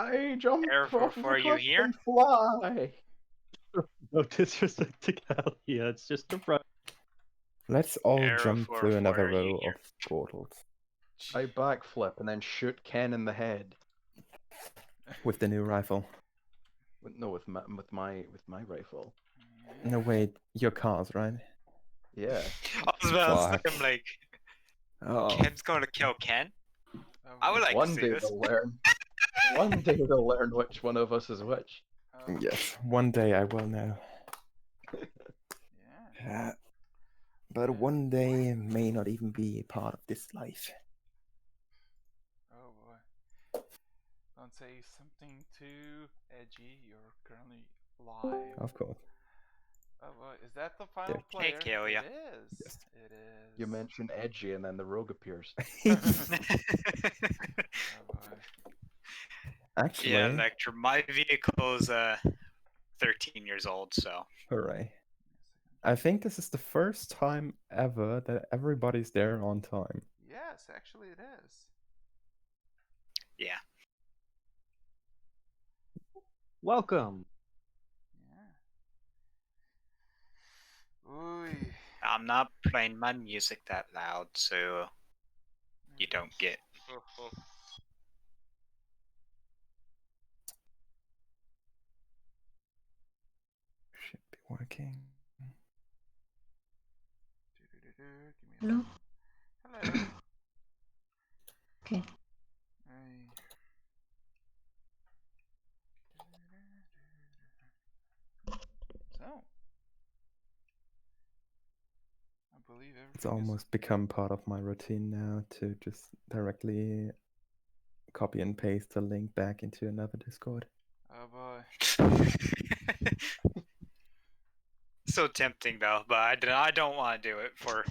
I jump Careful off the for you cliff here. and fly. No disrespect to Calia, it's just a front. Let's all Arrow jump for through another you row here. of portals I backflip and then shoot Ken in the head. with the new rifle. No, with my rifle. No, wait, your cars, right? Yeah. I was about to Fuck. say, I'm like, Oh, Ken's going to kill Ken? I would like to One see day this. they'll learn. One day they'll learn which one of us is which. yes. One day I will know. Yeah. But one day may not even be a part of this life. Oh boy. Don't say something too edgy. You're currently live. Of course. Oh boy, is that the final Hey, player? Kalia. It is. Yes. It is. You mentioned edgy and then the rogue appears. Oh boy. Actually, Yeah, Lecter, my vehicle's 13 years old, so. hooray. I think this is the first time ever that everybody's there on time. Yes, actually it is. Yeah. Welcome. Yeah. Ooh. I'm not playing my music that loud, so you don't get. Should be working. Give me a Hello? Hello. Okay. Hey. So, I believe everything It's almost become part of my routine now to just directly copy and paste the link back into another Discord. Oh boy. So tempting though, but I don't want to do it for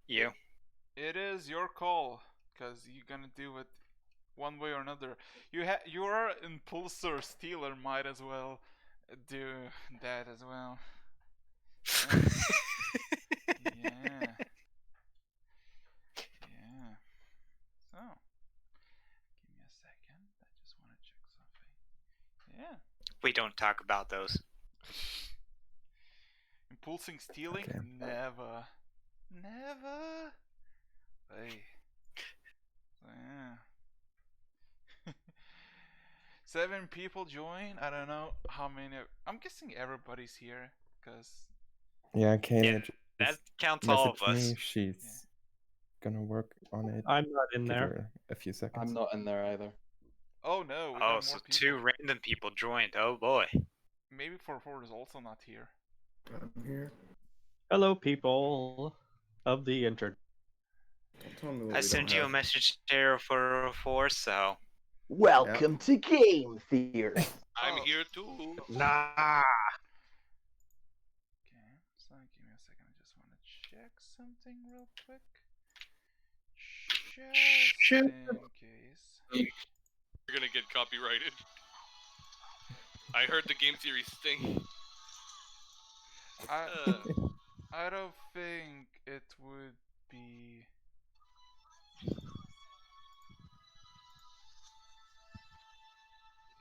you. It is your call, cause you're gonna do it one way or another. You are impulsor stealer, might as well do that as well. Yeah. Yeah. So, give me a second. I just want to check something. Yeah. We don't talk about those. Impulsing stealing? Okay. Never. Never. Hey. So, yeah. 7 people join. I don't know how many. I'm guessing everybody's here, cause. Yeah, Kalia Yeah, just that counts all of messaged us. me. She's gonna work on it. I'm not in Give there. her a few seconds. I'm not in there either. Oh no. We Oh, got so more 2 people. random people joined. Oh boy. Maybe 4 is also not here. I'm here. Hello, people of the internet. Don't tell me what I we sent don't you a have. message there for so. Welcome to Game Theory. I'm Oh. here too. Nah. Okay, so give me a second. I just want to check something real quick. Just in case. You're gonna get copyrighted. I heard the game theory thing. I don't think it would be.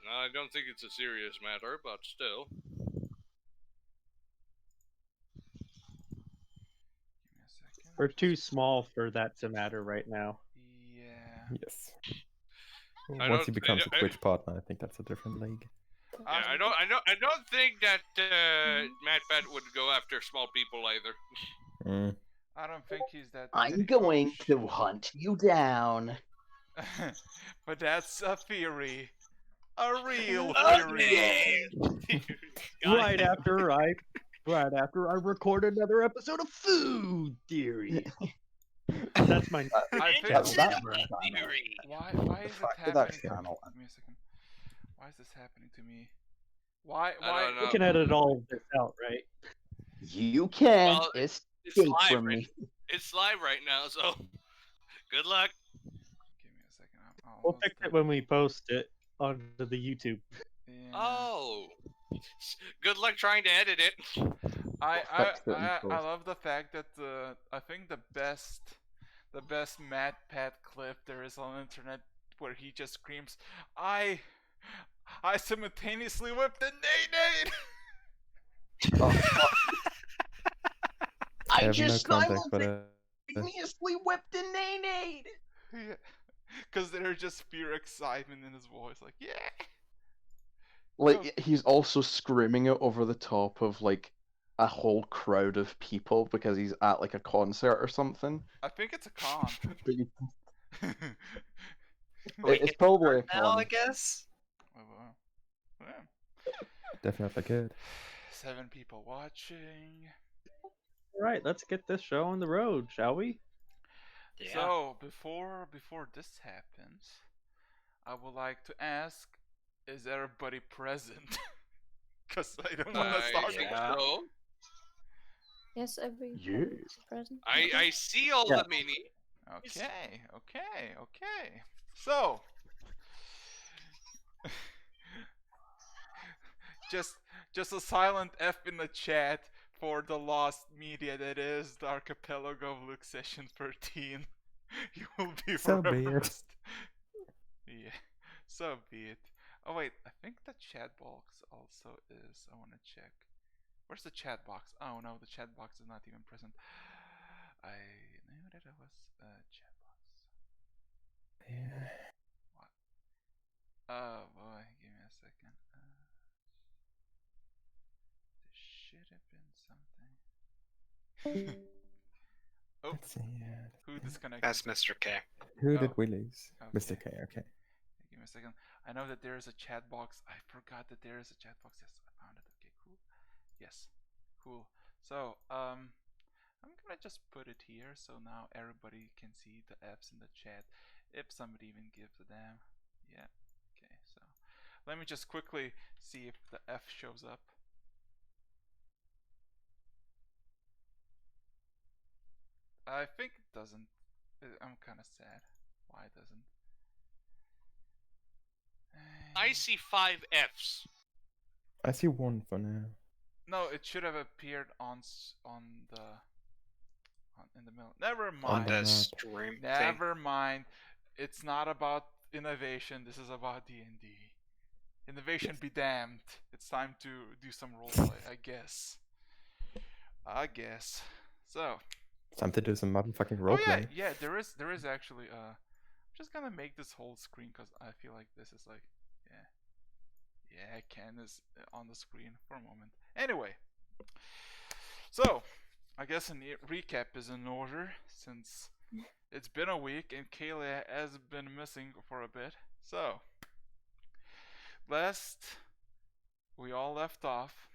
I don't think it's a serious matter, but still. Give me a second. We're too small for that to matter right now. Yeah. Yes. I Once he don't- becomes a I- Twitch partner, I think that's a different league. Yeah, I don't think that Matt Pat would go after small people either. Mm. I don't think he's that. I'm big. going Oh, to hunt you down. But that's a theory. A real Oh, theory. Right after I record another episode of Food Theory. That's my. I think. That's that Theory. Why is it Fuck happening? that channel. Give me a second. Why is this happening to me? Why? I don't know. We can edit all of this out, right? You can Well, escape It's live from right. me. It's live right now, so good luck. Give me a second. I'm We'll almost fix done. it when we post it onto the YouTube. Yeah. Oh, good luck trying to edit it. I Fix it and I post. love the fact that I think the best Matt Pat clip there is on the internet where he just screams, I I simultaneously whipped a nade. I have no just context for that. simultaneously whipped a nade. Yeah, because there's just pure excitement in his voice, like yeah. Like he's also screaming it over the top of like a whole crowd of people because he's at like a concert or something. I think it's a con. But you, We it's get probably a to now, con. I guess. Oh, wow. Yeah. Definitely good. 7 people watching. All right, let's get this show on the road, shall we? Yeah. So before this happens, I would like to ask: is everybody present? Because I don't want to I start. think Yeah. so. Yes, every Yeah. present. I see all Yeah. the mini. Okay. So, just a silent F in the chat for the lost media that is the Archipelago of Luk session 13. You will be So be forever it. missed. Yeah, so be it. Oh wait, I think the chat box also is. I want to check. Where's the chat box? Oh no, the chat box is not even present. I knew that it was a chat box. Yeah. What? Oh boy, give me a second. There should have been something. Oh, Let's see. who disconnected? That's Mr. K. Who Oh, did we lose? okay. Mr. K. Okay. Give me a second. I know that there is a chat box. I forgot that there is a chat box. Yes, I found it. Okay, cool. Yes, cool. So, I'm gonna just put it here so now everybody can see the F's in the chat if somebody even gives a damn. Yeah. Okay, so let me just quickly see if the F shows up. I think it doesn't. I'm kind of sad. Why it doesn't? I see 5 Fs. I see one for now. No, it should have appeared on in the middle. Never On mind. the The map. stream thing. Never mind. It's not about innovation. This is about D&D. Innovation be damned. It's time to do some roleplay, I guess. So. Time to do some motherfucking Oh yeah, roleplay. yeah. There is actually. I'm just gonna make this whole screen because I feel like this is like, yeah. Ken is on the screen for a moment. Anyway. So, I guess a recap is in order since it's been a week and Kayla has been missing for a bit. So, last we all left off,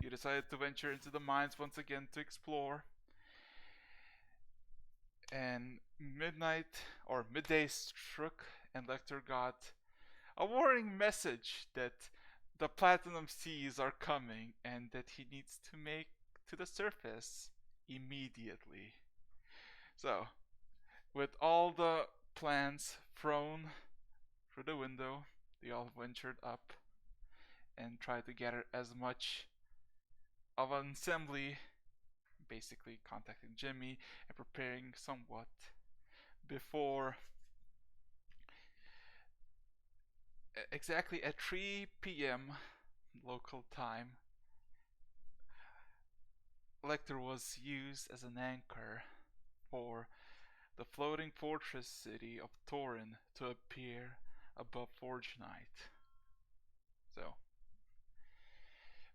you decided to venture into the mines once again to explore. And midday struck, and Lecter got a warning message that the Platinum Seas are coming and that he needs to make to the surface immediately. So, with all the plans thrown through the window, they all ventured up and tried to gather as much of an assembly, basically contacting Jimmy and preparing somewhat before exactly at 3 p.m. local time. Lecter was used as an anchor for the floating fortress city of Torin to appear above Forge Night. So,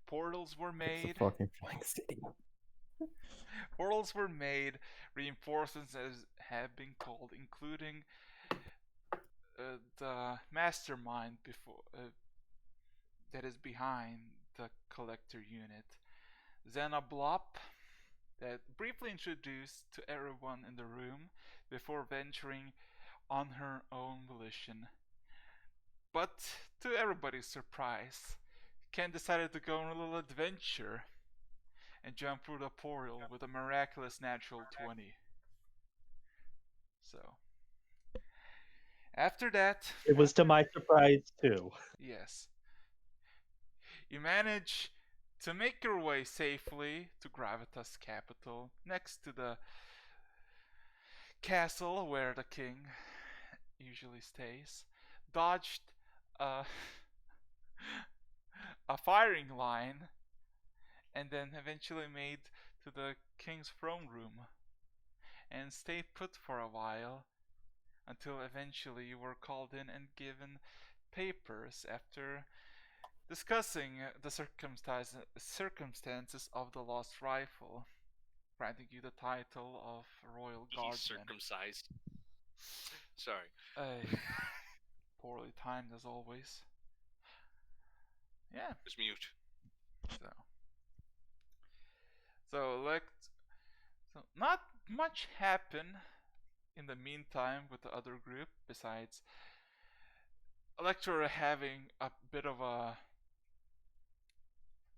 portals were It's made. a fucking flying city. Portals were made. Reinforcements have been called, including the mastermind that is behind the collector unit, Xenoblop, that briefly introduced to everyone in the room before venturing on her own volition. But to everybody's surprise, Ken decided to go on a little adventure and jump through the portal with a miraculous natural 20. So, after that, It was to my surprise too. yes, you manage to make your way safely to Gravitas capital, next to the castle where the king usually stays. Dodged firing line, and then eventually made to the king's throne room and stayed put for a while until eventually you were called in and given papers after discussing the circumstances of the lost rifle, granting you the title of Royal He's Guardsman. circumcised. Sorry. Poorly timed as always. Yeah. Just mute. So not much happened in the meantime with the other group besides Elector having a bit of a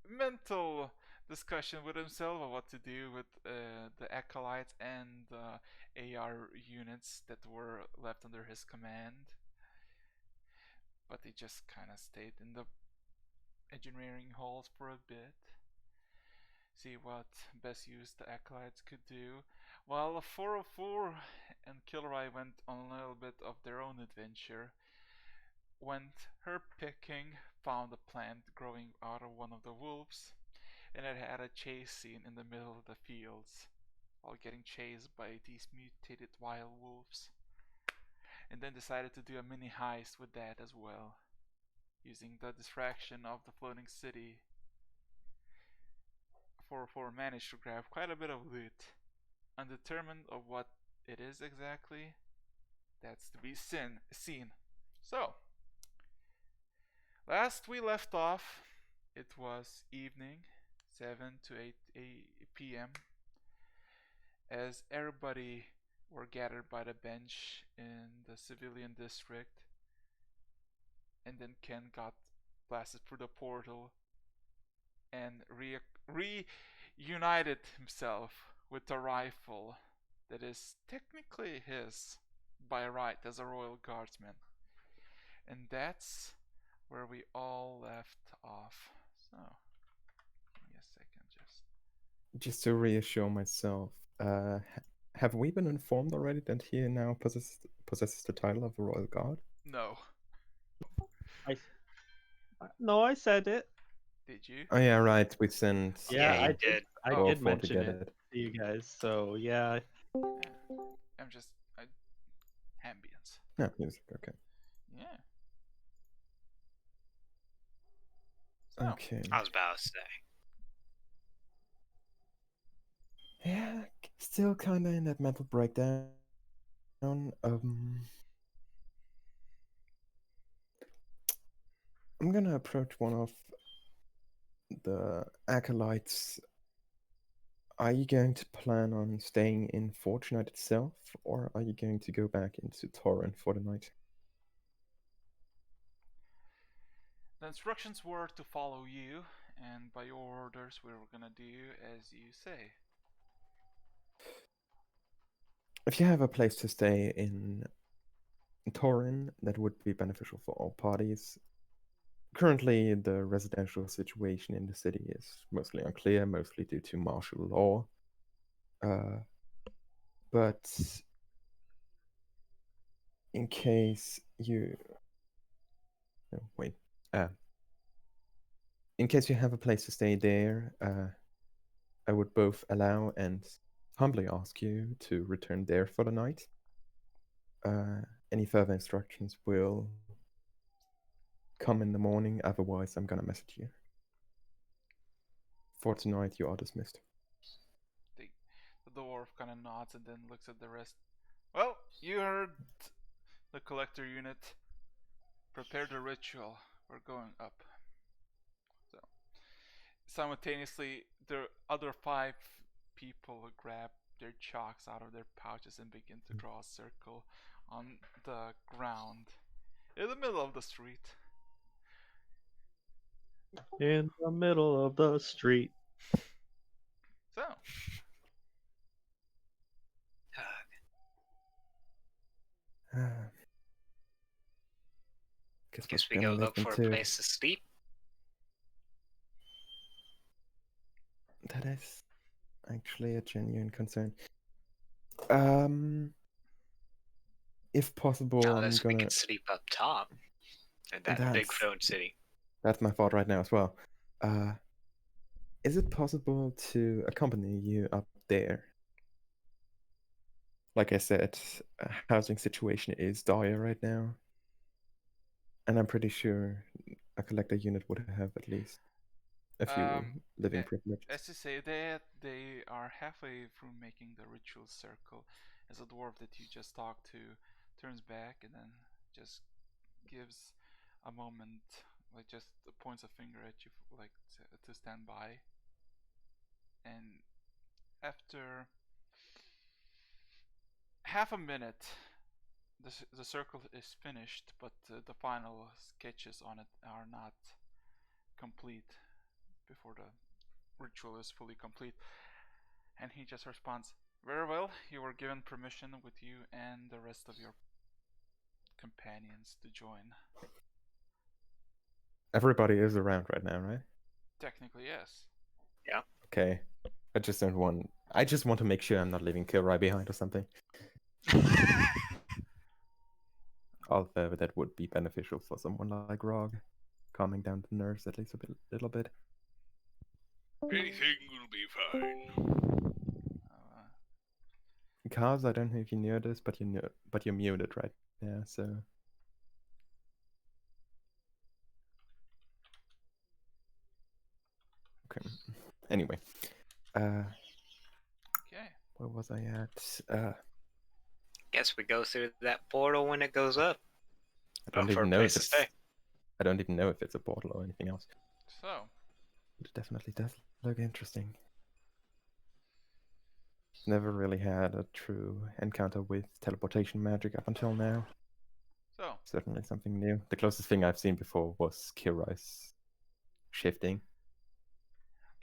mental discussion with himself of what to do with the acolytes and the AR units that were left under his command. But he just kind of stayed in the engineering halls for a bit, see what best use the acolytes could do, while 404 and Kilroy went on a little bit of their own adventure. Went herb picking, found a plant growing out of one of the wolves, and it had a chase scene in the middle of the fields while getting chased by these mutated wild wolves. And then decided to do a mini heist with that as well, using the distraction of the floating city. 404 managed to grab quite a bit of loot. Undetermined of what it is exactly, that's to be seen. So, last we left off, it was evening, 7 to 8 p.m. as everybody were gathered by the bench in the civilian district, and then Ken got blasted through the portal and reunited himself with the rifle that is technically his by right as a royal guardsman. And that's where we all left off. So, give me a second Just to reassure myself, have we been informed already that he now possesses the title of a Royal Guard? No. No, I said it. Did you? Oh yeah, right. We sent. Yeah, I you did. I Go did for to mention get it to you guys. So yeah. I'm just ambience. No, music. Okay. Yeah. So, Okay. I was about to say. Yeah, still kind of in that mental breakdown. I'm gonna approach one of the acolytes. Are you going to plan on staying in Fortunate itself, or are you going to go back into Torrent for the night? the instructions were to follow you, and by your orders, we were gonna do as you say. If you have a place to stay in Torrin, that would be beneficial for all parties. Currently, the residential situation in the city is mostly unclear, mostly due to martial law. But in case you... No, wait. In case you have a place to stay there, I would both allow and humbly ask you to return there for the night. Any further instructions will come in the morning, otherwise I'm gonna message you. For tonight, you are dismissed. The dwarf kind of nods and then looks at the rest. Well, you heard the collector unit. Prepare the ritual. We're going up. So, simultaneously, the other 5 people grab their chalks out of their pouches and begin to draw a circle on the ground in the middle of the street. In the middle of the street. So, Guess we go look for a place to sleep. That is actually a genuine concern. If possible, Unless I'm we gonna... could sleep up top in that big throne city. That's my thought right now as well. Is it possible to accompany you up there? Like I said, housing situation is dire right now. And I'm pretty sure a collector unit would have at least a few living privileges. As you say, they are halfway through making the ritual circle, as a dwarf that you just talked to turns back and then just gives a moment, like just points a finger at you, like to stand by. And after half a minute, the circle is finished, but the final sketches on it are not complete before the ritual is fully complete. And he just responds, "Very well, you were given permission with you and the rest of your companions to join." Everybody is around right now, right? Technically, yes. Okay. I just want to make sure I'm not leaving Cavalry behind or something. Although that would be beneficial for someone like Rog, calming down the nerves at least little bit. Anything will be fine. Cars, I don't know if you knew this, but you're muted right now, so. Okay. Anyway, Okay. where was I at? Guess we go through that portal when it goes up. I don't For a even know place if to stay. I don't even know if it's a portal or anything else. So, It definitely does look interesting. Never really had a true encounter with teleportation magic up until now. so Certainly something new. The closest thing I've seen before was Kirai's shifting.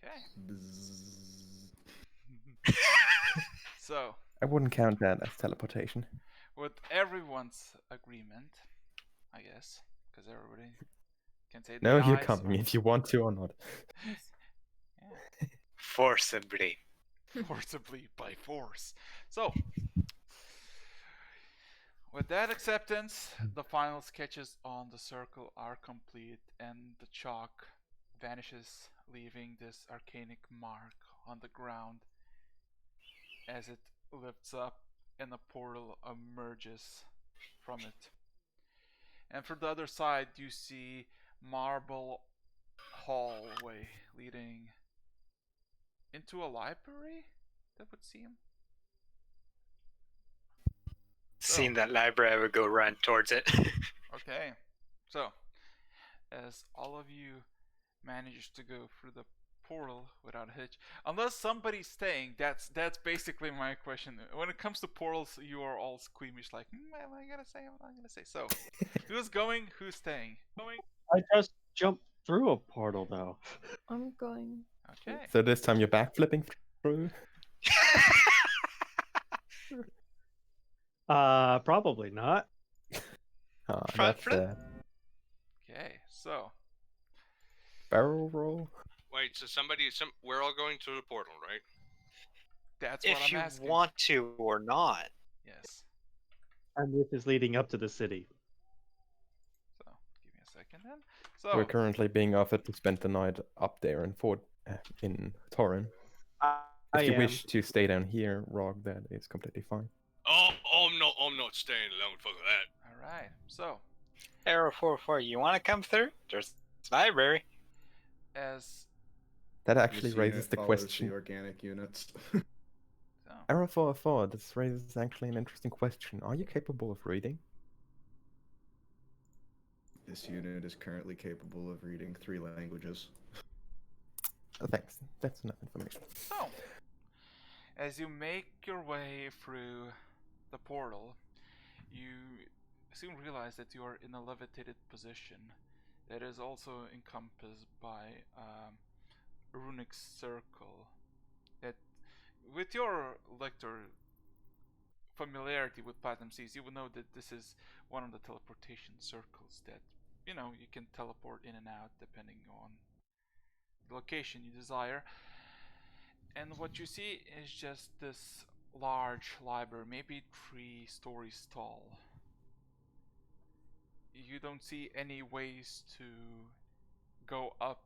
okay. Bzzz. So, I wouldn't count that as teleportation. with everyone's agreement, I guess, because everybody can say No, the you're ayes coming or- if you want to or not. Yeah, Forcibly. forcibly by force. So, with that acceptance, the final sketches on the circle are complete, and the chalk vanishes, leaving this arcanic mark on the ground as it lifts up and a portal emerges from it. And from the other side, you see marble hallway leading into a library, that would seem. Seeing that library, I would go run towards it. Okay, so as all of you manage to go through the portal without a hitch, unless somebody's staying, that's basically my question. When it comes to portals, you are all squeamish, like, am I gonna say? Am I gonna say? So, who's going? Who's staying? I just jumped through a portal though. I'm going. Okay. So this time you're backflipping through? Probably not. Ah, Front that's flip? Okay. So, barrel roll. Wait, so we're all going to the portal, right? that's what If I'm you asking. want to or not. Yes. And this is leading up to the city. So, give me a second then. So, We're currently being offered to spend the night up there in in Torren. If you wish to stay down here, Rog, that is completely fine. Oh, I'm not staying alone. Fuck that. all right. So, Arrow 4, you want to come through? There's a library. as That actually This raises unit the follows question. The organic units. so, Arrow 404, this raises actually an interesting question. Are you capable of reading? This unit is currently capable of reading 3 languages. Oh, thanks. That's enough information. So, as you make your way through the portal, you soon realize that you are in a levitated position that is also encompassed by a runic circle. That, with your lector familiarity with Platinum Seas, you will know that this is one of the teleportation circles that, you can teleport in and out depending on the location you desire. And what you see is just this large library, maybe 3 stories tall. You don't see any ways to go up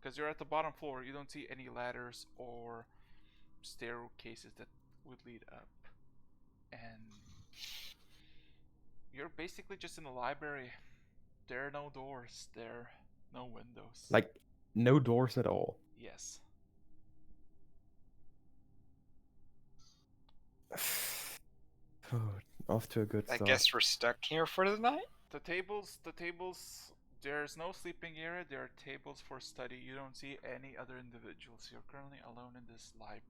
because you're at the bottom floor, you don't see any ladders or staircases that would lead up. And you're basically just in the library. There are no doors, there are no windows. Like, no doors at all. Yes. Off to a good I start. guess we're stuck here for the night? The tables, there's no sleeping area, there are tables for study. You don't see any other individuals. You're currently alone in this library.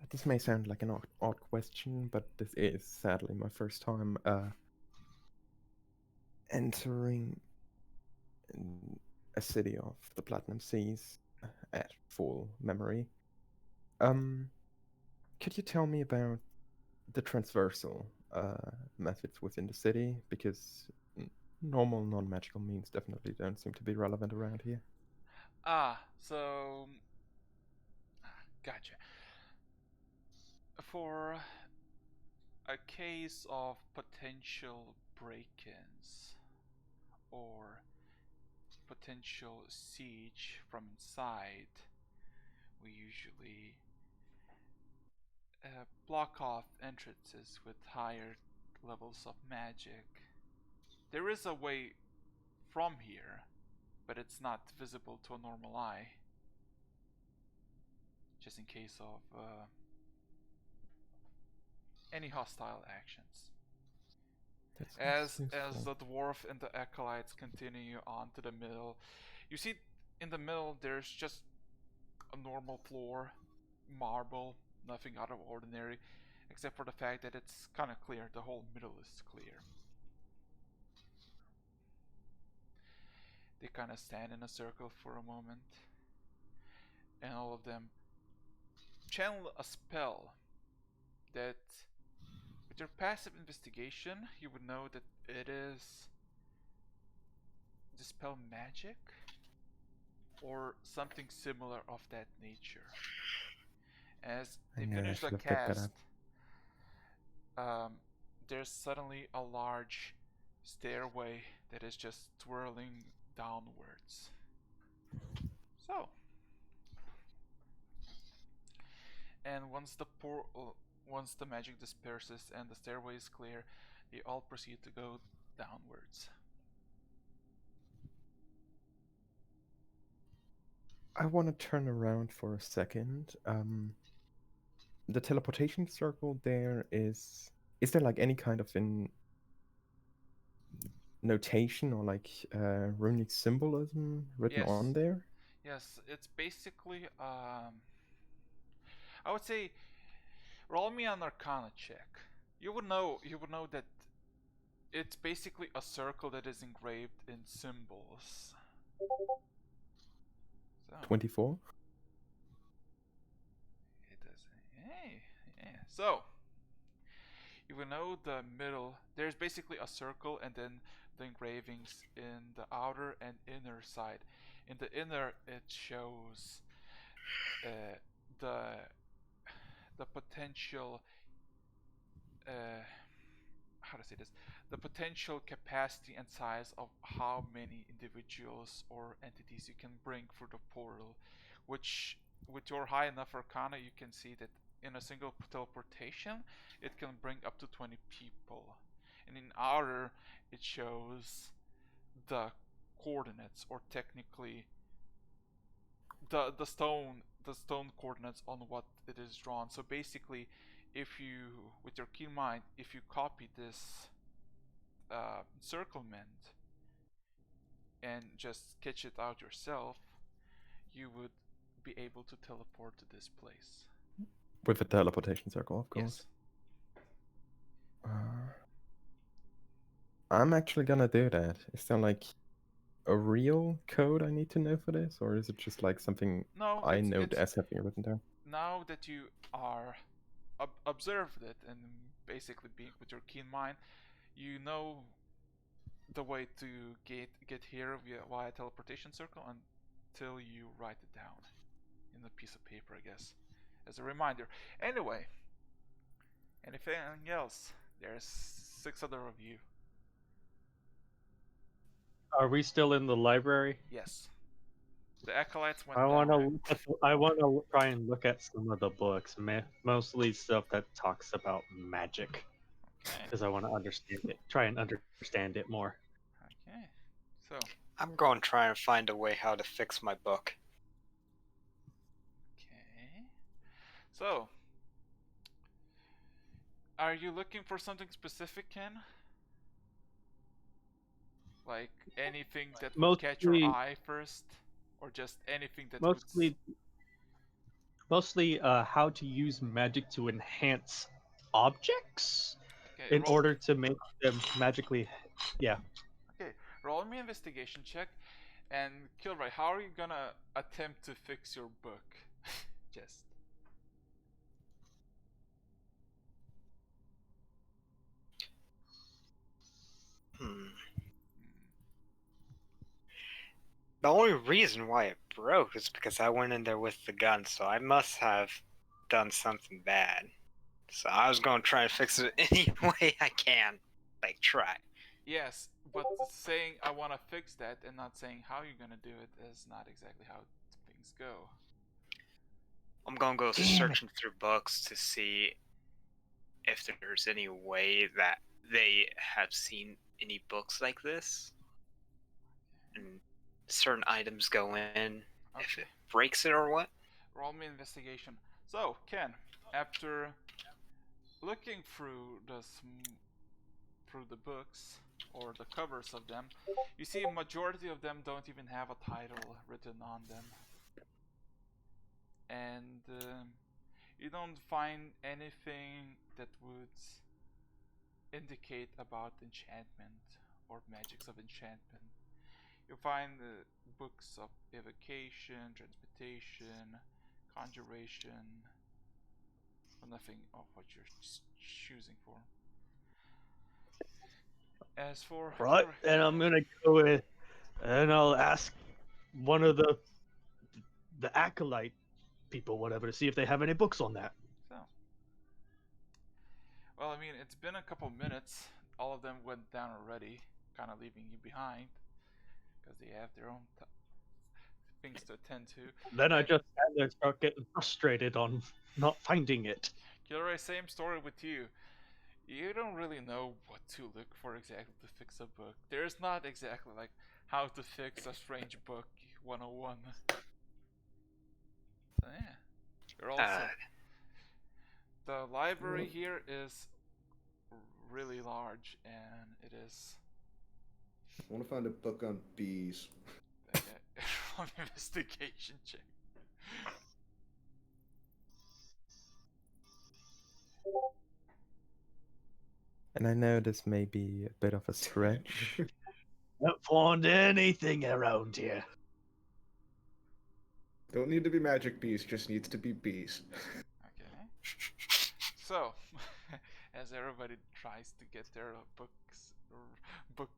This may sound like an odd question, but this is sadly my first time entering a city of the Platinum Seas at full memory. Could you tell me about the transversal methods within the city? Because normal non-magical means definitely don't seem to be relevant around here. Gotcha. For a case of potential break-ins or potential siege from inside, we usually block off entrances with higher levels of magic. There is a way from here, but it's not visible to a normal eye. Just in case of any hostile actions. As the dwarf and the acolytes continue on to the middle, you see in the middle there's just a normal floor, marble, nothing out of ordinary, except for the fact that it's kind of clear. The whole middle is clear. They kind of stand in a circle for a moment, and all of them channel a spell that, with your passive investigation, you would know that it is dispel magic or something similar of that nature. As they finish the cast, there's suddenly a large stairway that is just twirling downwards. So, and once the magic disperses and the stairway is clear, they all proceed to go downwards. I want to turn around for a second. The teleportation circle there is there like any kind of notation or like runic symbolism written on there? Yes, it's basically I would say roll me an Arcana check. You would know that it's basically a circle that is engraved in symbols. So 24. it does. Hey, yeah. So you will know the middle. There's basically a circle, and then the engravings in the outer and inner side. In the inner, it shows the potential. How to say this? The potential capacity and size of how many individuals or entities you can bring through the portal, which with your high enough arcana you can see that in a single teleportation it can bring up to 20 people, and in outer it shows the coordinates, or technically the stone coordinates on what it is drawn. So basically, if you, with your keen mind, if you copy this circlement and just sketch it out yourself, you would be able to teleport to this place. With a teleportation circle, of course. Yes. I'm actually gonna do that. Is there like a real code I need to know for this, or is it just like something I know as having written down? Now that you are observed it and basically being with your keen mind, you know the way to get here via teleportation circle until you write it down in a piece of paper, I guess, as a reminder. Anyway, anything else? There's 6 other of you. Are we still in the library? Yes. The acolytes went I want to down. look at. I want to try and look at some of the books, mostly stuff that talks about magic, Okay. because I want to understand it. Try and understand it more. Okay. So, I'm going to try and find a way how to fix my book. okay. So, are you looking for something specific, Ken? Like anything that would catch your Mostly, eye first, or just anything that mostly, mostly, how to use magic to enhance objects Okay, in order to make them magically. Yeah. Okay, roll me investigation check, and Kilroy, how are you gonna attempt to fix your book? Just. The only reason why it broke is because I went in there with the gun, so I must have done something bad. So I was going to try and fix it any way I can. Like, try. Yes, but saying I want to fix that and not saying how you're gonna do it is not exactly how things go. I'm going to go Damn it. searching through books to see if there's any way that they have seen any books like this. And certain items go in, if Okay. it breaks it or what. Roll me investigation. So, Ken, after looking through through the books or the covers of them, you see a majority of them don't even have a title written on them, and you don't find anything that would indicate about enchantment or magics of enchantment. You find books of evocation, transmutation, conjuration, but nothing of what you're choosing for. As for Right, and I'm gonna go with, and I'll ask one of the acolyte people, whatever, to see if they have any books on that. So, well, I mean, it's been a couple minutes. All of them went down already, kind of leaving you behind because they have their own things to attend to. Then I And just stand there and start getting frustrated on not finding it. Kilroy, same story with you. You don't really know what to look for exactly to fix a book. There's not exactly like how to fix a strange book 101. So yeah, you're all set. The library here is really large, and it is. I want to find a book on bees. On investigation check. And I know this may be a bit of a stretch. Don't find anything around here. Don't need to be magic bees, just needs to be bees. Okay. So, as everybody tries to get their books, book,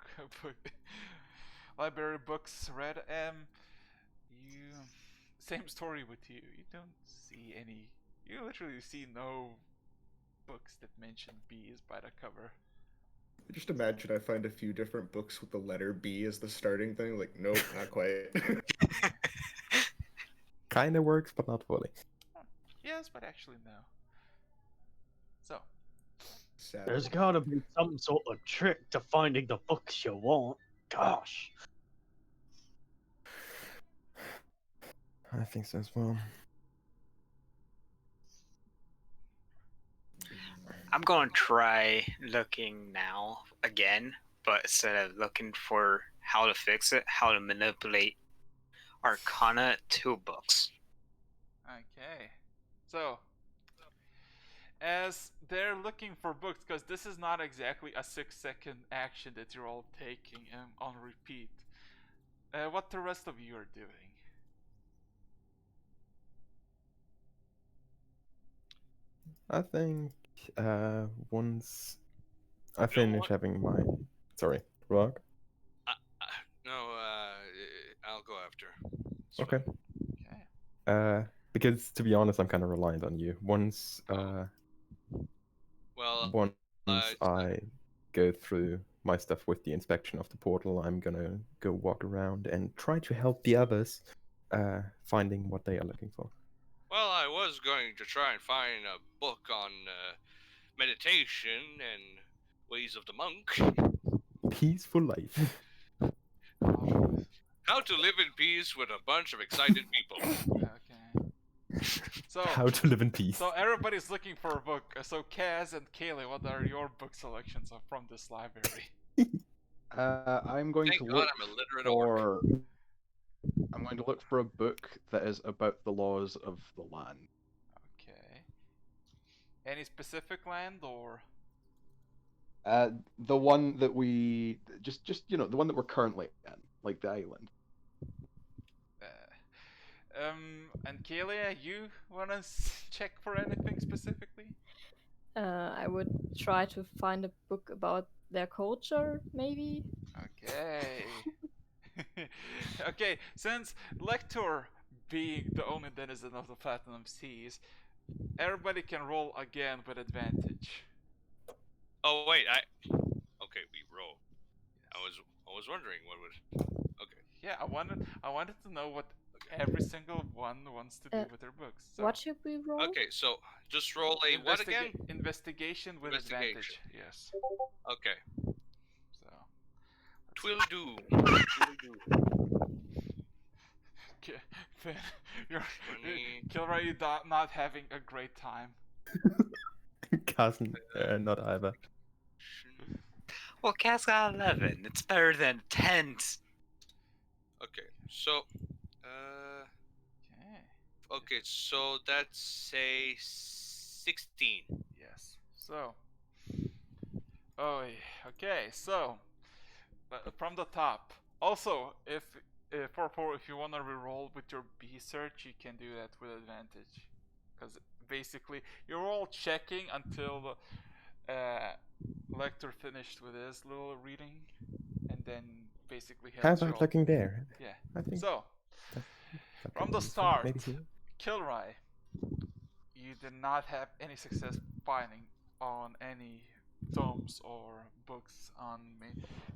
library books read, you, same story with you. You don't see any. You literally see no books that mention bees by the cover. Just imagine I find a few different books with the letter B as the starting thing. Like, nope, not quite. Kinda works, but not fully. Yes, but actually no. So, Sad. There's gotta be some sort of trick to finding the books you want. Gosh. I think so as well. I'm going to try looking now again, but instead of looking for how to fix it, how to manipulate Arcana 2 books. okay. So, as they're looking for books, because this is not exactly a 6-second action that you're all taking on repeat. What the rest of you are doing? I think once I You know finish what? having my sorry, Rock. No, I'll go after. It's Okay. fine. Okay. Because to be honest, I'm kind of reliant on you. Once Well, once it's I go through my stuff with the inspection of the portal. I'm gonna go walk around and try to help the others finding what they are looking for. Well, I was going to try and find a book on meditation and ways of the monk. Peaceful life. How to live in peace with a bunch of excited people. Okay. So How to live in peace. So everybody's looking for a book. So Kaz and Kaylee, what are your book selections from this library? I'm going Thank to God look I'm a literate orc. for. I'm going to look for a book that is about the laws of the land. Okay. Any specific land or? The one that we just the one that we're currently in, like the island. And Kaylee, you wanna check for anything specifically? I would try to find a book about their culture, maybe. Okay. Okay, since Lector being the only denizen of the Platinum Seas, everybody can roll again with advantage. Oh wait, okay, we roll. I was wondering what would. Okay. Yeah, I wanted to know what every single one wants to do with their books. So, What should we roll? Okay, so just roll a what again? Investigation with advantage. Yes. Okay. So. Twill do. Okay. Then you're Kilray not having a great time. Cousin, not either. Well, Cass got 11. It's better than 10. Okay, so okay, so that's a 16. Yes. So. Oh, okay. So, from the top. Also, if you wanna reroll with your B search, you can do that with advantage, because basically you're all checking until Lector finished with his little reading, and then basically How helps you about all. looking there? Yeah. I think So, that from could the be useful. start, Maybe here. Kilray, you did not have any success finding on any tomes or books on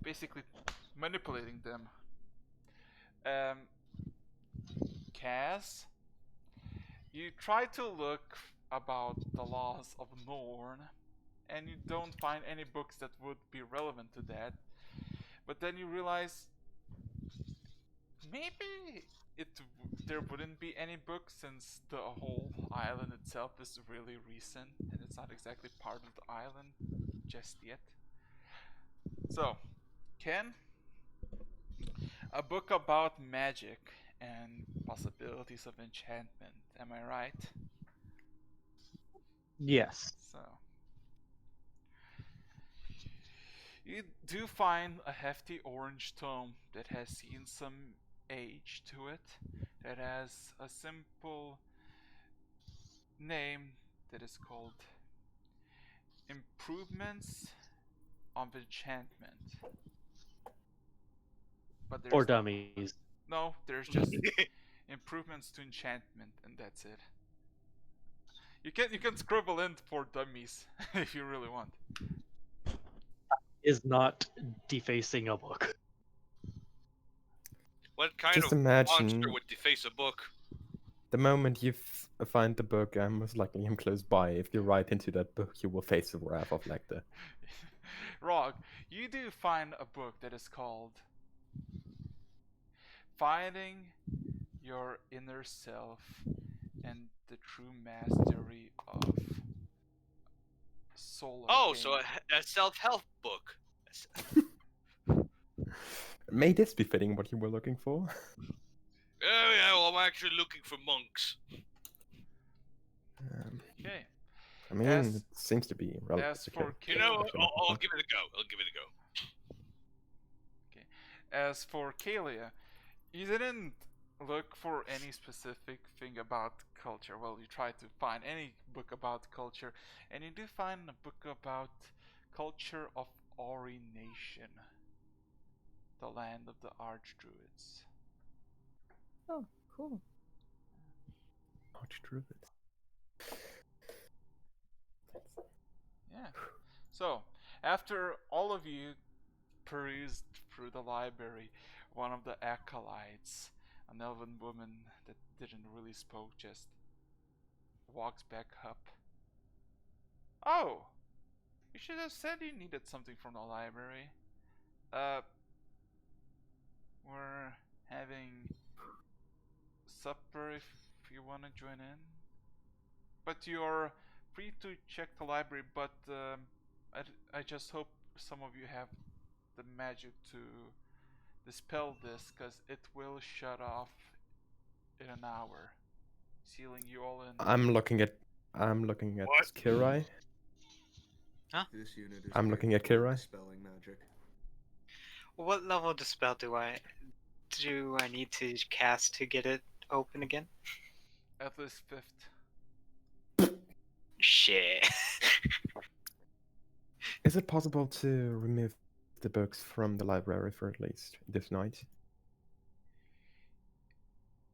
basically manipulating them. Cass, you try to look about the laws of Norn, and you don't find any books that would be relevant to that. But then you realize maybe there wouldn't be any books, since the whole island itself is really recent and it's not exactly part of the island just yet. So, Ken, a book about magic and possibilities of enchantment. Am I right? Yes. So, you do find a hefty orange tome that has seen some age to it, that has a simple name that is called Improvements of Enchantment. But there's For dummies. no, there's just improvements to enchantment, and that's it. You can scribble in for dummies if you really want. Is not defacing a book. What kind Just of monster imagine would deface a book? the moment you find the book, most likely I'm close by. If you write into that book, you will face the wrath of Lecter. Rog, you do find a book that is called Finding Your Inner Self and the True Mastery of Soul. Oh, so a self-help book. May this be fitting what you were looking for? Yeah, well, I'm actually looking for monks. Okay. I mean, it seems to be relevant. As for You know, I'll give it a go. I'll give it a go. Okay. As for Kalia, you didn't look for any specific thing about culture. Well, you tried to find any book about culture, and you do find a book about culture of Ori Nation, the land of the Archdruids. Oh, cool. Archdruids. Yeah. So, After all of you perused through the library, one of the acolytes, an elven woman that didn't really spoke, just walks back up. Oh, you should have said you needed something from the library. We're having supper if you want to join in. But you're free to check the library, but I just hope some of you have the magic to dispel this, because it will shut off in an hour, sealing you all in. I'm looking at What? Kirai. This unit is I'm looking at capable of Kirai. dispelling magic. What level of spell do I need to cast to get it open again? At least 5th. Shit. Is it possible to remove the books from the library for at least this night?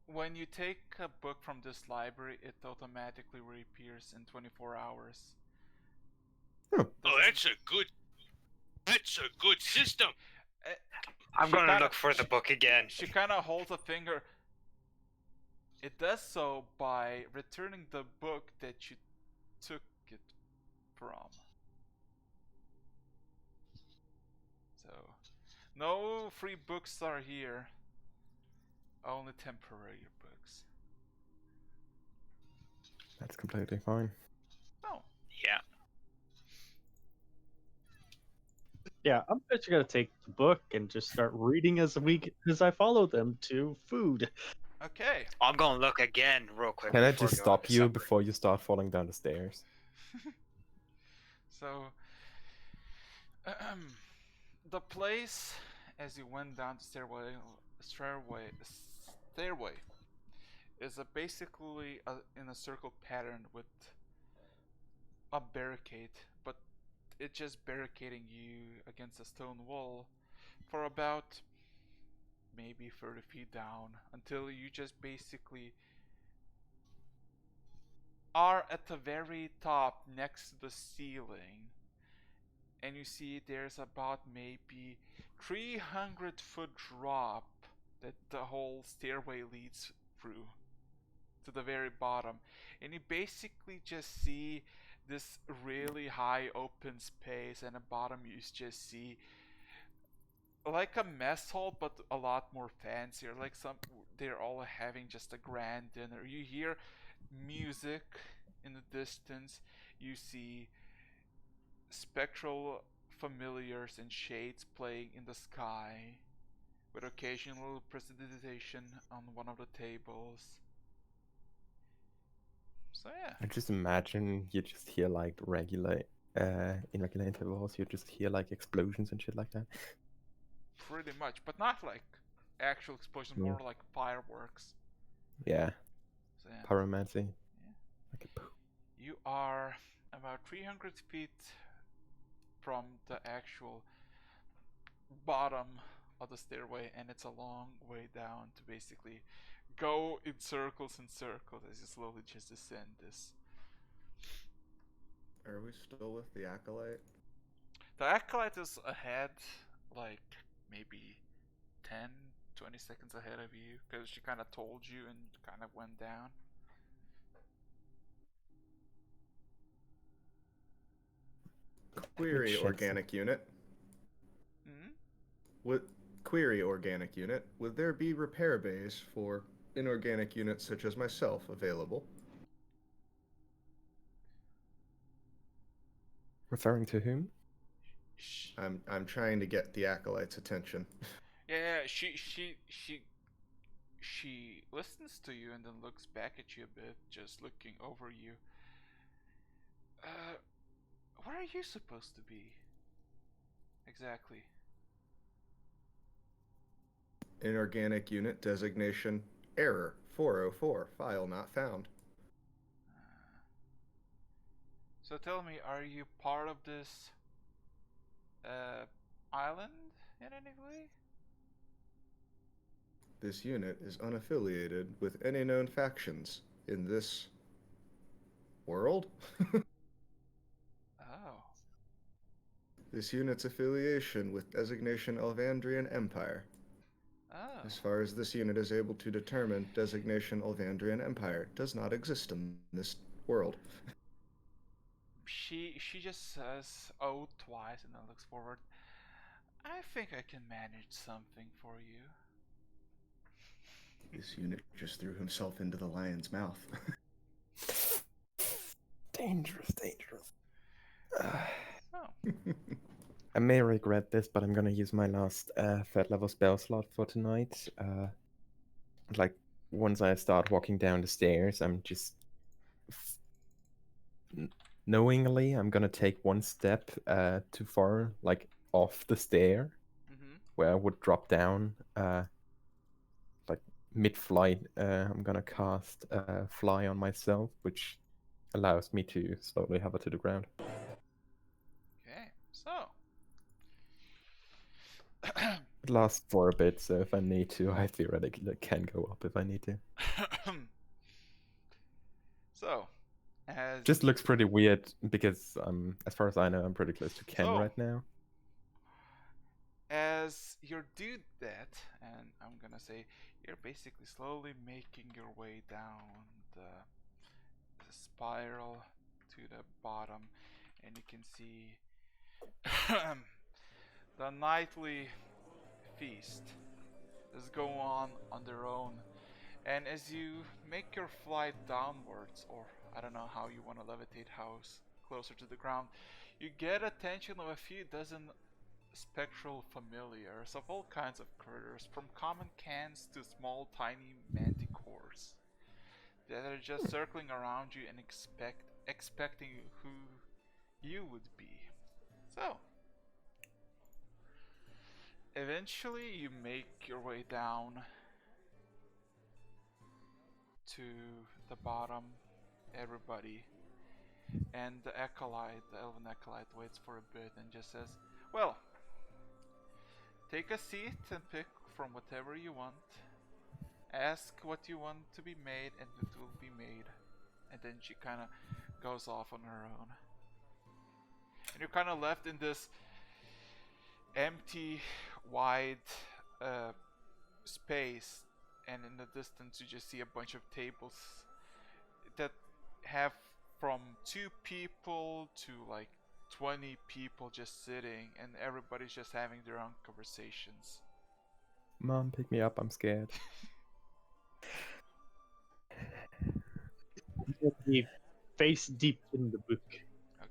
When you take a book from this library, it automatically reappears in 24 hours. Oh. Oh, that's a good system. I'm She gonna kinda- look for the book again. She kind of holds a finger. It does so by returning the book that you took it from. So, no free books are here. Only temporary books. That's completely fine. Oh, Yeah. Yeah, I'm just gonna take the book and just start reading as I follow them to food. okay. I'm gonna look again real quick. Can I before just going stop to you supper. before you start falling down the stairs? So, the place, as you went down the stairway, is basically in a circle pattern with a barricade, but it's just barricading you against a stone wall for about maybe 30 feet down, until you just basically are at the very top next to the ceiling, and you see there's about maybe 300-foot drop that the whole stairway leads through to the very bottom, and you basically just see this really high open space, and at the bottom you just see like a mess hall, but a lot more fancier. Like they're all having just a grand dinner. You hear music in the distance. You see spectral familiars and shades playing in the sky, with occasional precipitation on one of the tables. So yeah. I just imagine you just hear like regular, in regular intervals, you just hear like explosions and shit like that. Pretty much, but not like actual explosions, Yeah. more like fireworks. Yeah, So yeah. pyromancy. Yeah. Like a poof. You are about 300 feet from the actual bottom of the stairway, and it's a long way down to basically go in circles and circles as you slowly just descend this. Are we still with the acolyte? The acolyte is ahead, like maybe 10, 20 seconds ahead of you, because she kind of told you and kind of went down. Query Shit. organic unit. Mm-hmm. Query organic unit. Would there be repair bays for inorganic units such as myself available? Referring to whom? I'm trying to get the acolyte's attention. Yeah, she listens to you and then looks back at you a bit, just looking over you. Where are you supposed to be? Exactly. Inorganic unit designation error 404, file not found. So tell me, are you part of this island in any way? This unit is unaffiliated with any known factions in this world. Oh. This unit's affiliation with designation Elvandrian Empire. Oh. As far as this unit is able to determine, designation Elvandrian Empire does not exist in this world. She just says "oh" twice and then looks forward. I think I can manage something for you. This unit just threw himself into the lion's mouth. Dangerous, dangerous. Oh. I may regret this, but I'm gonna use my last third level spell slot for tonight. Like, once I start walking down the stairs, I'm just knowingly I'm gonna take one step too far, like off the stair, where I would drop down. Like mid-flight, I'm gonna cast Fly on myself, which allows me to slowly hover to the ground. Okay, so It lasts for a bit, so if I need to, I theoretically can go up if I need to. so as Just looks pretty weird because as far as I know, I'm pretty close to Ken So- right now. as you do that, and I'm gonna say you're basically slowly making your way down the spiral to the bottom, and you can see the nightly feast is going on their own. And as you make your flight downwards, or I don't know how you want to levitate house closer to the ground, you get attention of a few dozen spectral familiars of all kinds of critters, from common cans to small tiny manticores, that are just circling around you and expecting who you would be. So eventually you make your way down to the bottom, everybody, and the acolyte, the elven acolyte, waits for a bit and just says, well, take a seat and pick from whatever you want. Ask what you want to be made and it will be made. And then she kind of goes off on her own. And you're kind of left in this empty, wide space. And in the distance you just see a bunch of tables that have from 2 people to like 20 people just sitting, and everybody's just having their own conversations. Mom, pick me up, I'm scared. He face deep in the book.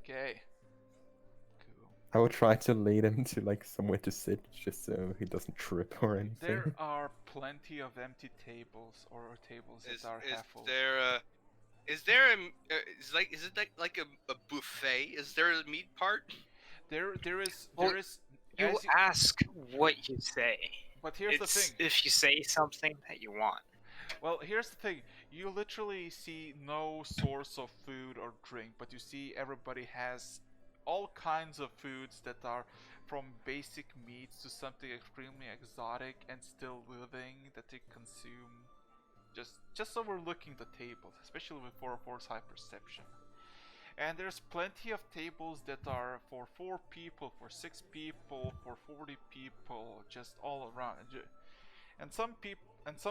Okay. Cool. I will try to lead him to like somewhere to sit, just so he doesn't trip or anything. There are plenty of empty tables or tables that are half full. Is there a is it like a buffet? Is there a meat part? There is You as ask what you say. but here's the It's thing. if you say something that you want. Well, here's the thing. You literally see no source of food or drink, but you see everybody has all kinds of foods that are from basic meats to something extremely exotic and still living that they consume just overlooking the tables, especially with 404's high perception. And there's plenty of tables that are for 4 people, for 6 people, for 40 people, just all around. And some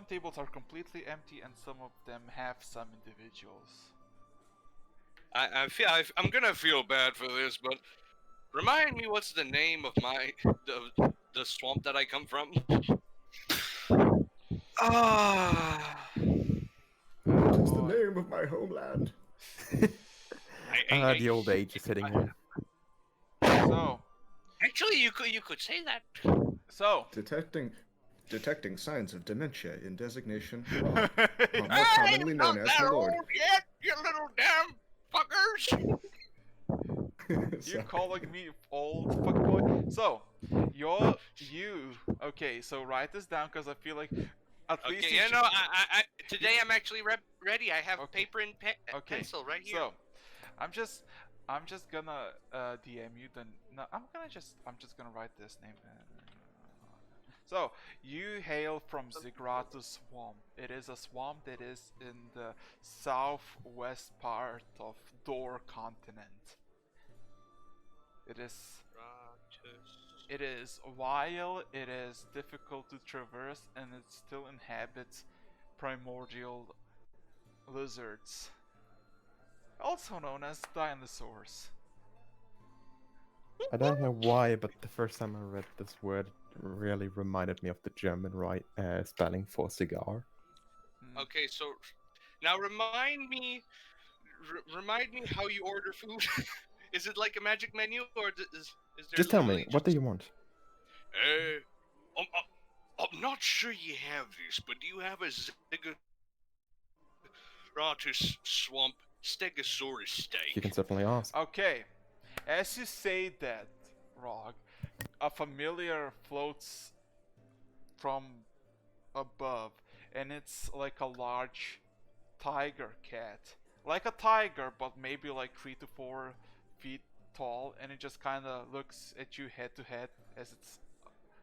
tables are completely empty, and some of them have some individuals. I'm gonna feel bad for this, but remind me what's the name of the swamp that I come from? Ah. What is the boy. name of my homeland? The old age is hitting him. So, Actually, you could say that. so Detecting signs of dementia in designation Rob, more I commonly ain't known not as that my lord. old yet, you little damn fuckers. you Sorry. calling me old fuckboy? So, okay, so write this down because I feel like at least Okay, you yeah, should- no, I today I'm actually ready. I have Okay. paper and Okay, pencil right here. So, I'm just gonna DM you. Then no, I'm just gonna write this name. So you hail from Zigratu Swamp. It is a swamp that is in the southwest part of Dor continent. It is It is wild, it is difficult to traverse, and it still inhabits primordial lizards, also known as dinosaurs. I don't know why, but the first time I read this word, it really reminded me of the German spelling for cigar. Hmm. Okay, so now remind me how you order food. Is it like a magic menu, or is there Just tell me, literally what do you want? I'm not sure you have this, but do you have a Zigguratous swamp stegosaurus steak? You can certainly ask. Okay, as you say that, Rog, a familiar floats from above, and it's like a large tiger cat. Like a tiger, but maybe like 3 to 4 feet tall, and it just kind of looks at you head to head as its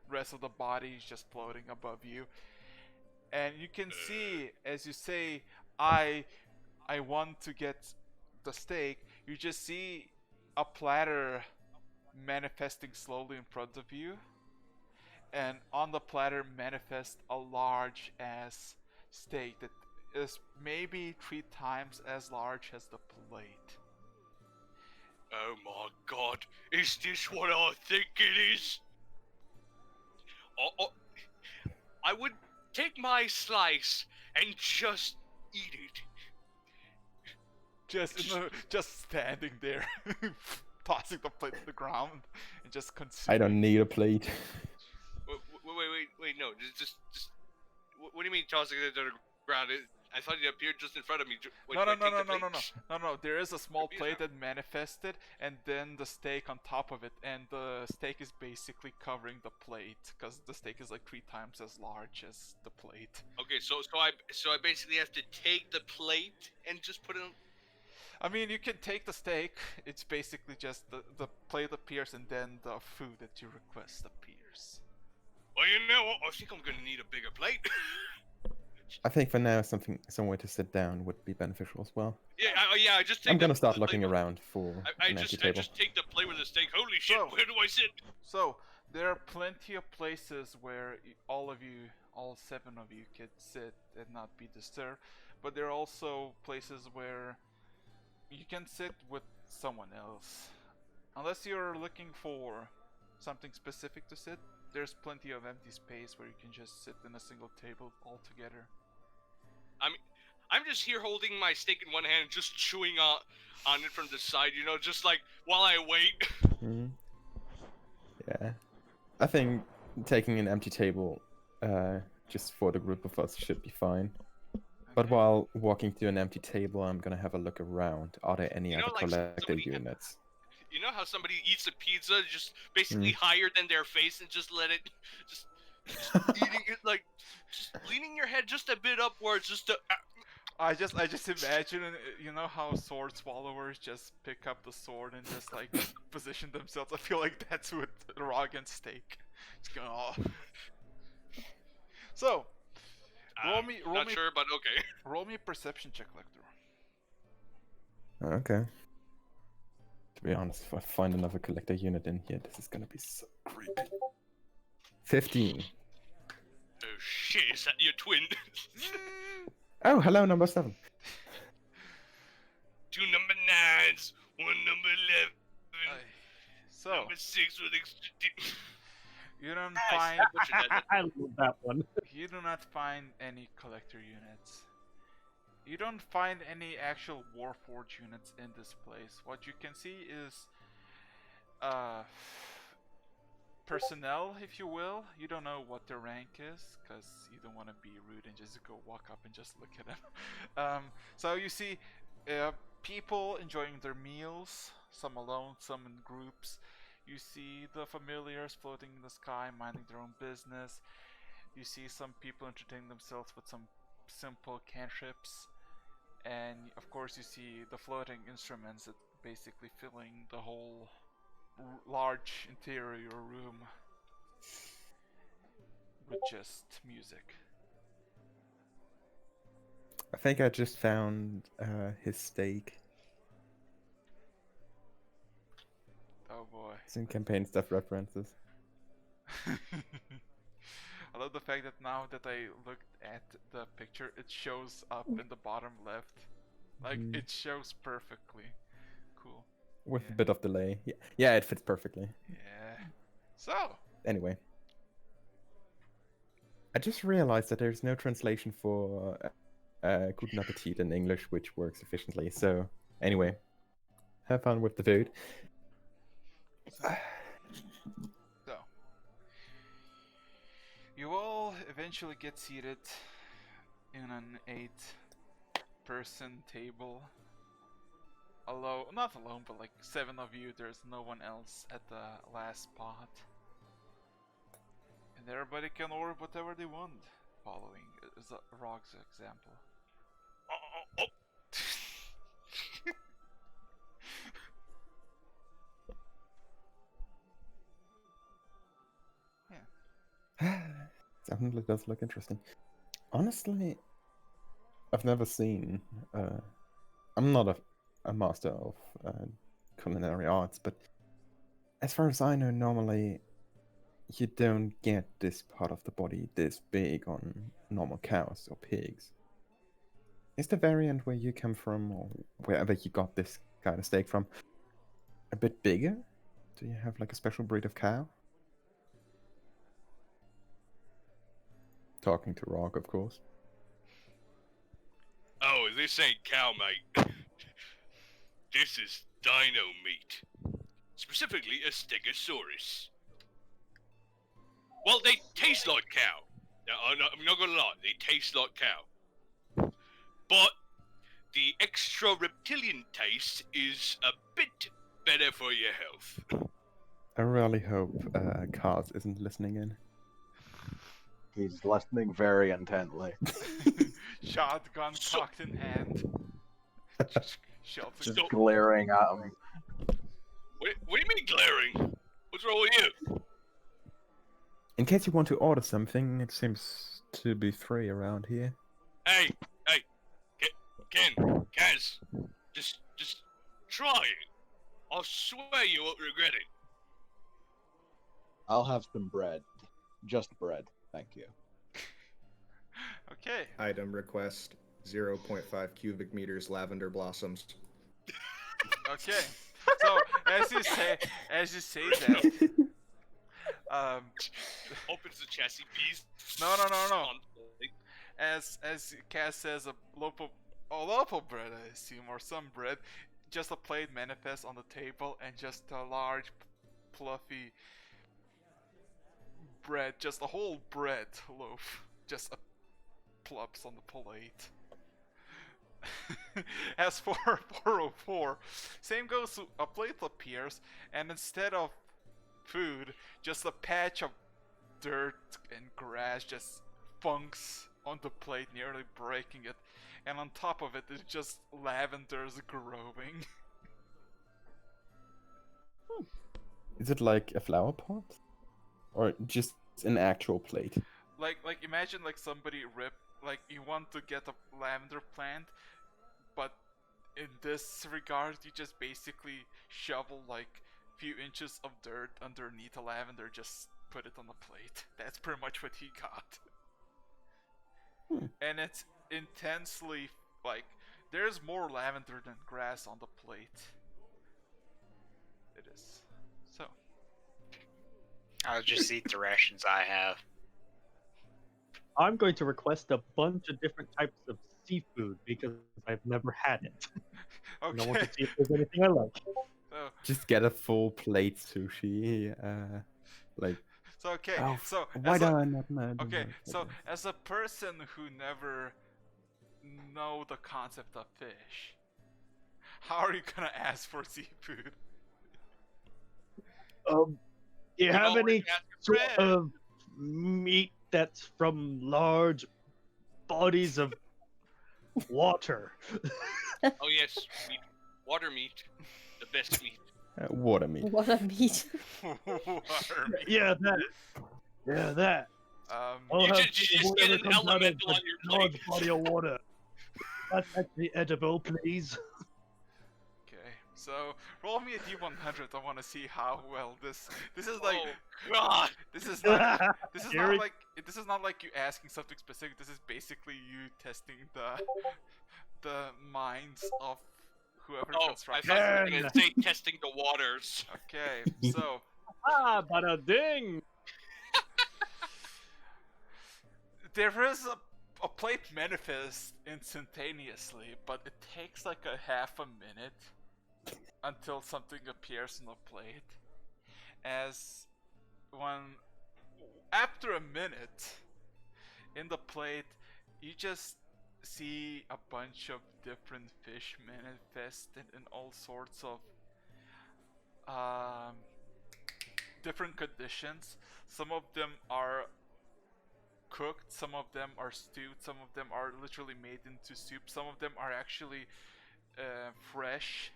rest of the body is just floating above you. And you can see, as you say, I I want to get the steak, you just see a platter manifesting slowly in front of you, and on the platter manifests a large ass steak that is maybe 3 times as large as the plate. Oh my god, is this what I think it is? Oh, I would take my slice and just eat it. Just standing there, tossing the plate to the ground, and just I consuming. don't need a plate. Wait, no, just. What do you mean tossing it to the ground? I thought it appeared just in front of me. Wait, No, do I no, no, take no, the no, plate? no. There is a small Repeat plate that. that manifested, and then the steak on top of it, and the steak is basically covering the plate because the steak is like 3 times as large as the plate. Okay, so I basically have to take the plate and just put it on. I mean, you can take the steak. It's basically just the plate appears, and then the food that you request appears. Well, you know what? I think I'm gonna need a bigger plate. I think for now, somewhere to sit down would be beneficial as well. Yeah, I just take. I'm gonna the start plate looking with- around for I an empty just table. take the plate with the steak. Holy shit! So- Where do I sit? So there are plenty of places where all of you, all 7 of you, could sit and not be disturbed. But there are also places where you can sit with someone else. Unless you're looking for something specific to sit, there's plenty of empty space where you can just sit in a single table all together. I'm just here holding my steak in one hand and just chewing on it from the side, just like while I wait. Mhm. Yeah, I think taking an empty table, just for the group of us, should be fine. But Okay? while walking to an empty table, I'm gonna have a look around. Are there any You know, other like collector somebody units? You know how somebody eats a pizza just basically higher than their face and just let it, just eating it like, just leaning your head just a bit upwards, just to. I just imagine, you know how sword swallowers just pick up the sword and just like position themselves. I feel like that's with Rog and steak. Just going, oh. So, roll me, Not sure, but okay. roll me a perception check, Lector. Okay. To be honest, if I find another collector unit in here, this is gonna be so creepy. 15. Oh shit, is that your twin? Oh, hello, number 7. 2 number 9s, 1 number 11, So, number 6 with extra. you don't Nice. find Butchered that. I love that one. you do not find any collector units. You don't find any actual Warforged units in this place. What you can see is personnel, if you will. You don't know what their rank is, because you don't want to be rude and just go walk up and just look at them. So you see people enjoying their meals, some alone, some in groups. You see the familiars floating in the sky, minding their own business. You see some people entertaining themselves with some simple cantrips. And of course you see the floating instruments that basically filling the whole large interior room with just music. I think I just found his steak. Oh boy. It's in campaign stuff references. I love the fact that now that I looked at the picture, it shows up in the bottom left. Like, it shows perfectly. Cool. With Yeah. a bit of delay. Yeah, it fits perfectly. Yeah. So, Anyway. I just realized that there's no translation for Guten Appetit in English, which works efficiently. So, anyway. Have fun with the food. so. You all eventually get seated in an 8-person table. Alone, not alone, but like 7 of you, there's no one else at the last spot. And everybody can order whatever they want, following Rog's example. Definitely does look interesting. Honestly, I've never seen. I'm not a master of culinary arts, but as far as I know, normally you don't get this part of the body this big on normal cows or pigs. Is the variant where you come from, or wherever you got this kind of steak from, a bit bigger? Do you have like a special breed of cow? Talking to Rog, of course. Oh, this ain't cow, mate. This is dino meat. Specifically a Stegosaurus. Well, they taste like cow. Now, I'm not gonna lie, they taste like cow. But the extra reptilian taste is a bit better for your health. I really hope Kaz isn't listening in. He's listening very intently. Shotgun cocked in hand. Shouting. Just glaring at him. What do you mean glaring? What's wrong with you? In case you want to order something, it seems to be free around here. Hey, Ken, Kaz, just try it. I'll swear you won't regret it. I'll have some bread. Just bread, thank you. Okay. Item request 0.5 cubic meters lavender blossoms. Okay. So as you say that, Opens the chassis piece. No. As Cass says, a local bread, I assume, or some bread, just a plate manifests on the table, and just a large, fluffy bread, just a whole bread loaf, just plops on the plate. As for 404, same goes to a plate appears, and instead of food, just a patch of dirt and grass just funks on the plate, nearly breaking it, and on top of it is just lavenders growing. Is it like a flower pot? Or just an actual plate? Like imagine like somebody like you want to get a lavender plant, but in this regard you just basically shovel like few inches of dirt underneath a lavender, just put it on the plate. That's pretty much what he got. And it's intensely like there's more lavender than grass on the plate. It is. So I'll just eat the rations I have. I'm going to request a bunch of different types of seafood because I've never had it. And I want to okay. see if there's anything I like. So Just get a full plate sushi. okay. Oh, So why as do a- I not know? Okay, so as a person who never know the concept of fish, how are you gonna ask for seafood? Do you have already any asked sort your friend. of meat that's from large bodies of water? Oh yes, meat. Water meat. The best meat. Water meat. What a meat. Water meat. Yeah, that. Yeah, that. I'll You have just whatever get an comes out of elemental a on your large plate. body of water. That's actually edible, please. Okay, So roll me a d100. I want to see how well this. This is like. Oh God! This is not. This is Scary. not like. This is not like you asking something specific. This is basically you testing the minds of whoever Oh, I constructed. thought you were Man. gonna say testing the waters. Okay, so Bada ding! there is a plate manifest instantaneously, but it takes like a half a minute until something appears on the plate. As when after a minute in the plate, you just see a bunch of different fish manifested in all sorts of um, different conditions. Some of them are cooked, some of them are stewed, some of them are literally made into soup, some of them are actually fresh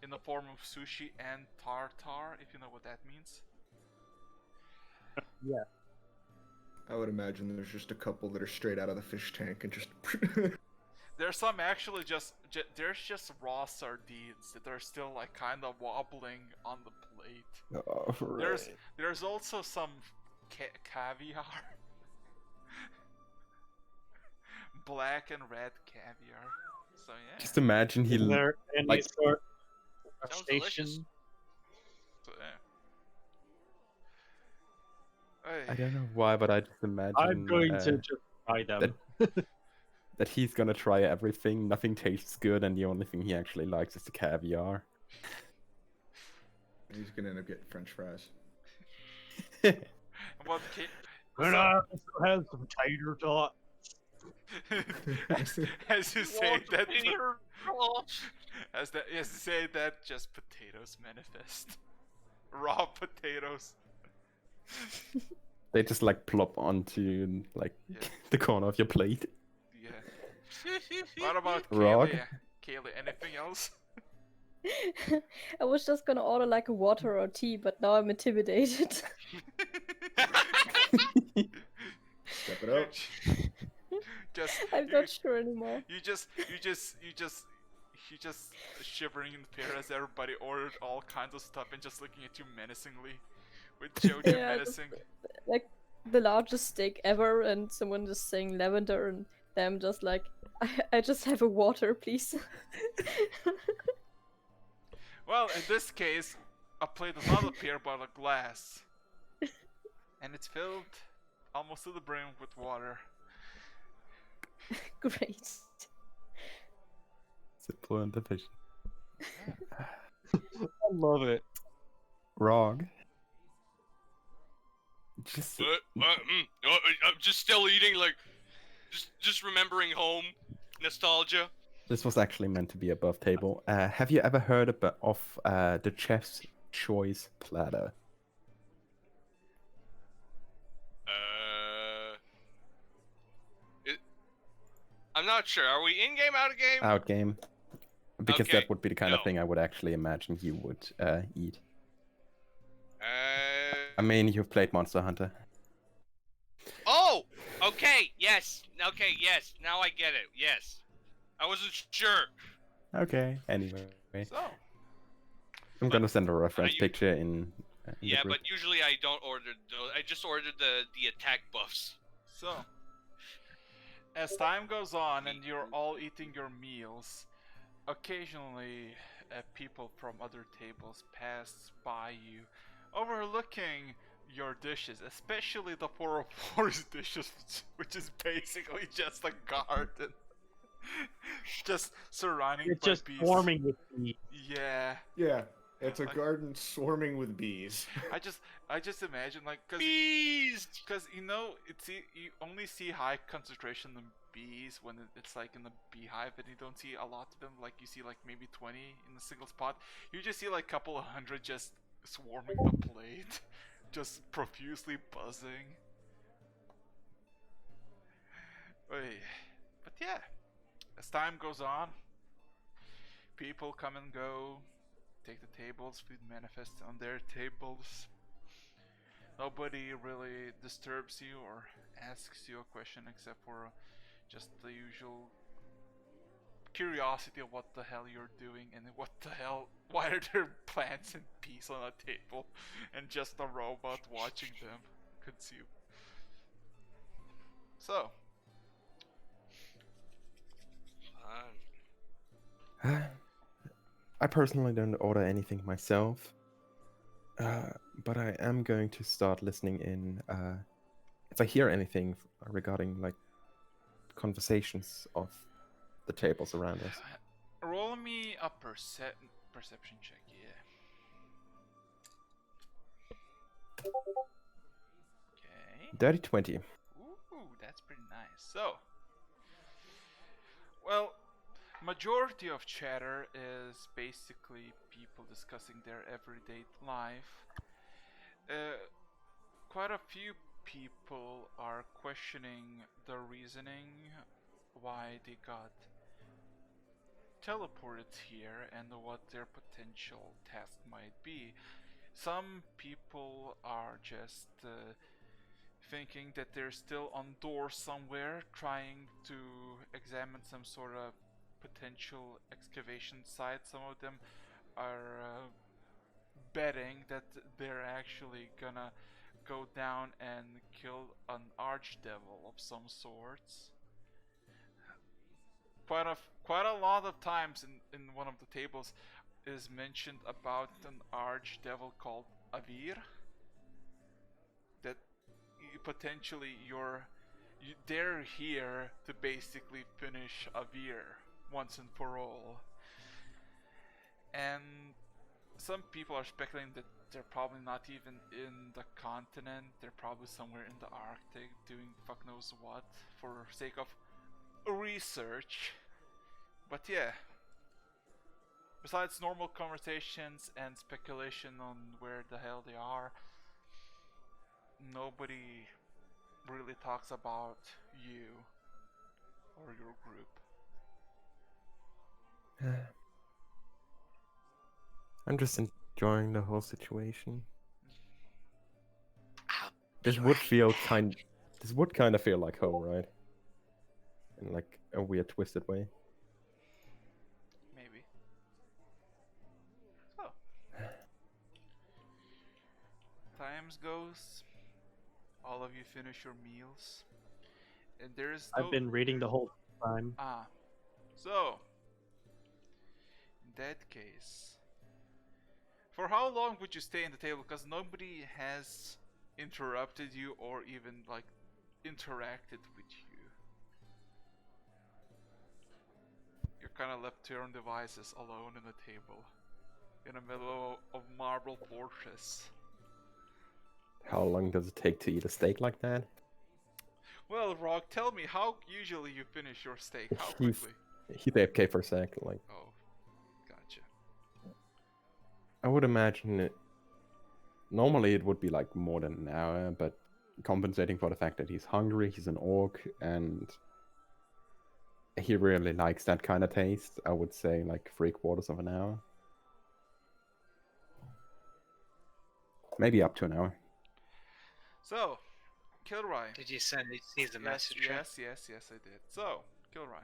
in the form of sushi and tartar, if you know what that means. Yeah. I would imagine there's just a couple that are straight out of the fish tank and just. There's some actually there's just raw sardines that are still like kind of wobbling on the plate. Oh, right. There's also some caviar. Black and red caviar. So yeah. Just imagine he Is there any like- sort of Sounds delicious. station? So, yeah. I don't know why, but I just imagine I'm going to just try them. that he's gonna try everything. Nothing tastes good, and the only thing he actually likes is the caviar. He's gonna end up getting French fries. Well, And I also have some tater tot. as you say that, Oh, as you say that, just potatoes manifest. Raw potatoes. They just like plop onto like Yeah. the corner of your plate. Yeah. What about Rog? Kaylee? Kaylee, anything else? I was just gonna order like a water or tea, but now I'm intimidated. Step it up. Just I'm not sure anymore. you just shivering in fear as everybody ordered all kinds of stuff and just looking at you menacingly with Jojo Yeah, menacing. Like the largest steak ever, and someone just saying lavender, and them just like, I just have a water, please. Well, in this case, a plate does not appear but a glass. And it's filled almost to the brim with water. Great. Simple and efficient. I love it. Rog. Just I'm just still eating, like, just remembering home, nostalgia. this was actually meant to be above table. Have you ever heard of the chef's choice platter? I'm not sure. Are we in game, out of game? Out game, because Okay, that would be the kind of no. thing I would actually imagine he would eat. I Uh. mean, you've played Monster Hunter. Oh. Okay. Yes. Okay. Yes. Now I get it. Yes. I wasn't sure. Okay. Anyway, So, I'm gonna send a reference you- picture in. The Yeah, group. but usually I don't order those. I just ordered the attack buffs. so as time goes on and you're all eating your meals, occasionally people from other tables pass by you, overlooking your dishes, especially the 404's dishes, which is basically just a garden. Just surrounding It's by just bees. swarming with me. Yeah. Yeah, it's a Like- garden swarming with bees. I just imagine like Bees. because you know you only see high concentration of bees when it's like in the beehive, and you don't see a lot of them. Like you see like maybe 20 in a single spot. You just see like a couple of hundred just swarming the plate, just profusely buzzing. Oy. But yeah, as time goes on, people come and go, take the tables, food manifests on their tables. Nobody really disturbs you or asks you a question except for just the usual curiosity of what the hell you're doing and what the hell, why are there plants and peas on a table and just a robot watching them consume. So, I personally don't order anything myself, but I am going to start listening in if I hear anything regarding like conversations of the tables around us. roll me a perception check, yeah. Okay. Dirty 20. Ooh, that's pretty nice. So, well, majority of chatter is basically people discussing their everyday life. Quite a few people are questioning the reasoning why they got teleported here and what their potential task might be. Some people are just thinking that they're still on door somewhere trying to examine some sort of potential excavation site. Some of them are betting that they're actually gonna go down and kill an archdevil of some sorts. Quite a lot of times in one of the tables is mentioned about an archdevil called Avir. That potentially they're here to basically finish Avir once and for all. And some people are speculating that they're probably not even in the continent. They're probably somewhere in the Arctic doing fuck knows what for sake of research. But yeah, besides normal conversations and speculation on where the hell they are, nobody really talks about you or your group. I'm just enjoying the whole situation. I'll This be would right feel back. this would kind of feel like home, right? In like a weird, twisted way. Maybe. So, times goes. All of you finish your meals, and there's no. I've been reading the whole time. So, in that case, for how long would you stay in the table? Because nobody has interrupted you or even like interacted with you. You're kind of left to your own devices, alone in the table, in the middle of Marble Fortress. How long does it take to eat a steak like that? Well, Rock, tell me how usually you finish your steak. How He's quickly? he's AFK for a sec. Like Oh, gotcha. I would imagine it. Normally it would be like more than an hour, but compensating for the fact that he's hungry, he's an orc, and he really likes that kind of taste, I would say like 3/4 of an hour. Maybe up to an hour. So, Kilroy. Did you send see the Yes, message? yes, I did. So, Kilroy.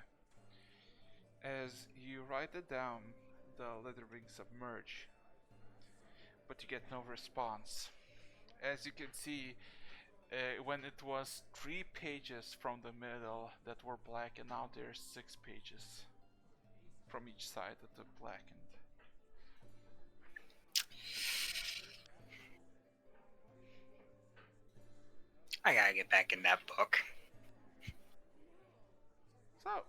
As you write it down, the letter ring submerge, but you get no response. As you can see, when it was 3 pages from the middle that were black, and now there's 6 pages from each side that are blackened. I gotta get back in that book. So,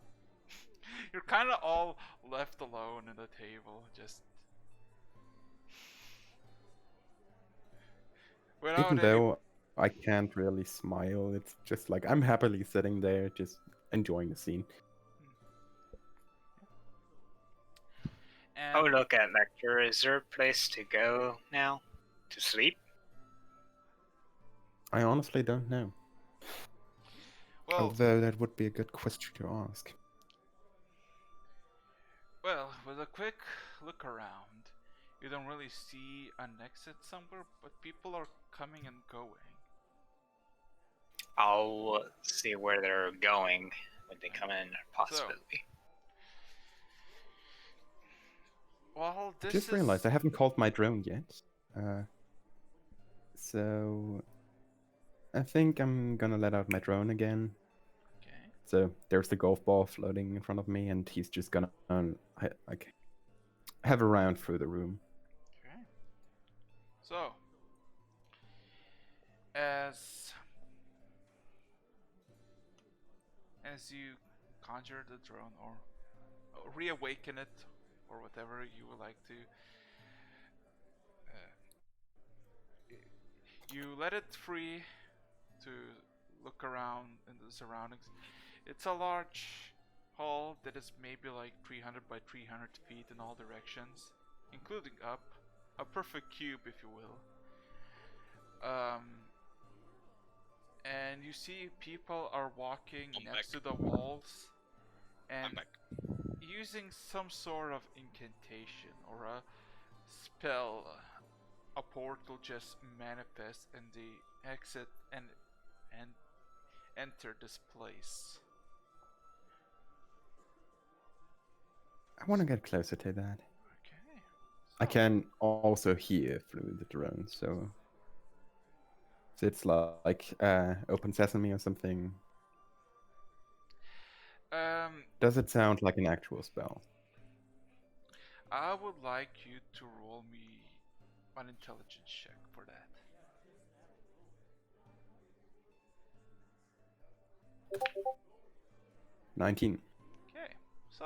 you're kind of all left alone in the table, just without Even any. though I can't really smile, it's just like I'm happily sitting there, just enjoying the scene. And Oh, look at Lecter. Is there a place to go now? To sleep? I honestly don't know. well, Although that would be a good question to ask. well, with a quick look around, you don't really see an exit somewhere, but people are coming and going. I'll see where they're going when they come in, possibly. Well, this Just is... realized I haven't called my drone yet. So I think I'm gonna let out my drone again. Okay. So there's the golf ball floating in front of me, and he's just gonna like have a round through the room. Okay. So, as you conjure the drone or reawaken it or whatever you would like to, you let it free to look around in the surroundings. It's a large hall that is maybe like 300 by 300 feet in all directions, including up. A perfect cube, if you will. And you see people are walking next to the walls and using some sort of incantation or a spell. A portal just manifests and they exit and enter this place. I want to get closer to that. Okay. I can also hear through the drone, so it's like Open Sesame or something. Does it sound like an actual spell? I would like you to roll me an intelligence check for that. 19. Okay, so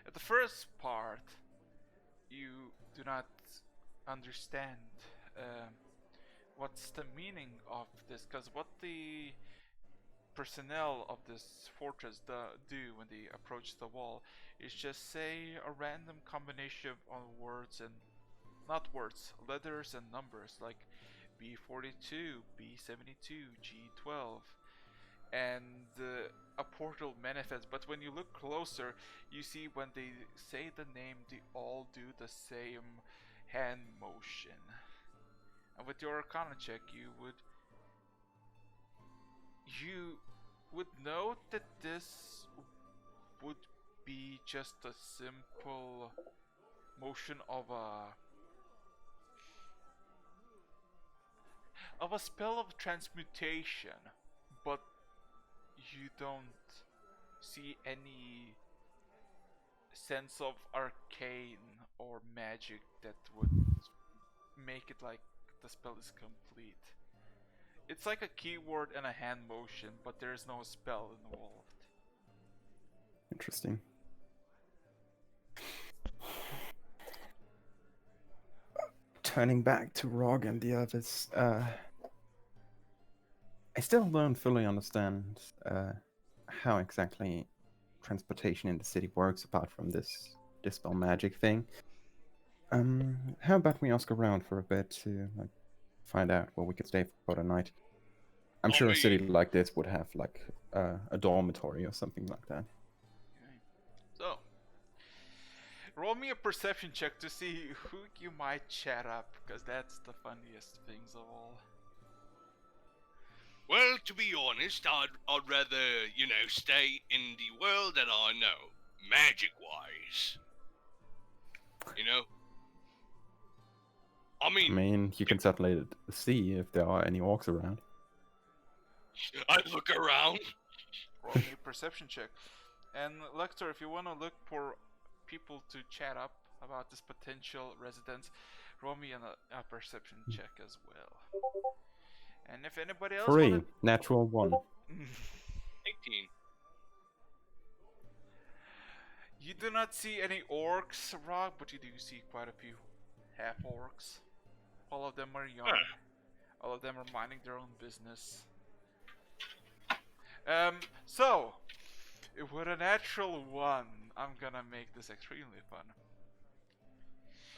at the first part, you do not understand what's the meaning of this, because what the personnel of this fortress do when they approach the wall is just say a random combination of words and not words, letters and numbers like B42, B72, G12, and a portal manifests. But when you look closer, you see when they say the name, they all do the same hand motion. And with your Arcana check, you would note that this would be just a simple motion of a spell of transmutation, but you don't see any sense of arcane or magic that would make it like the spell is complete. It's like a keyword and a hand motion, but there is no spell involved. Interesting. Turning back to Rog and the others, I still don't fully understand how exactly transportation in the city works apart from this dispel magic thing. How about we ask around for a bit to like find out where we could stay for the night? I'm sure a city like this would have like a dormitory or something like that. Okay. So, roll me a perception check to see who you might chat up, because that's the funniest things of all. Well, to be honest, I'd rather, stay in the world that I know, magic-wise. I I mean, mean, you can certainly see if there are any orcs around. I look around. Roll me a perception check. And Lecter, if you want to look for people to chat up about this potential residence, roll me a perception check as well. And if anybody else 3, wanna... natural 1. 18. You do not see any orcs, Rob, but you do see quite a few half-orcs. All of them are young. All of them are minding their own business. So, with a natural 1, I'm gonna make this extremely fun.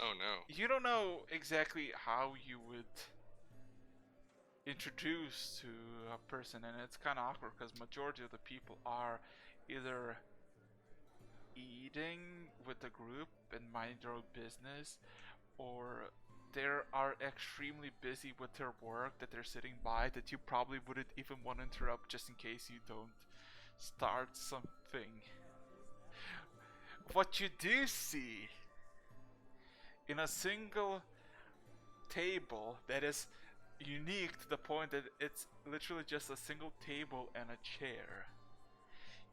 Oh no. You don't know exactly how you would introduce to a person, and it's kind of awkward because majority of the people are either eating with the group and minding their own business, or they are extremely busy with their work that they're sitting by that you probably wouldn't even want to interrupt just in case you don't start something. What you do see in a single table that is unique to the point that it's literally just a single table and a chair,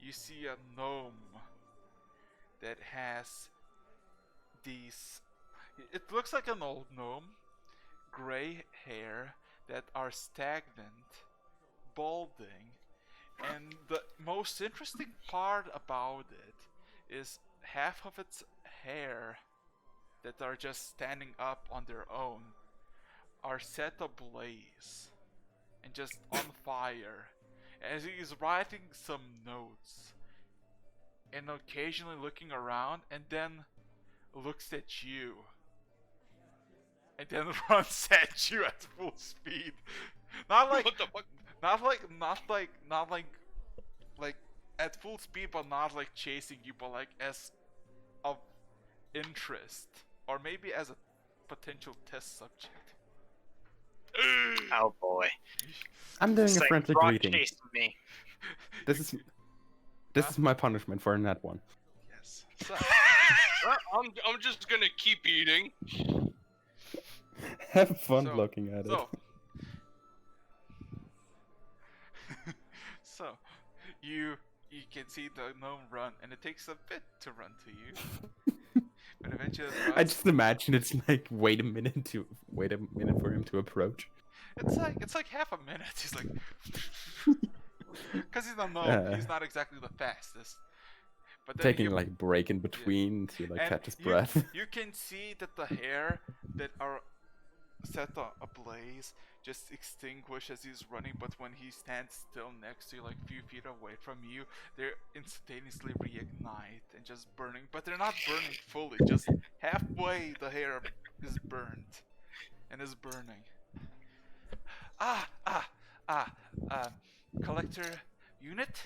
you see a gnome that has these. It looks like an old gnome, gray hair that are stagnant, balding, and the most interesting part about it is half of its hair that are just standing up on their own are set ablaze and just on fire as he's writing some notes and occasionally looking around and then looks at you and then runs at you at full speed. Not like What the fuck? not like at full speed, but not like chasing you, but like as of interest, or maybe as a potential test subject. Oh boy. I'm doing It's a like friendly Brock greeting. chasing me. This is my punishment for a nat one. Yes. So, Well, I'm just gonna keep eating. Have fun So- looking at it. so, so you can see the gnome run, and it takes a bit to run to you, but eventually it runs. I just imagine it's like wait a minute for him to approach. It's like half a minute. He's like, because he's a gnome, he's not exactly the fastest. But then Taking you, like break in between to like and catch his you- breath. You can see that the hair that are set ablaze just extinguish as he's running, but when he stands still next to you, like a few feet away from you, they instantaneously reignite and just burning. But they're not burning fully, just halfway the hair is burnt and is burning. Collector unit,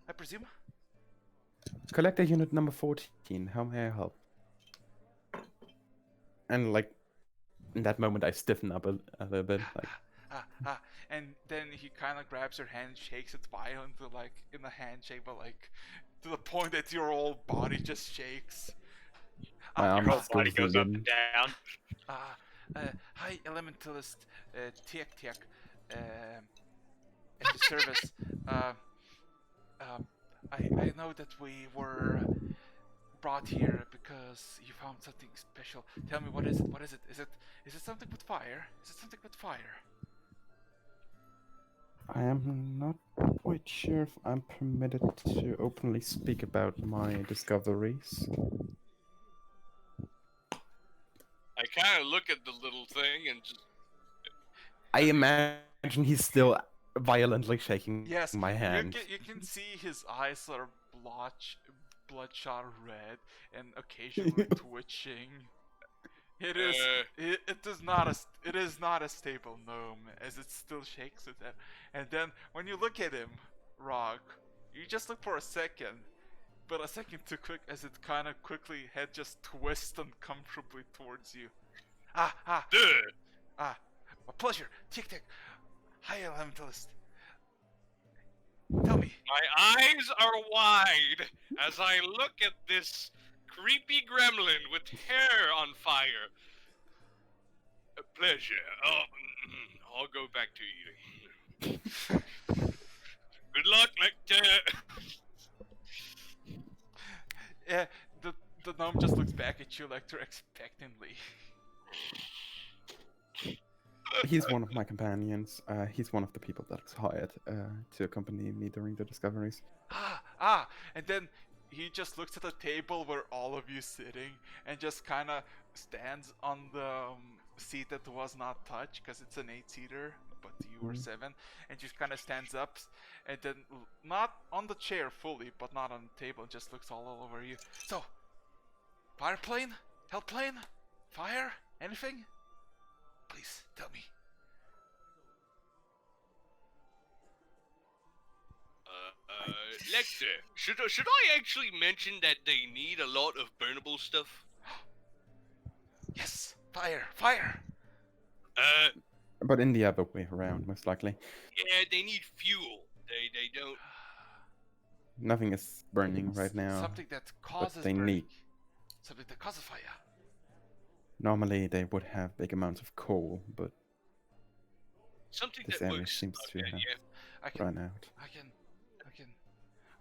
I presume? Collector unit number 14, how may I help? And like, in that moment I stiffen up a little bit, like, And then he kind of grabs your hand, shakes it violently, like in a handshake, but like to the point that your whole body just shakes. my Ah, arm Your whole just body goes goes up limp. and down. Hi, Elementalist, Tiek, at the service. I know that we were brought here because you found something special. Tell me, what is it? What is it? Is it something with fire? Is it something with fire? I am not quite sure if I'm permitted to openly speak about my discoveries. I kind of look at the little thing and just. I imagine he's still violently shaking Yes, my hand. You can see his eyes are bloodshot red and occasionally twitching. It is it is not a stable gnome as it still shakes its head. And then when you look at him, Rog, you just look for a second, but a second too quick as it kind of quickly head just twists uncomfortably towards you. Duh. A pleasure. Tick. Hi, Elementalist. Tell me. My eyes are wide as I look at this creepy gremlin with hair on fire. A pleasure. Oh, I'll go back to eating. Good luck, Lecter. Yeah, the gnome just looks back at you like they're expectantly. He's one of my companions. He's one of the people that was hired to accompany me during the discoveries. And then he just looks at the table where all of you sitting and just kind of stands on the seat that was not touched because it's an 8-seater, but you were 7, and just kind of stands up and then not on the chair fully, but not on the table, just looks all over you. So, fire plane? Hell plane? Fire? Anything? Please, tell me. Lecter, should I actually mention that they need a lot of burnable stuff? Yes, fire! But in the other way around, most likely. Yeah, they need fuel. They don't. Nothing is burning right now. Something that causes they burning. need. Something that causes fire. Normally they would have big amounts of coal, but Something this that area works. seems to Okay, have yeah. I can, run out. I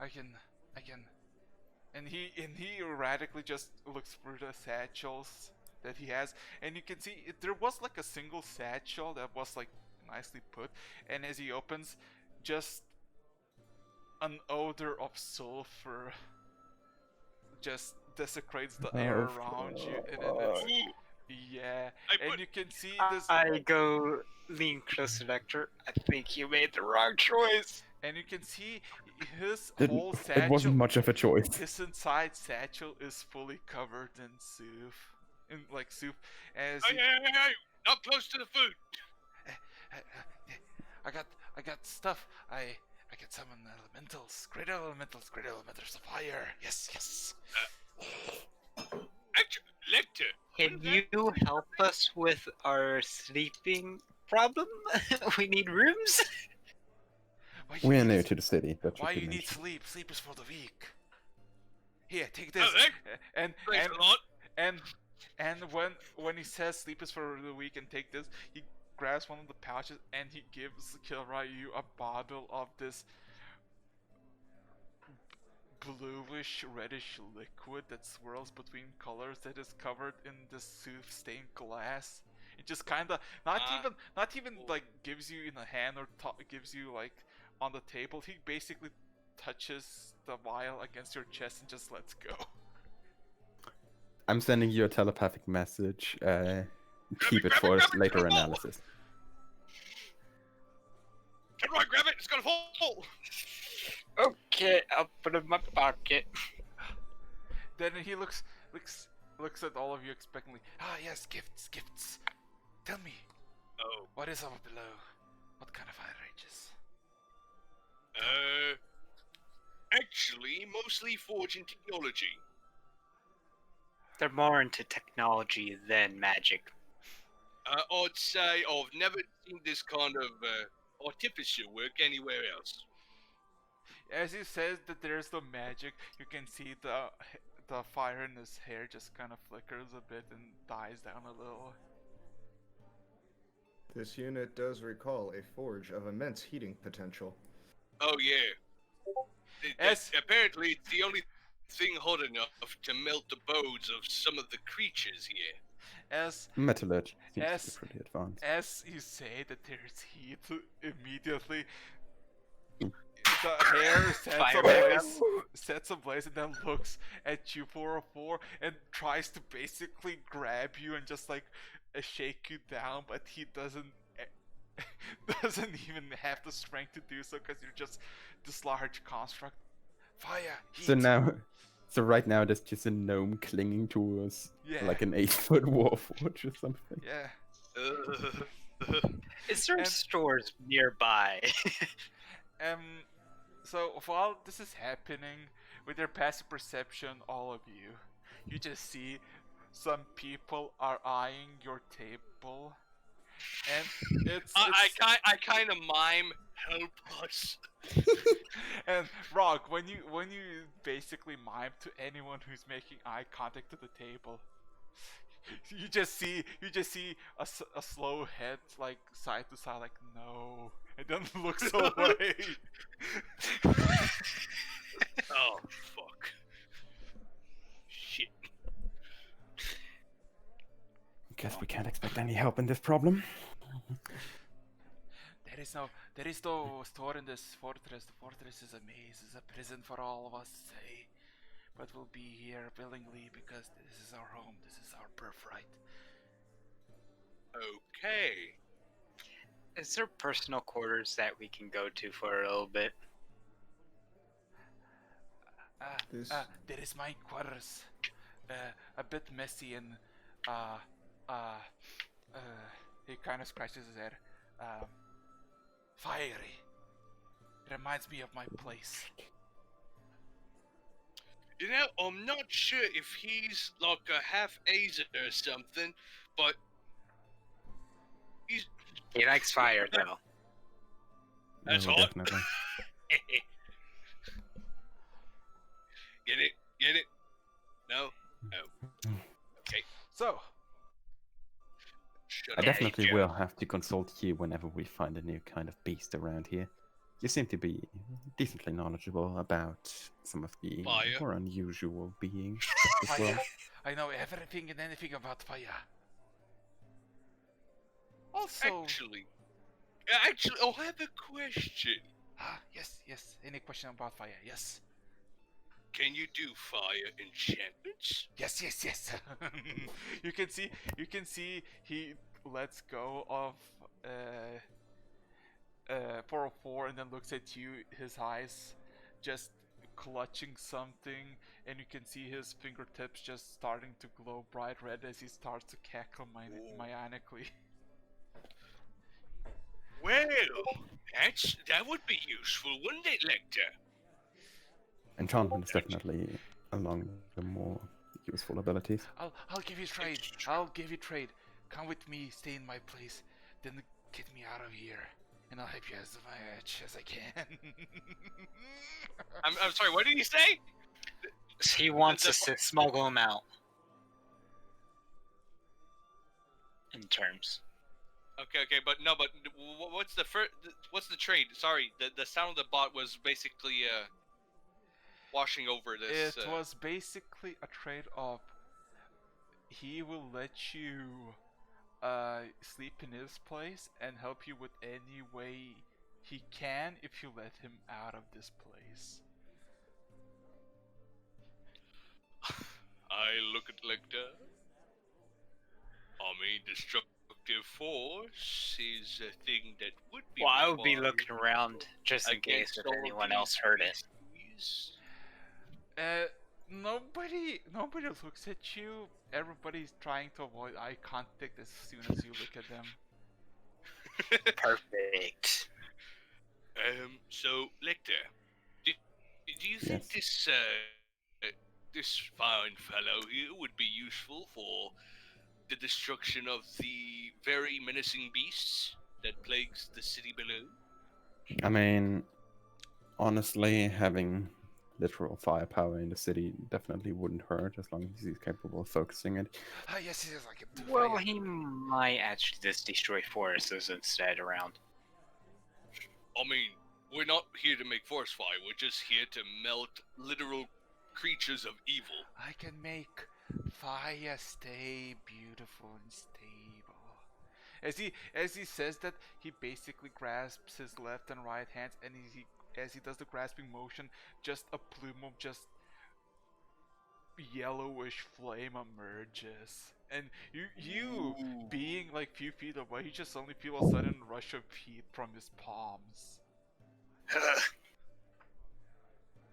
can. And he erratically just looks through the satchels that he has, and you can see there was like a single satchel that was like nicely put, and as he opens, just an odor of sulfur just desecrates the air around you, and then it's yeah, and you can see this. I go lean closer, Lecter. I think you made the wrong choice. And you can see his It whole satchel. wasn't much of a choice. His inside satchel is fully covered in soup, As Hey, hey! Not close to the food. I got stuff. I get some elementals, great elementals of fire. Yes. Actually, Lecter. Can you help us with our sleeping problem? We need rooms. We're new to the city. That Why should be you need mentioned. sleep? Sleep is for the weak. Here, take this. Oh, and thanks a lot. and when he says sleep is for the weak and take this, he grabs one of the pouches and he gives Kilrayu a bottle of this bluish reddish liquid that swirls between colors that is covered in this soup stained glass. It just kind of not even like gives you in the hand or gives you like on the table. He basically touches the vial against your chest and just lets go. I'm sending you a telepathic message. Keep it for later analysis. Grab it. It's gonna fall. Okay, I'll put it in my pocket. Then he looks at all of you expectantly. Ah, yes, gifts. Tell me. Oh. What is up below? What kind of fire rages? Actually, mostly forging technology. They're more into technology than magic. I'd say I've never seen this kind of artificial work anywhere else. As he says that there's no magic, you can see the fire in his hair just kind of flickers a bit and dies down a little. This unit does recall a forge of immense heating potential. Oh yeah. Apparently, it's the only thing hot enough to melt the bones of some of the creatures here. Metallurgy seems to be pretty advanced. As you say that there's heat, immediately the hair sets ablaze and then looks at you 404 and tries to basically grab you and just like shake you down, but he doesn't even have the strength to do so because you're just this large construct. Fire, heat. So right now there's just a gnome clinging to us, like an 8-foot warforge or something. Yeah. Is there stores nearby? So while this is happening, with your passive perception, all of you just see some people are eyeing your table, and it's I kind of mime, help us. And Rog, when you basically mime to anyone who's making eye contact to the table, you just see a slow head like side to side, like no, and then looks away. Oh fuck! Shit. Guess we can't expect any help in this problem. There is no store in this fortress. The fortress is a maze, is a prison for all of us, say. But we'll be here willingly because this is our home, this is our birthright. Okay. Is there personal quarters that we can go to for a little bit? There is my quarters. A bit messy and he kind of scratches his head. Fiery. Reminds me of my place. You know, I'm not sure if he's like a half Azer or something, but he likes fire though. That's No, hot. definitely. Get it? No? Oh. Okay. So, Shut I up, definitely Joe. will have to consult you whenever we find a new kind of beast around here. You seem to be decently knowledgeable about some of the Fire. more unusual beings as Fire. well. I know everything and anything about fire. Also, Actually, oh, I have a question. yes. Any question about fire? Yes. Can you do fire enchantments? Yes. you can see he lets go of 404 and then looks at you, his eyes just clutching something, and you can see his fingertips just starting to glow bright red as he starts to cackle manically. Well, that would be useful, wouldn't it, Lecter? Enchantment is definitely among the more useful abilities. I'll give you trade. I'll give you trade. Come with me, stay in my place, then get me out of here, and I'll help you as much as I can. I'm sorry, what did he say? He wants us to smuggle him out. In terms. Okay, but what's the what's the trade? Sorry, the sound of the bot was basically washing over this. It was basically a trade of he will let you sleep in his place and help you with any way he can if you let him out of this place. I look at Lecter. I mean, destructive force is a thing that would be. Well, I would be looking around just in case if anyone else heard it. Nobody looks at you. Everybody's trying to avoid eye contact as soon as you look at them. Perfect. So Lecter, do you think this fine fellow here would be useful for the destruction of the very menacing beasts that plagues the city below? I mean, honestly, having literal firepower in the city definitely wouldn't hurt as long as he's capable of focusing it. Yes, I can do Well, fire. he might actually just destroy forests instead around. I mean, we're not here to make forest fire, we're just here to melt literal creatures of evil. I can make fire stay beautiful and stable. As he says that, he basically grasps his left and right hands, and as he does the grasping motion, just a plume of just yellowish flame emerges. And you being like few feet away, you just suddenly feel a sudden rush of heat from his palms.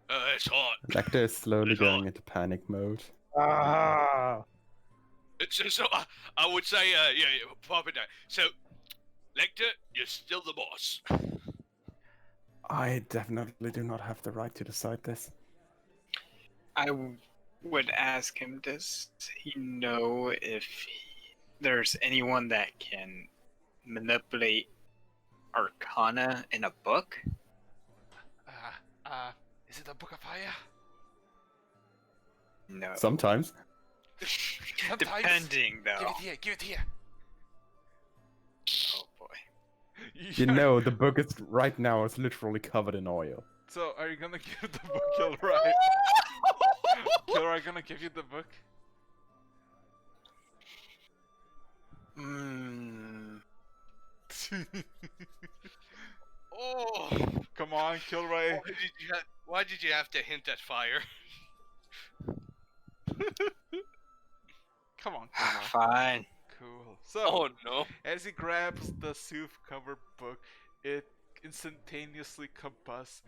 It's hot. Lecter is slowly going into panic mode. So I would say, yeah, pop it down. So, Lecter, you're still the boss. I definitely do not have the right to decide this. I would ask him, does he know if there's anyone that can manipulate Arcana in a book? Is it a book of fire? No. Sometimes. Depending, though. Give it here. Oh boy. You know, the book is right now is literally covered in oil. So, are you gonna give the book, Kilroy? Kilroy, gonna give you the book? Oh, come on, Kilroy. Why did you have to hint at fire? Come on, Kilroy. Fine. Cool. So, oh no. as he grabs the Sooth-covered book, it instantaneously combusts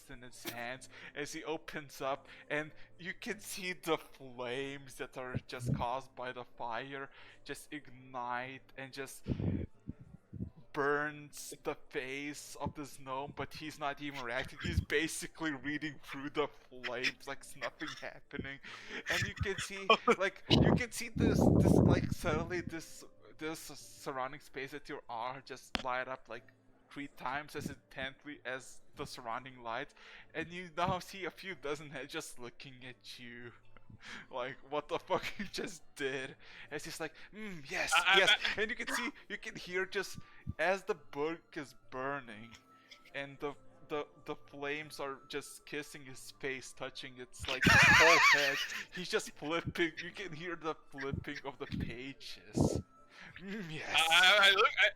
in his hands as he opens up, and you can see the flames that are just caused by the fire just ignite and just burns the face of this gnome, but he's not even reacting. He's basically reading through the flames like it's nothing happening. And you can see this like suddenly this surrounding space that you are just light up like 3 times as intently as the surrounding lights, and you now see a few dozen heads just looking at you. like what the fuck you just did. It's just like, yes, I- yes, and you can hear just as the book is burning, and the flames are just kissing his face, touching its like whole head. He's just flipping. You can hear the flipping of the pages. Yes.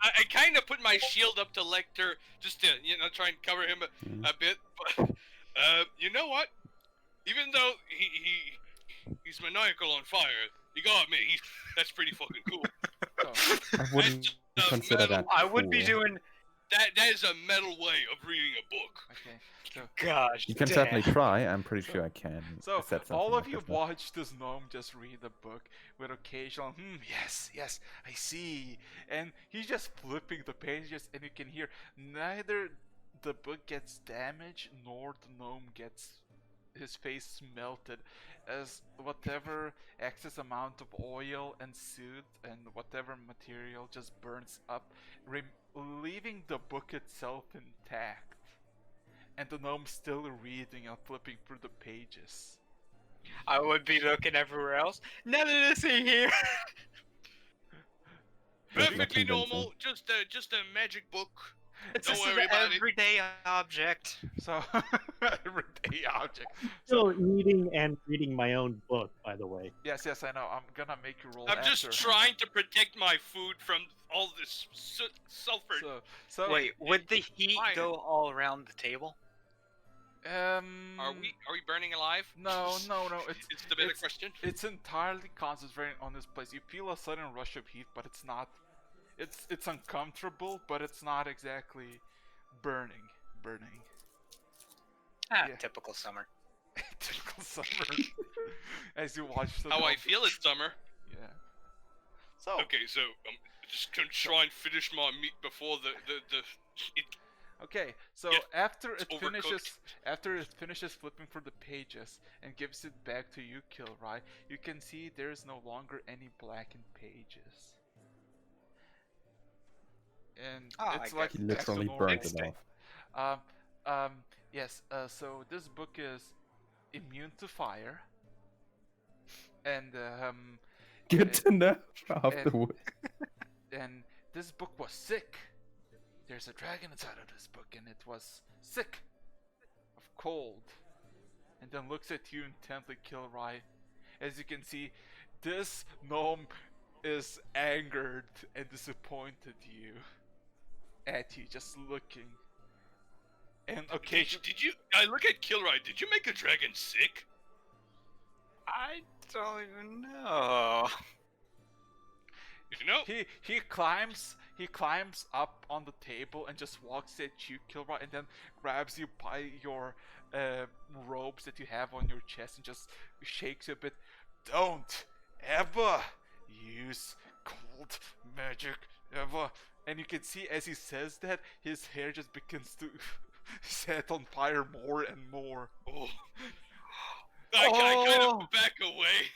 I kind of put my shield up to Lecter just to try and cover him a bit, but you know what? Even though he's maniacal on fire, you gotta admit that's pretty fucking cool. I wouldn't That's a consider metal- that I would be cool. doing. That is a metal way of reading a book. Okay. So Gosh. You can damn. certainly try. I'm pretty sure I can. So set something all of like you this up. watch this gnome just read the book with occasional yes, yes, I see, and he's just flipping the pages, and you can hear neither the book gets damaged nor the gnome gets his face melted, as whatever excess amount of oil and soot and whatever material just burns up, leaving the book itself intact. And the gnome's still reading and flipping through the pages. I would be looking everywhere else. Nothing to see here. That's Perfectly not normal, just a magic book. It's Don't just worry an about it. everyday object. So, everyday object. Still reading and reading my own book, by the way. Yes, I know. I'm gonna make you roll I'm after. just trying to protect my food from all this sulfur. So Wait, would the heat fire. go all around the table? Are we burning alive? No. It's the better question. It's entirely concentrating on this place. You feel a sudden rush of heat, but it's not. It's uncomfortable, but it's not exactly burning. Ah, Yeah. typical summer. Typical summer. As you watch the. How I feel is summer. Yeah. So. Okay, so I'm just gonna try and finish my meat before it Okay, so Yeah, after it's it finishes flipping through the pages and gives it back to you, Kilroy, you can see there's no longer any blackened pages. And it's I like got He literally extra burned normal. it off. Yes, so this book is immune to fire. And Good to know afterwards. and this book was sick. There's a dragon inside of this book, and it was sick of cold. And then looks at you intently, Kilroy. As you can see, this gnome is angered and disappointed at you, just looking. And occasionally, Did you? I look at Kilroy. Did you make a dragon sick? I don't even know. You know? he climbs up on the table and just walks at you, Kilroy, and then grabs you by your robes that you have on your chest and just shakes you a bit. Don't ever use cold magic ever. And you can see as he says that, his hair just begins to set on fire more and more. Oh. I kind of back away.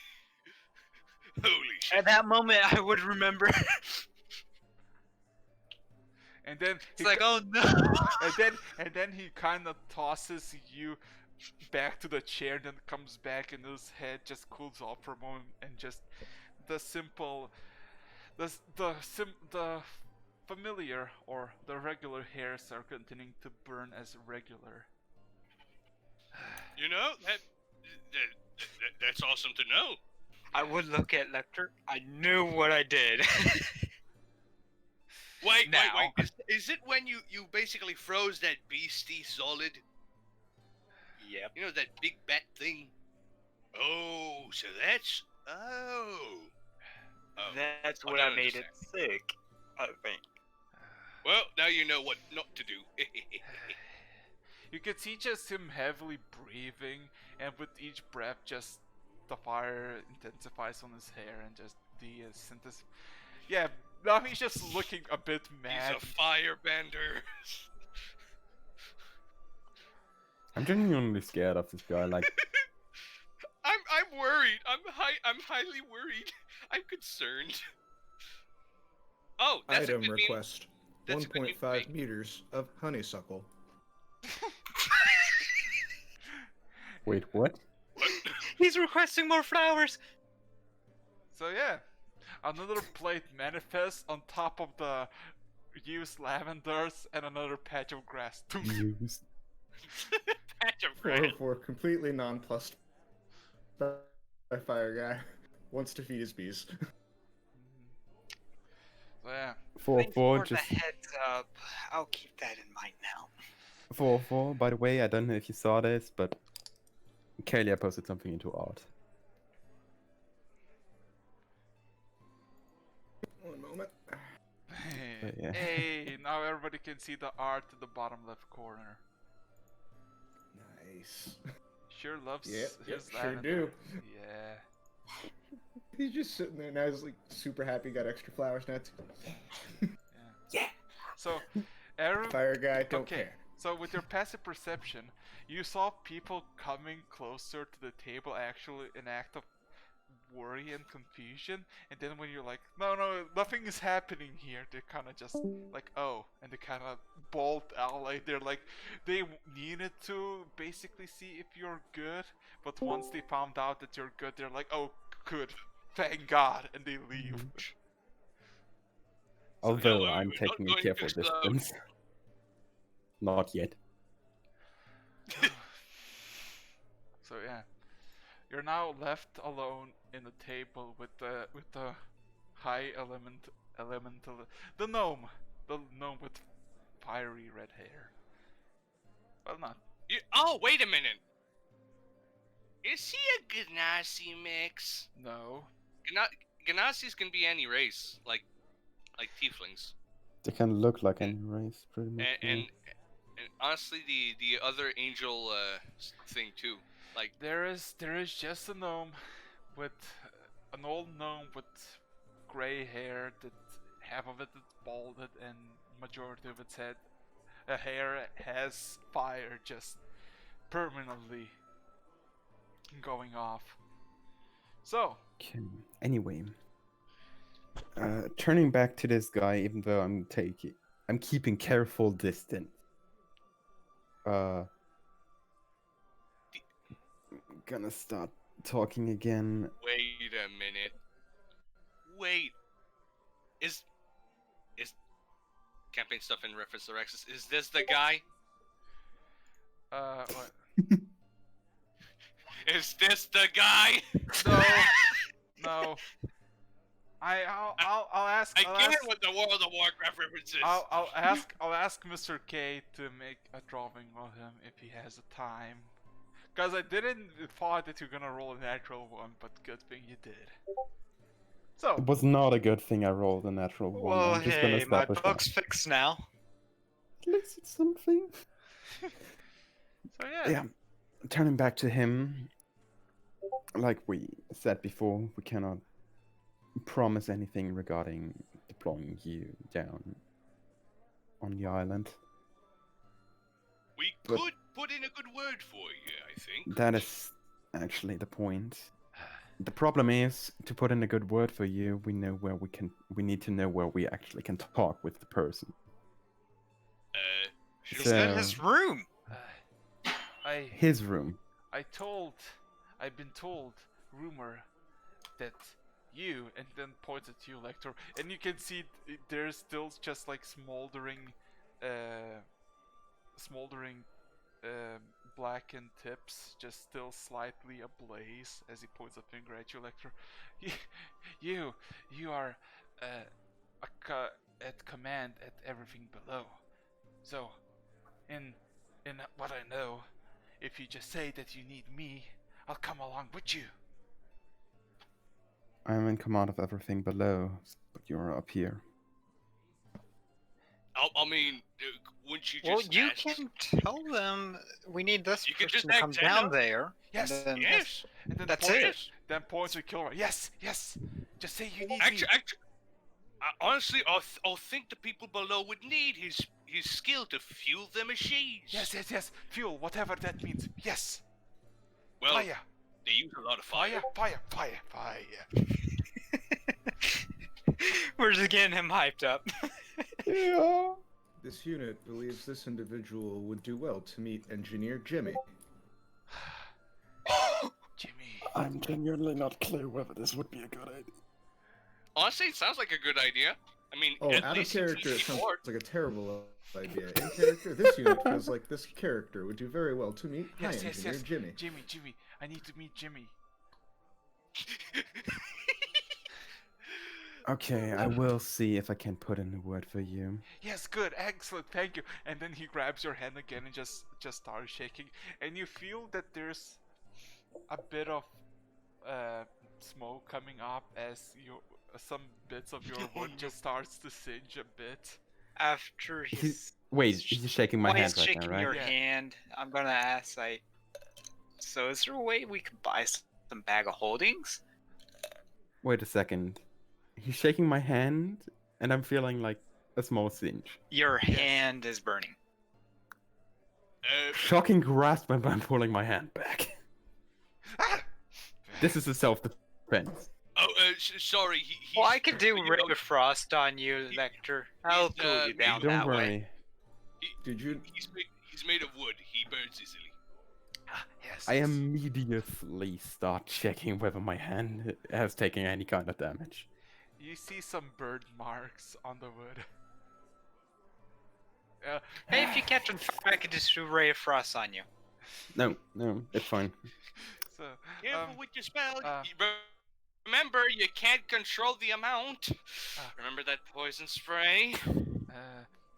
Holy shit. At that moment, I would remember. And then It's like, oh no. and then he kind of tosses you back to the chair, and then comes back, and his head just cools off for a moment, and just the familiar or the regular hairs are continuing to burn as regular. You know that's awesome to know. I would look at Lecter. I knew what I did. Wait. Now. Is it when you basically froze that beastie solid? Yep. You know that big bat thing? Oh, so that's That's I what don't I made it understand. sick, I think. Well, now you know what not to do. You can see just him heavily breathing, and with each breath, just the fire intensifies on his hair, and just the synthesis. Yeah, now he's just looking a bit mad. He's a firebender. I'm genuinely scared of this guy. Like, I'm worried. I'm highly worried. I'm concerned. Oh, that's a Item good mean- request. that's a good mean 1.5 thing. meters of honeysuckle. wait, what? What? He's requesting more flowers. So yeah, another plate manifests on top of the used lavenders and another patch of grass. Used. Patch of For, grass. for completely nonplussed by Fire Guy. Wants to feed his bees. So yeah, 4-4, For just the heads up. I'll keep that in mind now. 4-4. By the way, I don't know if you saw this, but Kalia posted something into art. One moment. yeah. Hey, now everybody can see the art in the bottom left corner. Nice. Sure loves Yep, his sure lavender. do. Yeah. He's just sitting there now. He's like super happy. Got extra flowers now. Yeah. So, every Fire Guy, don't okay. care. So with your passive perception, you saw people coming closer to the table actually an act of worry and confusion, and then when you're like, no, nothing is happening here, they're kind of just like, oh, and they kind of bolt out, like they're like, they needed to basically see if you're good, but once they found out that you're good, they're like, oh, good, thank God, and they leave. Although yeah, I'm we're not taking a going careful too slow. distance. Not yet. So yeah, you're now left alone in the table with the high elemental the gnome with fiery red hair. Well, not. Oh, wait a minute. Is he a Ganassi mix? No. Ganassis can be any race, like tieflings. They can look like any race, pretty much. And honestly, the other angel thing too. Like There is just a gnome with an old gnome with gray hair that half of it is balded and majority of its hair has fire just permanently going off. So Okay. Anyway, turning back to this guy, even though I'm keeping careful distance. Gonna start talking again. wait a minute. Wait. Is campaign stuff in reference to Rexus? Is this the guy? what? Is this the guy? No, no. I'll ask. I get it with the World of Warcraft references. I'll ask Mr. K to make a drawing of him if he has the time. Cause I didn't thought that you're gonna roll a natural one, but good thing you did. So It was not a good thing I rolled a natural one. Well, I'm just gonna hey, my establish book's fixed now. that. At least it's something. so yeah. Yeah, turning back to him. Like we said before, we cannot promise anything regarding deploying you down on the island. We But- could put in a good word for you, I think. That is actually the point. The problem is, to put in a good word for you, we need to know where we actually can talk with the person. Sure. He's in his room. His room. I've been told, rumor, that you, and then points at you, Lector, and you can see there's still just like smoldering blackened tips, just still slightly ablaze as he points a finger at you, Lector. You are at command at everything below. So, in what I know, if you just say that you need me, I'll come along with you. I'm in command of everything below, but you're up here. I mean, wouldn't you Well, just you ask? can tell them we need this You can person just to come act down out. there. Yes, and then- Yes. And then That's points, it. Then points to Kilroy. Yes. Just say you need me. Actually, honestly, I think the people below would need his skill to fuel their machines. Yes. Fuel, whatever that means. Yes. Well, Fire. they use a lot of fire. Fire. We're just getting him hyped up. Yeah. This unit believes this individual would do well to meet Engineer Jimmy. Jimmy. I'm genuinely not clear whether this would be a good idea. Honestly, it sounds like a good idea. I mean, Oh, at out of least character, it he's sounds bored. like a terrible idea. In character, this unit feels like this character would do very well to meet High Engineer Jimmy. Jimmy. I need to meet Jimmy. Okay, I will see if I can put in a word for you. Yes, good, excellent, thank you. And then he grabs your hand again and just starts shaking, and you feel that there's a bit of smoke coming up as some bits of your wood just starts to singe a bit. After he's Wait, he's shaking my while hand he's right shaking now, right? your Yeah. hand, I'm gonna ask, like, so is there a way we could buy some bag of holdings? Wait a second. He's shaking my hand, and I'm feeling like a small singe. Your Yes. hand is burning. Shocking grasp when I'm pulling my hand back. This is a self-defense. Oh, sorry. Well, I could do you Ray know, of Frost on you, Lecter. I'll cool you down Don't that worry. way. Did you? He's made of wood. He burns easily. Yes. I immediately start checking whether my hand has taken any kind of damage. You see some bird marks on the wood. Hey, if you catch on fire, I could just do Ray of Frost on you. No, it's fine. So, Careful with your spell. Remember, you can't control the amount. Remember that poison spray?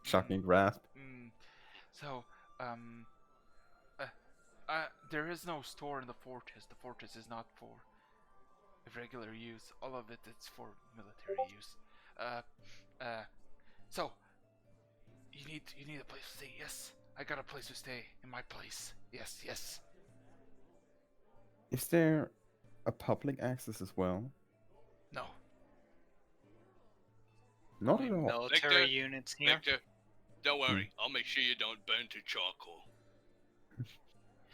Shocking grasp. So, there is no store in the fortress. The fortress is not for regular use. All of it is for military use. So you need a place to stay. Yes, I got a place to stay in my place. Yes. Is there a public access as well? No. Not at all. Military Lecter, units here. Lecter, don't worry. I'll make sure you don't burn to charcoal.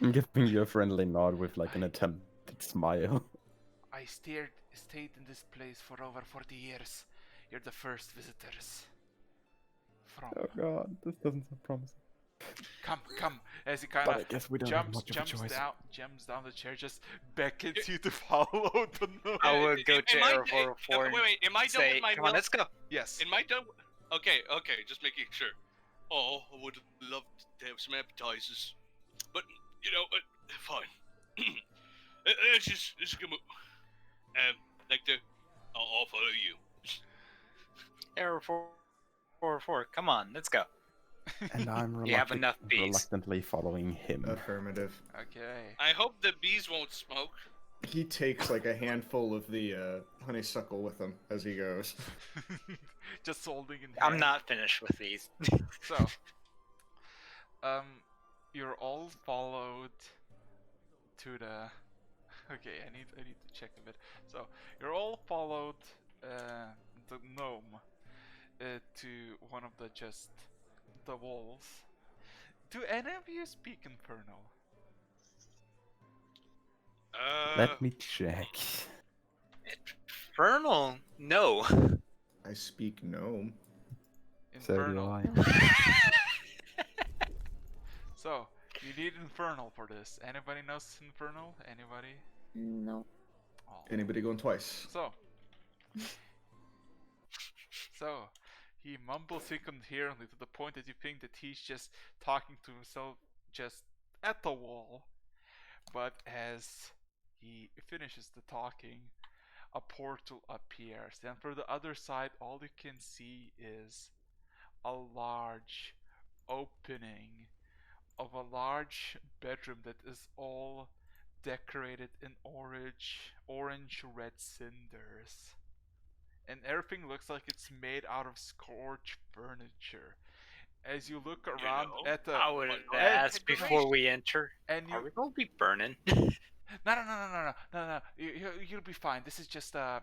I'm giving you a friendly nod with like an attempted smile. I stayed in this place for over 40 years. You're the first visitors. Oh god, this doesn't sound promising. Come, as he kind But I of guess we don't have much of a choice. jumps down the chair, just beckons you to follow the noise. I would go to Am I- Air 404 Wait, am I done say, with my come on, meal? let's go. Yes. Am I done? Okay, just making sure. Oh, I would love to have some appetizers, but you know, fine. Let's just go. Lecter, I'll follow you. Air 404, come on, let's go. And I'm You have enough bees. reluctantly following him. Affirmative. Okay. I hope the bees won't smoke. He takes like a handful of the honeysuckle with him as he goes. Just holding in hand. I'm not finished with these. So, you're all followed to the. Okay, I need to check a bit. So you're all followed the gnome to one of the walls. Do any of you speak Infernal? Let me check. Infernal? No. I speak gnome. So do Infernal. I. So you need Infernal for this. Anybody knows Infernal? Anybody? No. Oh. Anybody going twice? So he mumbles incoherently to the point that you think that he's just talking to himself just at the wall. But as he finishes the talking, a portal appears. And for the other side, all you can see is a large opening of a large bedroom that is all decorated in orange red cinders. And everything looks like it's made out of scorched furniture. As you look around at the... I would ask before we enter. And you... Are we gonna be burning? No. You'll be fine. This is just a...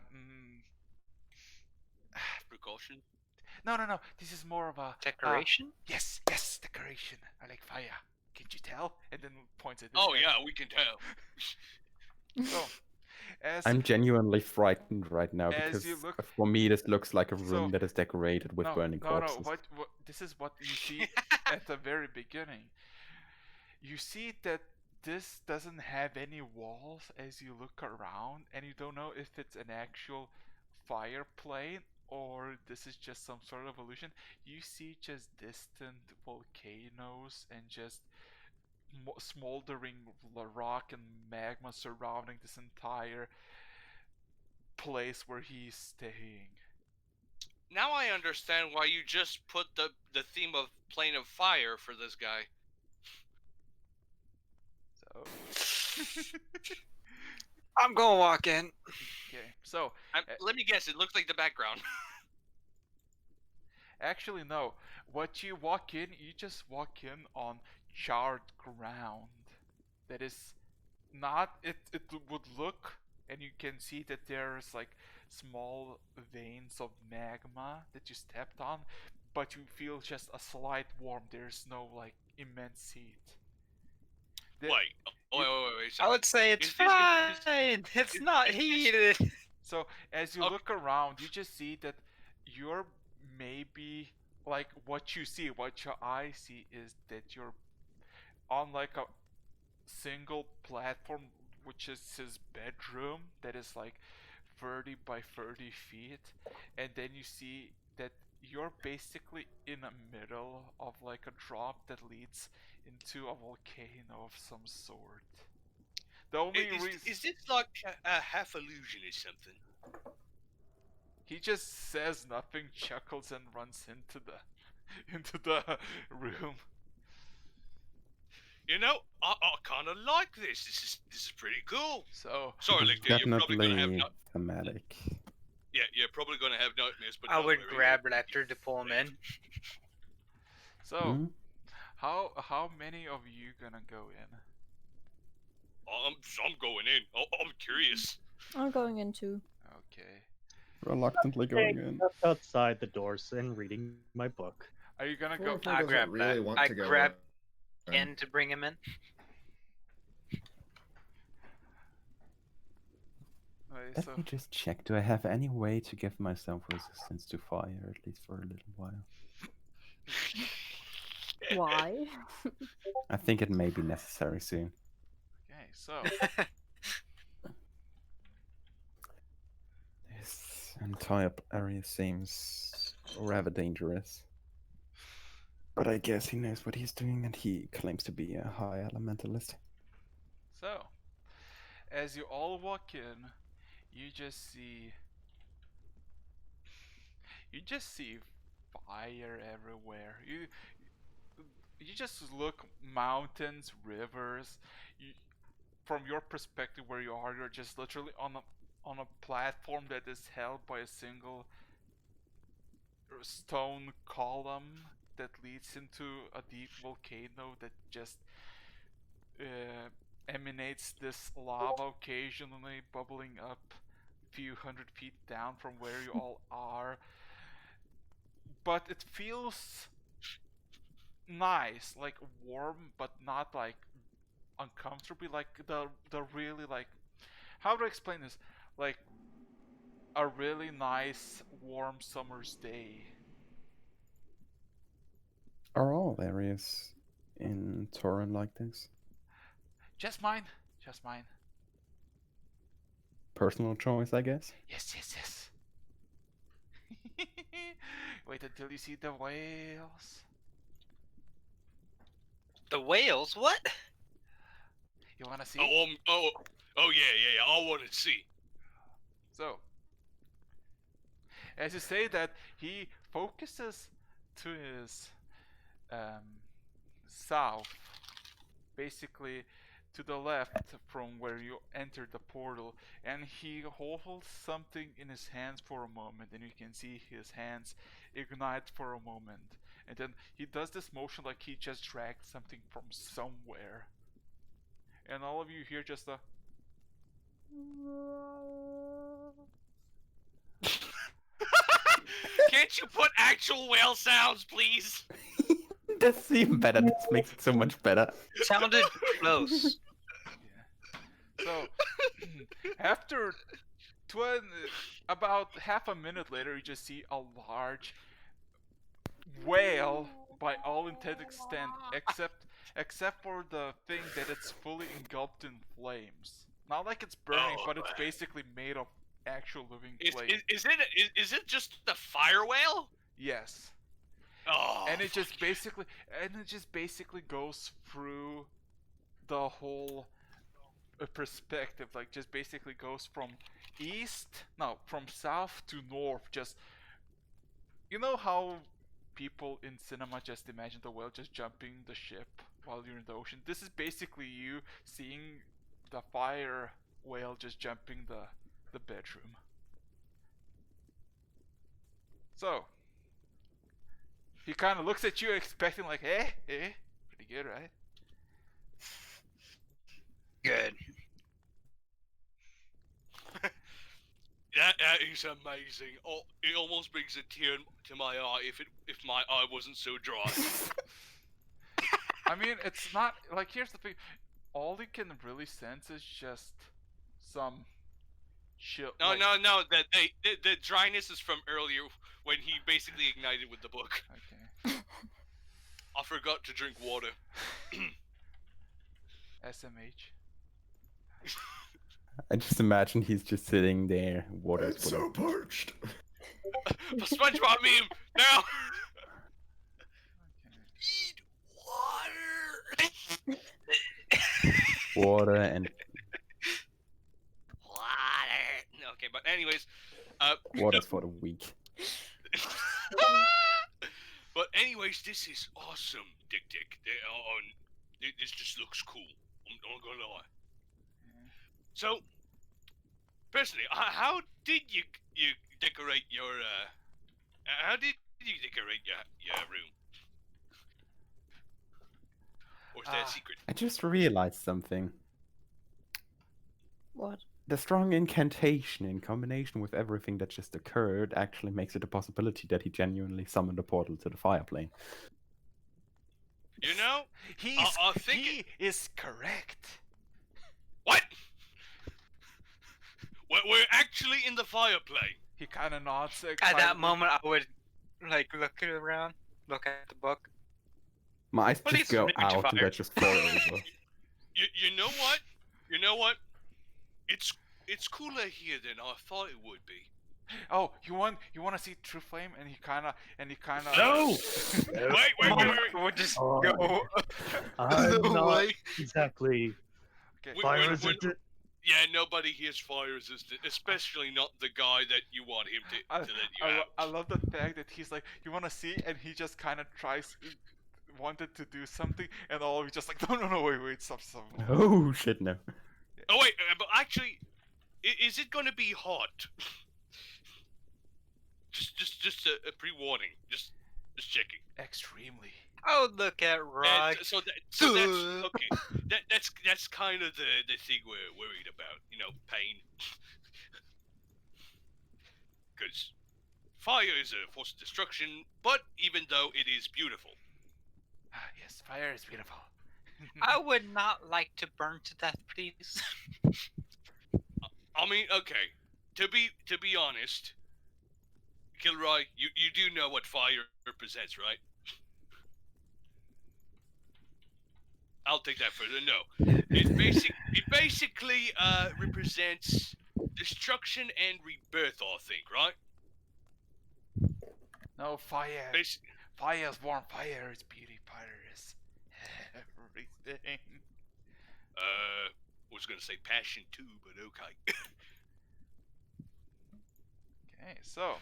Precaution? No. This is more of a... Decoration? Yes, decoration. I like fire. Can't you tell? And then points at this Oh way. yeah, we can tell. So, as I'm genuinely frightened right now as because you look- for me this looks like a room So- that is decorated with burning corpses. No. What? This is what you see at the very beginning. You see that this doesn't have any walls as you look around, and you don't know if it's an actual fire plane or this is just some sort of illusion. You see just distant volcanoes and just smoldering rock and magma surrounding this entire place where he's staying. Now I understand why you just put the theme of Plane of Fire for this guy. So I'm gonna walk in. okay, so Let me guess, it looks like the background. actually no. What you walk in, you just walk in on charred ground. That is not it would look, and you can see that there's like small veins of magma that you stepped on, but you feel just a slight warmth. There's no like immense heat. Wait. Wait. I Sorry. would say it's Is this- fine. It's not is this- heated. So as you Okay. look around, you just see that you're maybe like what your eye see is that you're on like a single platform, which is his bedroom, that is like 30 by 30 feet, and then you see that you're basically in the middle of like a drop that leads into a volcano of some sort. The only reason Is this like a half illusion or something? he just says nothing, chuckles, and runs into the into the room. You know, I kind of like this. This is pretty cool. So Sorry, Lictor, you're probably gonna have Definitely thematic. yeah, you're probably gonna have nightmares. But I don't would worry. grab Lecter to pull him in. so how many of you gonna go in? I'm going in. I'm curious. I'm going in too. Okay. Reluctantly going in. Just outside the doors and reading my book. Are you gonna go? Florifer I doesn't grab really that. want I to go grab in. in to bring him in. Wait, Let so me just check. Do I have any way to give myself resistance to fire, at least for a little while? Why? I think it may be necessary soon. okay, so This entire area seems rather dangerous. But I guess he knows what he's doing, and he claims to be a high elementalist. so as you all walk in, you just see fire everywhere. You just look mountains, rivers. You, from your perspective where you are, you're just literally on a platform that is held by a single stone column that leads into a deep volcano that just emanates this lava occasionally bubbling up a few hundred feet down from where you all are. But it feels nice, like warm, but not like uncomfortably. Like the really like, how do I explain this? Like a really nice warm summer's day. Are all areas in Torren like this? Just mine. Just mine. Personal choice, I guess? Yes. Wait until you see the whales. The whales? What? You wanna see? Yeah. I want to see. So, as you say that, he focuses to his south, basically to the left from where you entered the portal, and he holds something in his hands for a moment, and you can see his hands ignite for a moment, and then he does this motion like he just dragged something from somewhere, and all of you hear just a Can't you put actual whale sounds, please? That's even better. This makes it so much better. Sounded close. yeah. So after about half a minute later, you just see a large whale, by all intents extent, except except for the thing that it's fully engulfed in flames. Not like it's burning, but it's basically made of actual living flame. Is it just the fire whale? Yes. Oh, And it just basically goes through the whole perspective, like just basically goes from south to north. Just, you know how people in cinema just imagine the whale just jumping the ship while you're in the ocean? This is basically you seeing the fire whale just jumping the bedroom. So he kind of looks at you expecting like, pretty good, right? Good. That is amazing. Oh, it almost brings a tear to my eye if my eye wasn't so dry. I mean, it's not like, here's the thing. All he can really sense is just some chill. No. The dryness is from earlier when he basically ignited with the book. Okay. I forgot to drink water. SMH. I just imagine he's just sitting there, water. I'm so parched. The SpongeBob meme now. Eat water. Water and Water. Okay, but anyways, water's for the weak. But anyways, this is awesome, Dick. This just looks cool. I'm not gonna lie. So, personally, how did you decorate your how did you decorate your room? Or is that a secret? I just realized something. What? The strong incantation in combination with everything that just occurred actually makes it a possibility that he genuinely summoned a portal to the fire plane. You know, he is correct. What? We're actually in the fire plane. He kind of nods. At that moment, I would like look around, look at the book. My eyes Well, just these go are out and fire. they just fall over. You know what? You know what? It's cooler here than I thought it would be. Oh, you want to see True Flame? And he kind of. No! Wait. We'll just Oh, go. I'm No not way. exactly Okay. fire resistant. Yeah, nobody here's fire resistant, especially not the guy that you want him to let you out. I love the fact that he's like, you want to see, and he just kind of wanted to do something, and all of you just like, no, wait, stop. Oh shit, no. Oh wait, but actually, is it gonna be hot? just a pre-warning. Just checking. Extremely. Oh, look at Rock. So that's okay. That's kind of the thing we're worried about. You know, pain. Because fire is a force of destruction, but even though it is beautiful. Yes, fire is beautiful. I would not like to burn to death, please. I mean, okay. To be honest, Kilroy, you do know what fire represents, right? I'll take that further. No, it basically represents destruction and rebirth. I think, right? No, fire. Fire is warm. Fire is beauty. Fire is everything. Was gonna say passion too, but okay. Okay, so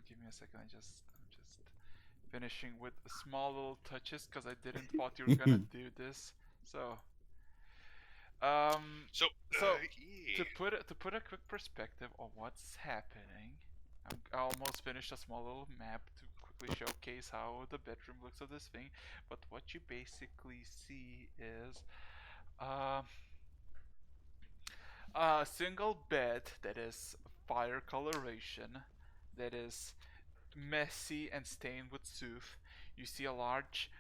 give me a second. I'm just finishing with small little touches because I didn't thought you were gonna do this. So yeah. to put a quick perspective on what's happening, I almost finished a small little map to quickly showcase how the bedroom looks of this thing. But what you basically see is a single bed that is fire coloration, that is messy and stained with soot. You see a large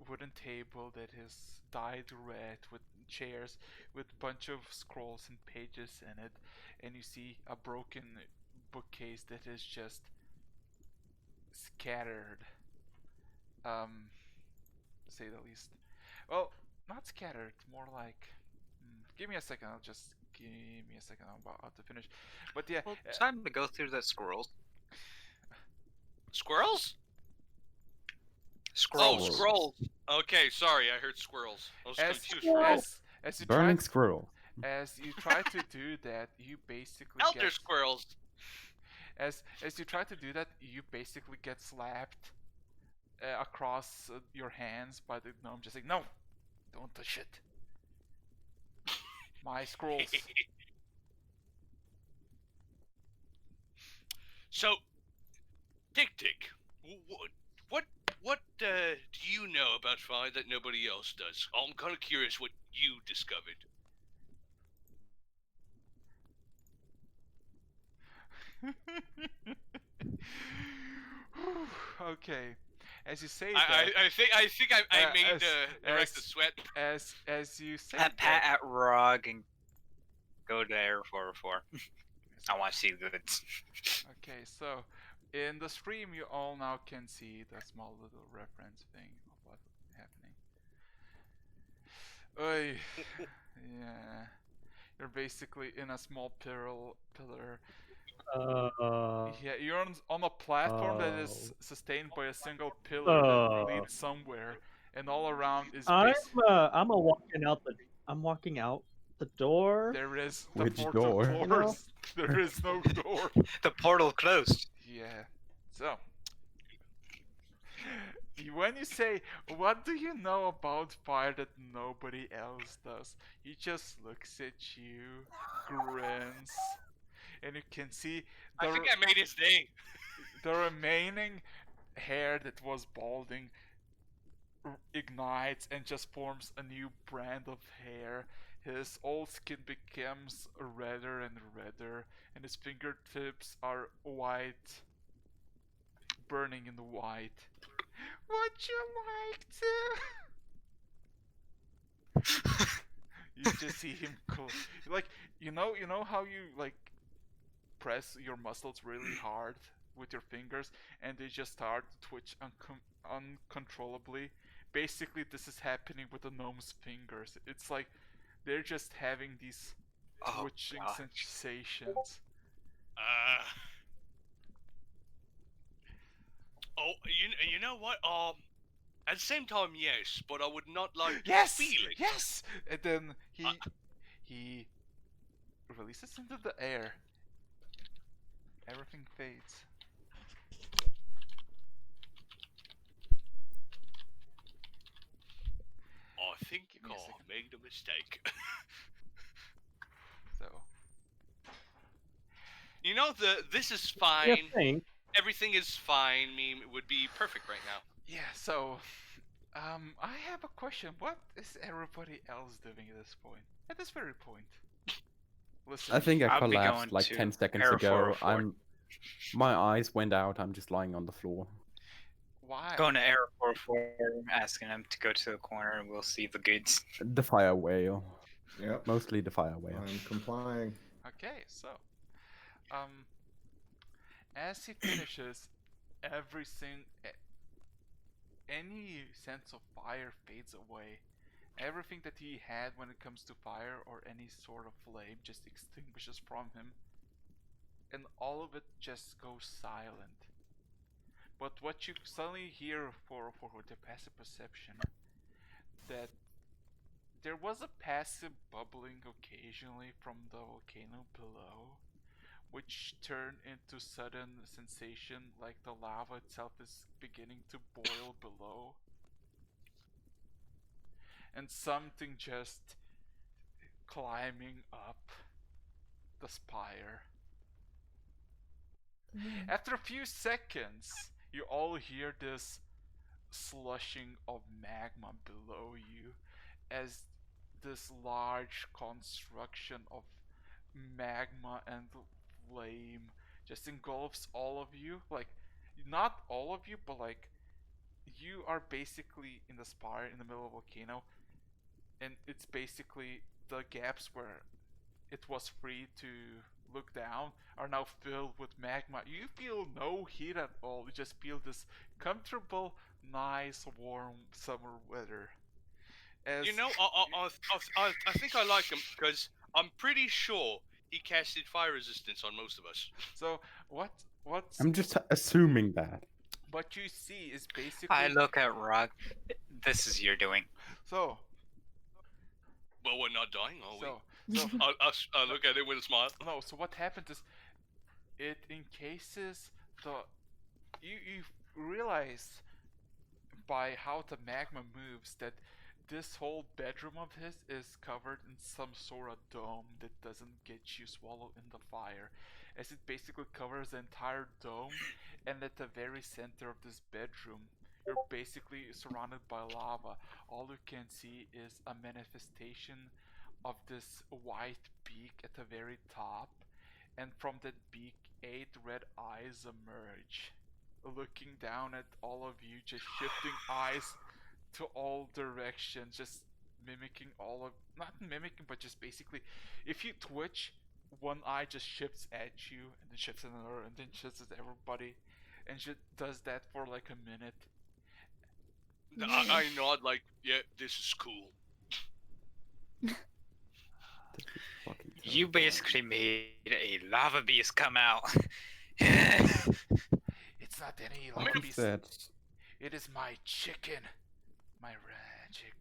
wooden table that is dyed red with chairs with a bunch of scrolls and pages in it, and you see a broken bookcase that is just scattered. say the least. Well, not scattered, more like. Give me a second. Give me a second. I'm about to finish. But yeah, Well, time to go through the squirrels. Squirrels? Scrolls. Oh, scrolls. Okay, sorry, I heard squirrels. I was as confused for a minute. as you Burning try squirrel. as you try to do that, you basically Elder get squirrels. as you try to do that, you basically get slapped across your hands by the gnome, just like, no, don't touch it. My scrolls. So, Tick Tick, what do you know about fire that nobody else does? I'm kind of curious what you discovered. Okay, as you say I think I made as the sweat. as you say Pat that, at Rog and go to Air 404. I want to see the goods. okay, so in the stream you all now can see the small little reference thing of what's happening. Oy. Yeah, you're basically in a small pillar. Yeah, you're on a platform that is sustained by a single pillar that leads somewhere, and all around is I'm walking out the door. there is the Which portal door? closed. You know? There is no door. The portal closed. Yeah. So when you say, what do you know about fire that nobody else does? He just looks at you, grins, and you can see I think I made his day. the remaining hair that was balding ignites and just forms a new brand of hair. His old skin becomes redder and redder, and his fingertips are white, burning in the white. Would you like to? You just see him like you know how you like press your muscles really hard with your fingers and they just start to twitch uncontrollably. Basically, this is happening with the gnome's fingers. It's like they're just having these twitching sensations. Oh, you know what? At the same time, yes, but I would not like to Yes, feel it. yes. And then he releases into the air. Everything fades. I think Give me a I second. made a mistake. So You know, this is You fine. think? Everything is fine meme would be perfect right now. yeah, so I have a question. What is everybody else doing at this point? At this very point. Listen. I think I I'll be going collapsed like to 10 seconds Air ago. 404. My eyes went out. I'm just lying on the floor. Why? Going to Air 404, asking him to go to the corner, and we'll see the goods. The fire whale. Yep. Mostly the fire whale. I'm complying. Okay, so as he finishes, any sense of fire fades away. Everything that he had when it comes to fire or any sort of flame just extinguishes from him, and all of it just goes silent. But what you suddenly hear for the passive perception, that there was a passive bubbling occasionally from the volcano below, which turned into sudden sensation like the lava itself is beginning to boil below. And something just climbing up the spire. After a few seconds, you all hear this slushing of magma below you as this large construction of magma and flame just engulfs all of you. Like, not all of you, but like, you are basically in the spire in the middle of a volcano, and it's basically the gaps where it was free to look down are now filled with magma. You feel no heat at all. You just feel this comfortable nice, warm summer weather. As You know, I think I like him because I'm pretty sure he casted fire resistance on most of us. so what's I'm just assuming that. what you see is basically I look at Rock. This is your doing. so Well, we're not dying, are we? so I'll look at it with a smile. no. So what happened is it encases the you realize by how the magma moves that this whole bedroom of his is covered in some sort of dome that doesn't get you swallowed in the fire, as it basically covers the entire dome, and at the very center of this bedroom you're basically surrounded by lava. All you can see is a manifestation of this white beak at the very top, and from that beak 8 red eyes emerge, looking down at all of you, just shifting eyes to all directions, just mimicking all of, not mimicking, but just basically, if you twitch, one eye just shifts at you, and then shifts at another, and then shifts at everybody, and just does that for like a minute. I nod like, yeah, this is cool. Fucking You terrifying. basically made a lava beast come out. It's not any Like lava you beast. said, It is my chicken, my magic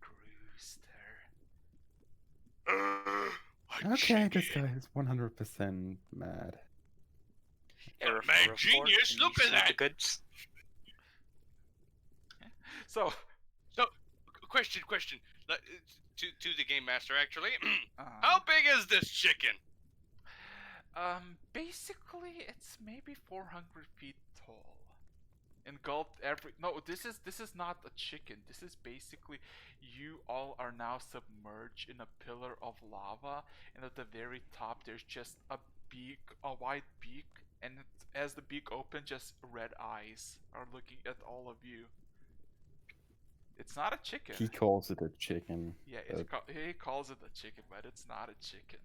rooster. okay, this guy is 100% mad. Error Man, for report, genius, and you look at see the that. goods. So, Question. Like, to the game master, actually. uh, How big is this chicken? basically, it's maybe 400 feet tall. Engulfed every. No, this is not a chicken. This is basically, you all are now submerged in a pillar of lava, and at the very top there's just a beak, a white beak, and as the beak opens, just red eyes are looking at all of you. It's not a chicken. He calls it a chicken. Yeah, he calls it a chicken, but it's not a chicken.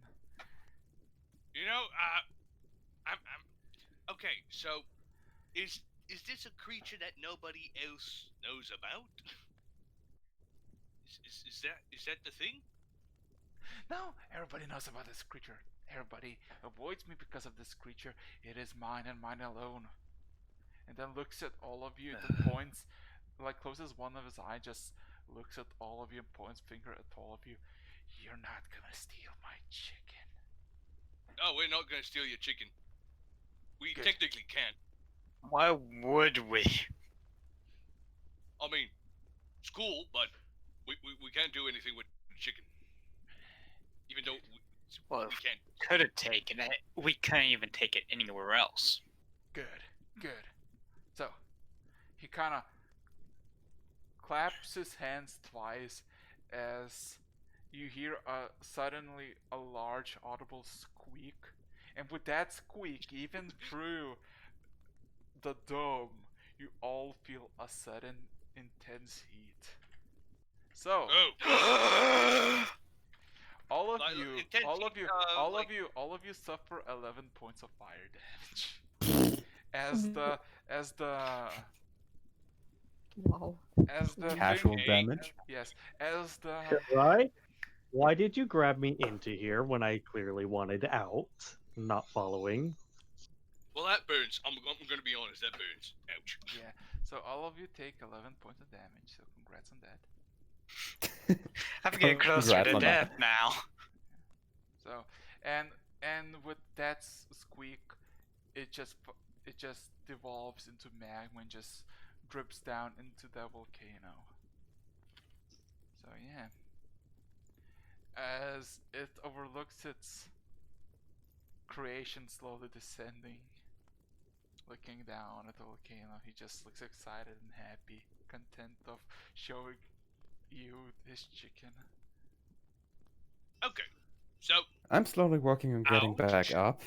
You know, I'm okay. So, is this a creature that nobody else knows about? Is that the thing? No, everybody knows about this creature. Everybody avoids me because of this creature. It is mine and mine alone. And then looks at all of you, then points, like closes one of his eye, just looks at all of you and points finger at all of you. You're not gonna steal my chicken. Oh, we're not gonna steal your chicken. We Good. technically can't. Why would we? I mean, it's cool, but we can't do anything with chicken. Even though Well, we can't. could have taken it. We couldn't even take it anywhere else. Good. So, he kind of claps his hands twice as you hear suddenly a large audible squeak, and with that squeak, even through the dome, you all feel a sudden intense heat. So, Oh. all of Like, you, intense all of heat, you, like- all of you suffer 11 points of fire damage. As the Wow. Casual thing, damage. yes, as the Right? Why did you grab me into here when I clearly wanted out? Not following. Well, that burns. I'm gonna be honest. That burns. Ouch. yeah. So all of you take 11 points of damage. So congrats on that. I'm getting closer Congrats to on death that. now. So and with that squeak, it just devolves into magma and just drips down into the volcano. So yeah. As it overlooks its creation slowly descending, looking down at the volcano, he just looks excited and happy, content of showing you his chicken. Okay. So, I'm slowly working on getting Ouch. back up.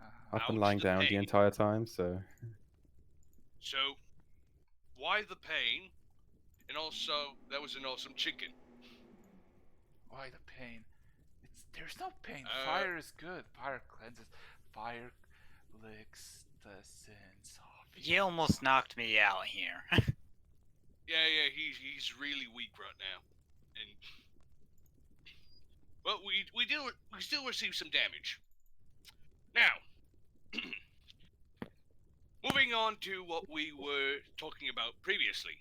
Uh-huh. I've been Ouch, lying the down the pain. entire time, so why the pain? And also, that was an awesome chicken. Why the pain? There's no pain. Uh, Fire is good. Fire cleanses. Fire licks the sins off. You almost knocked me out here. Yeah, he's really weak right now, and well, we still receive some damage. Now, moving on to what we were talking about previously.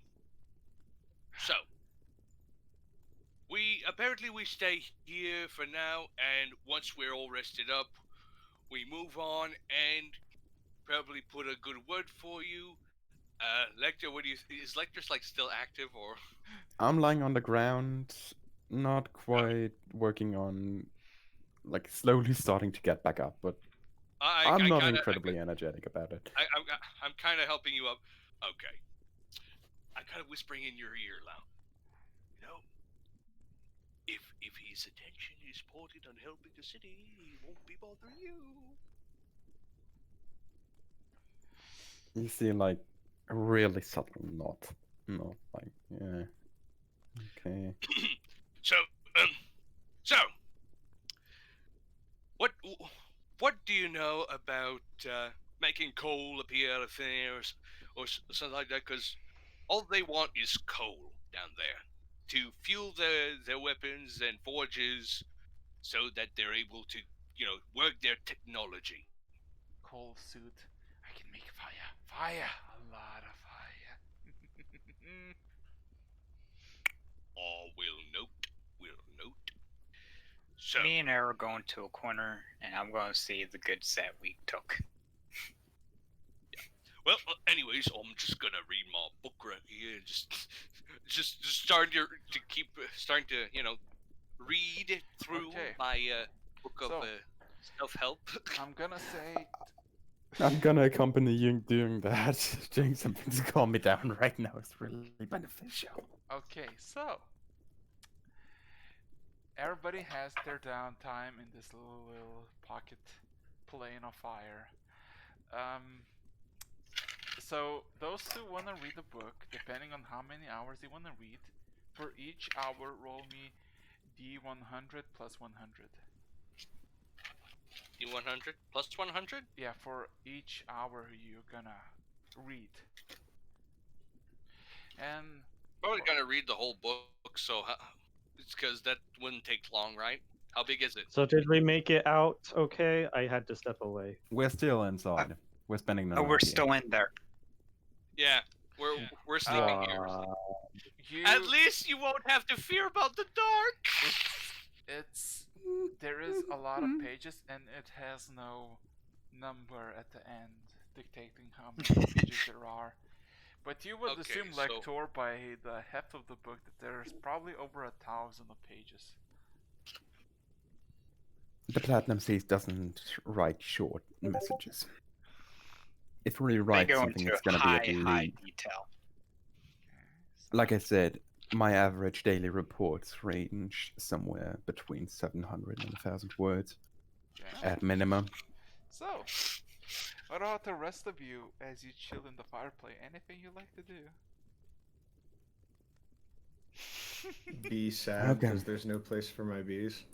So, we stay here for now, and once we're all rested up, we move on and probably put a good word for you. Lecter, what do you? Is Lecter's like still active or? I'm lying on the ground, not quite working on, like, slowly starting to get back up, but I'm not incredibly energetic about it. I'm kind of helping you up. Okay. I'm kind of whispering in your ear loud. You know, if his attention is ported on helping the city, he won't be bothering you. You see, like, a really subtle nod. Not like, yeah. Okay. So, so, what what do you know about making coal appear out of thin air or something like that? Because all they want is coal down there to fuel their weapons and forges, so that they're able to, work their technology. Coal suit. I can make fire. Fire. A lot of fire. Will note. Will note. So, Me and Aaron are going to a corner, and I'm going to see the goods that we took. well, anyways, I'm just gonna read my book right here and just starting to keep starting to read through Okay. my book of So, self-help. I'm gonna say. I'm gonna accompany you doing that. Doing something to calm me down right now is really beneficial. Okay, so everybody has their downtime in this little pocket plane of fire. So those who want to read the book, depending on how many hours they want to read, for each hour roll me D100 plus 100. D100 plus 100? Yeah, for each hour you're gonna read. And Probably gonna read the whole book, so it's because that wouldn't take long, right? How big is it? So did we make it out okay? I had to step away. We're still inside. We're spending the Oh, night we're here. still in there. Yeah, we're sleeping here. At least you won't have to fear about the dark. There is a lot of pages, and it has no number at the end dictating how many pages there are. But you would assume, Lector, by the heft of the book, that there's probably over 1,000 of pages. The Platinum Seas doesn't write short messages. If we write They go something, into it's gonna be at high least. detail. Like I said, my average daily reports range somewhere between 700 and 1,000 words at minimum. So, what about the rest of you as you chill in the fireplace? Anything you like to do? Be sad because there's no place for my bees.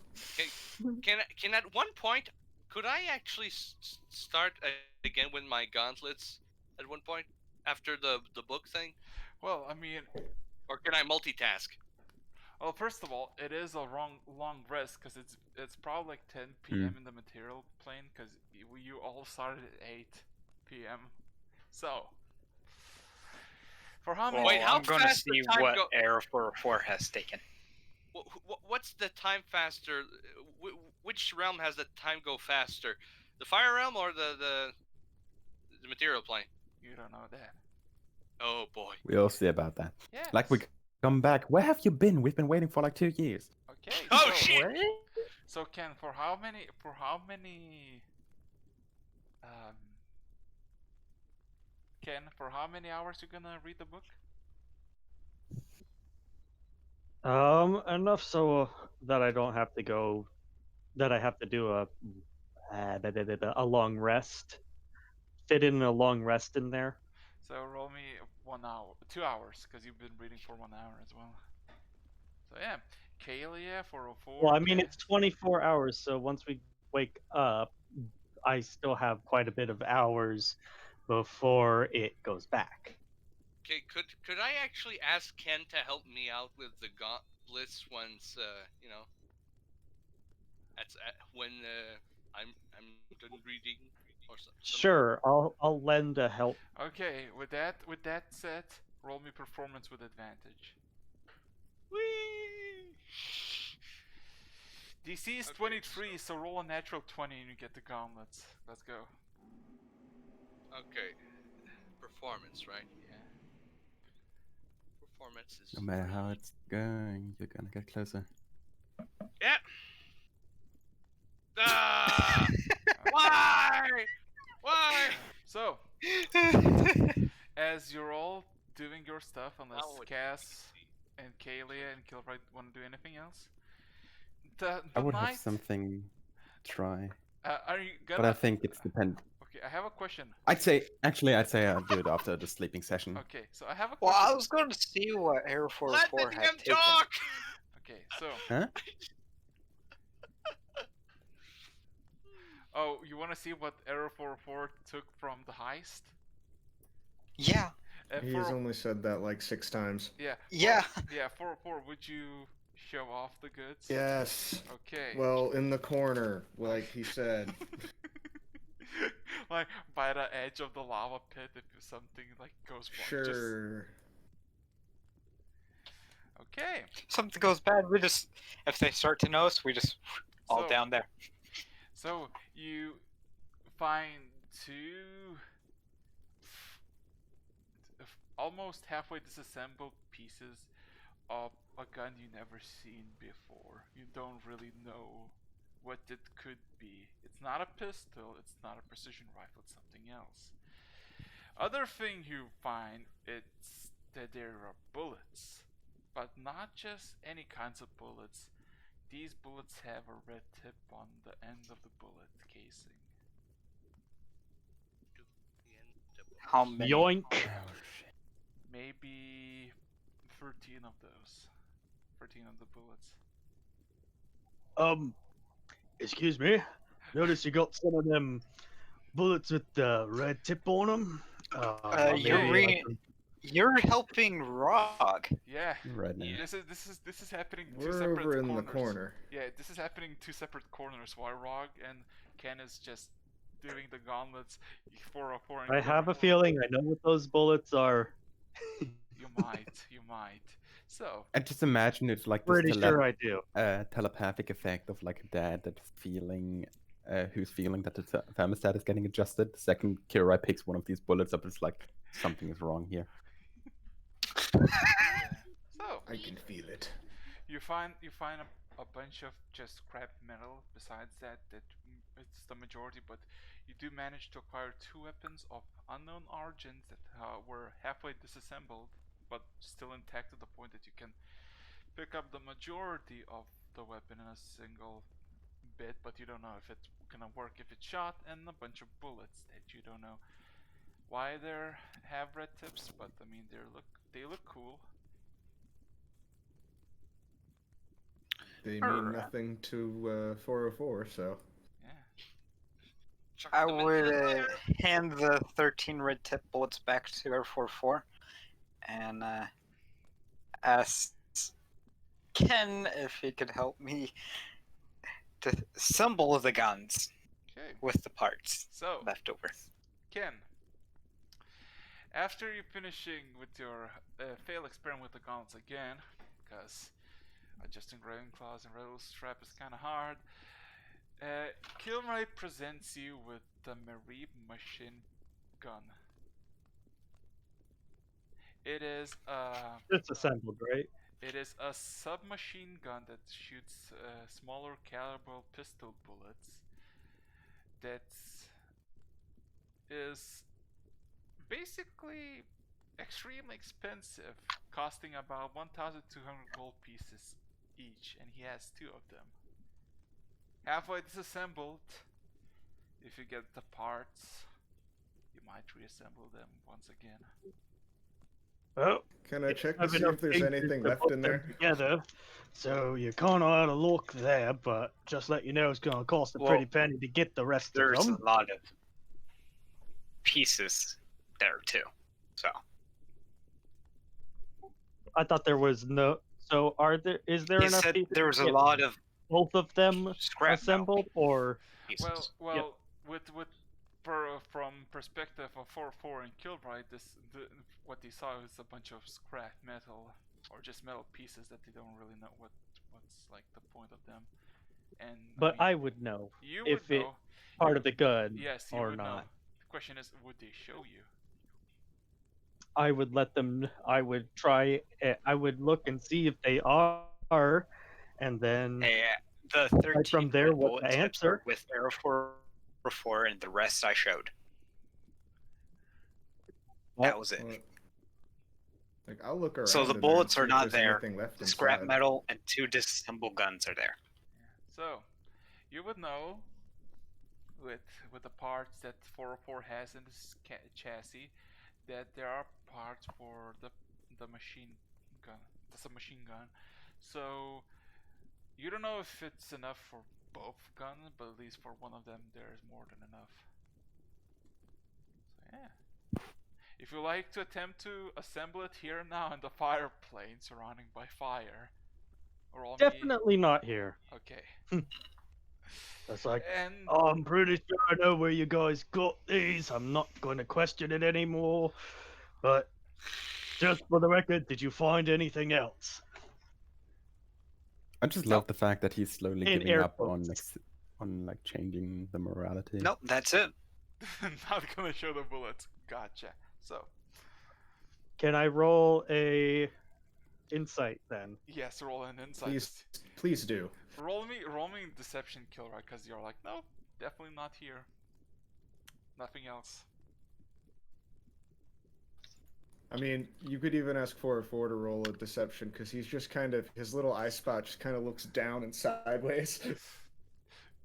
Can at one point, could I actually start again with my gauntlets at one point after the book thing? Well, I mean, or can I multitask? Well, first of all, it is a long rest because it's probably like 10 p.m. in the material plane because you all started at 8 p.m. So, for how many? Well, I'm going to see what Air 404 has taken. What's the time faster? Which realm has the time go faster? The fire realm or the material plane? You don't know that. Oh boy. We'll see about that. Yes. Like we come back. Where have you been? We've been waiting for like 2 years. Okay. Oh shit! So Ken, for how many? Ken, for how many hours you gonna read the book? Enough so that I don't have to go. That I have to do a long rest. Fit in a long rest in there. So roll me 1 hour, 2 hours, because you've been reading for 1 hour as well. So yeah, Kalia 404. Well, I mean it's 24 hours, so once we wake up, I still have quite a bit of hours before it goes back. Okay, could I actually ask Ken to help me out with the gauntlets once that's when I'm done reading or something? Sure, I'll lend a help. Okay, with that said, roll me performance with advantage. Whee! DC is 23, so roll a natural 20 and you get the gauntlets. Let's go. Okay. Performance, right? Yeah. Performance is No matter 3. how it's going, you're gonna get closer. Yeah. Ah! Why? Why? So, as you're all doing your stuff, unless Cass and Kalia and Kilbright want to do anything else, the I would night. have something to try, Are you gonna? but I think it's depend. Okay, I have a question. I'd say I'll do it after the sleeping session. Okay, so I have a Well, question. I was going to see what Air 44 Let had him taken. talk. Okay, so. Huh? Oh, you want to see what Arrow 44 took from the heist? Yeah. He has only said that like 6 times. Yeah. Yeah. Yeah, 44, would you show off the goods? Yes. Okay. Well, in the corner, like he said. Like by the edge of the lava pit if something like goes wrong. Sure. Okay. Something goes bad, if they start to notice, we just all down there. So you find 2 almost halfway disassembled pieces of a gun you never seen before. You don't really know what it could be. It's not a pistol, it's not a precision rifle, it's something else. Other thing you find, it's that there are bullets, but not just any kinds of bullets. These bullets have a red tip on the end of the bullet casing. How many? Yoink. Maybe 13 of those. 13 of the bullets. Excuse me. Notice you got some of them bullets with the red tip on them. You're helping Rog. Yeah. Right now. This is happening We're 2 separate over in corners. the corner. Yeah, this is happening 2 separate corners while Rog and Ken is just doing the gauntlets 404. I have a feeling I know what those bullets are. You might. So I just imagine it's like this Pretty sure I do. telepathic effect of like a dad that feeling, who's feeling that the thermostat is getting adjusted. The second Kirai picks one of these bullets up, it's like something is wrong here. So I can feel it. you find a bunch of just scrap metal. Besides that, it's the majority, but you do manage to acquire 2 weapons of unknown origins that were halfway disassembled, but still intact to the point that you can pick up the majority of the weapon in a single bit, but you don't know if it's gonna work if it's shot, and a bunch of bullets that you don't know why they have red tips, but I mean they look cool. They mean nothing to 404, so. I would hand the 13 red tip bullets back to Air 44 and ask Ken if he could help me to assemble the guns with the parts left over. Ken, after you're finishing with your failed experiment with the guns again, because adjusting grabbing claws and rattle strap is kind of hard, Kilroy presents you with the Marib machine gun. It is It's assembled, right? It is a submachine gun that shoots smaller caliber pistol bullets. That is basically extremely expensive, costing about 1,200 gold pieces each, and he has 2 of them. Halfway disassembled, if you get the parts, you might reassemble them once again. Well, can I check to see if there's anything left in there? Together, so you're kind of out of luck there, but just let you know it's going to cost a pretty penny to get the rest of them. There's a lot of pieces there too, so. I thought there was no. So is there He enough said pieces there to was a get lot of both of them scrap metal assembled, or pieces. Well, from perspective of 4-4 and Kilbright, what they saw is a bunch of scrap metal or just metal pieces that they don't really know what's like the point of them. And but I I mean, would know you if would it know. part You- of the gun Yes, you or would know. not. The question is, would they show you? I would let them. I would try. I would look and see if they are, and then The right 13 from there, red what bullet the tips were answer. with arrow 4, and the rest I showed. That was it. Well, like, I'll look around. So the in there and bullets see are if not there's there. anything left The scrap inside. metal and 2 disassembled guns are there. So, you would know with the parts that 404 has in this chassis that there are parts for the machine gun, the submachine gun. So you don't know if it's enough for both guns, but at least for one of them there's more than enough. So yeah. If you like to attempt to assemble it here and now in the fire plane surrounding by fire, roll me. Definitely not here. Okay. That's like, And oh, I'm pretty sure I know where you guys got these. I'm not going to question it anymore. But just for the record, did you find anything else? I just love the fact that he's slowly In giving air up on quotes. like changing the morality. Nope, that's it. not gonna show the bullets. Gotcha. So Can I roll a insight then? yes, roll an insight. Please do. Roll me deception kill, right? Because you're like, no, definitely not here. Nothing else. I mean, you could even ask 404 to roll a deception, because he's just kind of, his little eye spot just kind of looks down and sideways.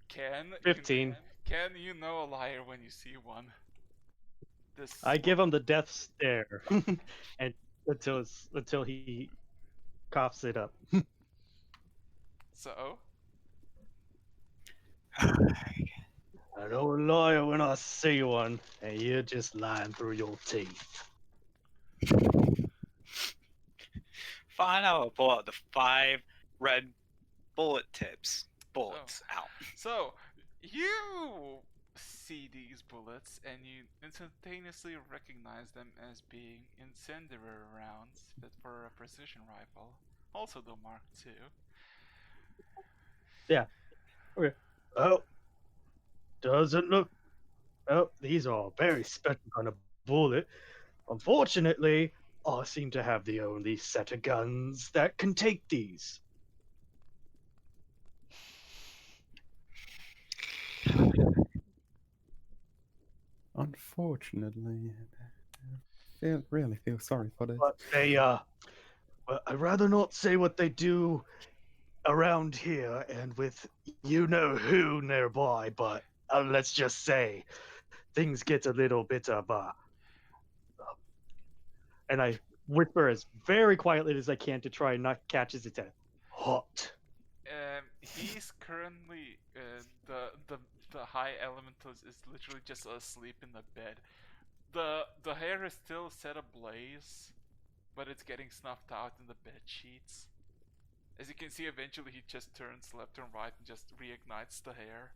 Can 15. Can you know a liar when you see one? I give him the death stare, and until he coughs it up. So I don't lie when I see one, and you're just lying through your teeth. Fine, I will pull out the 5 red bullet tips. Bullets out. So you see these bullets and you instantaneously recognize them as being incendiary rounds that were a precision rifle, also the Mark II. Yeah. Okay. Oh, doesn't look. Oh, these are a very special kind of bullet. Unfortunately, I seem to have the only set of guns that can take these. Unfortunately, I really feel sorry for this. But they, well, I'd rather not say what they do around here and with you know who nearby, but let's just say things get a little bit of and I whisper as very quietly as I can to try and not catch his attention. Hot. He's currently the high elemental is literally just asleep in the bed. The hair is still set ablaze, but it's getting snuffed out in the bed sheets. As you can see, eventually he just turns left and right and just reignites the hair.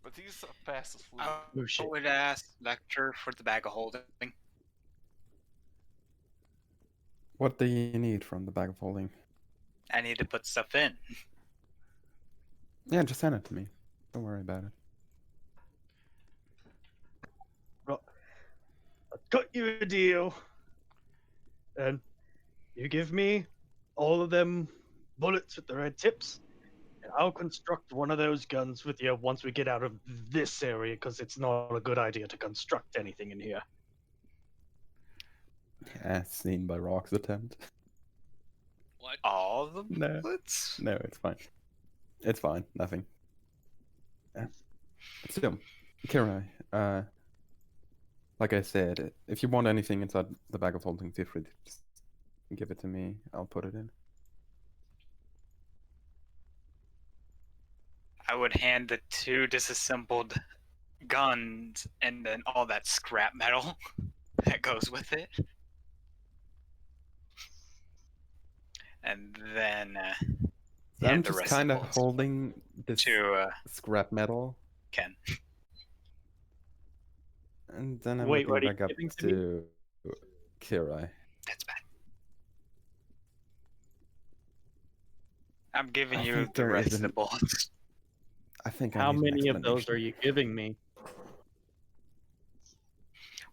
But he's fast asleep. I would ask Lecter for the bag of holding. What do you need from the bag of holding? I need to put stuff in. Yeah, just send it to me. Don't worry about it. I've got you a deal. And you give me all of them bullets with the red tips, and I'll construct one of those guns with you once we get out of this area, because it's not a good idea to construct anything in here. As seen by Rock's attempt. What? All the No. bullets? No, it's fine. It's fine. Nothing. But still, Kirai, like I said, if you want anything inside the bag of holding, feel free to just give it to me. I'll put it in. I would hand the 2 disassembled guns and then all that scrap metal that goes with it. and then So I'm hand the just rest of the kind of bullets holding this to scrap metal, Ken. and then I'm Wait, looking what are you back up giving to me? to Kirai. That's bad. I'm giving I you think the there rest is of the an- bullets. I think I How need an many of those explanation. are you giving me?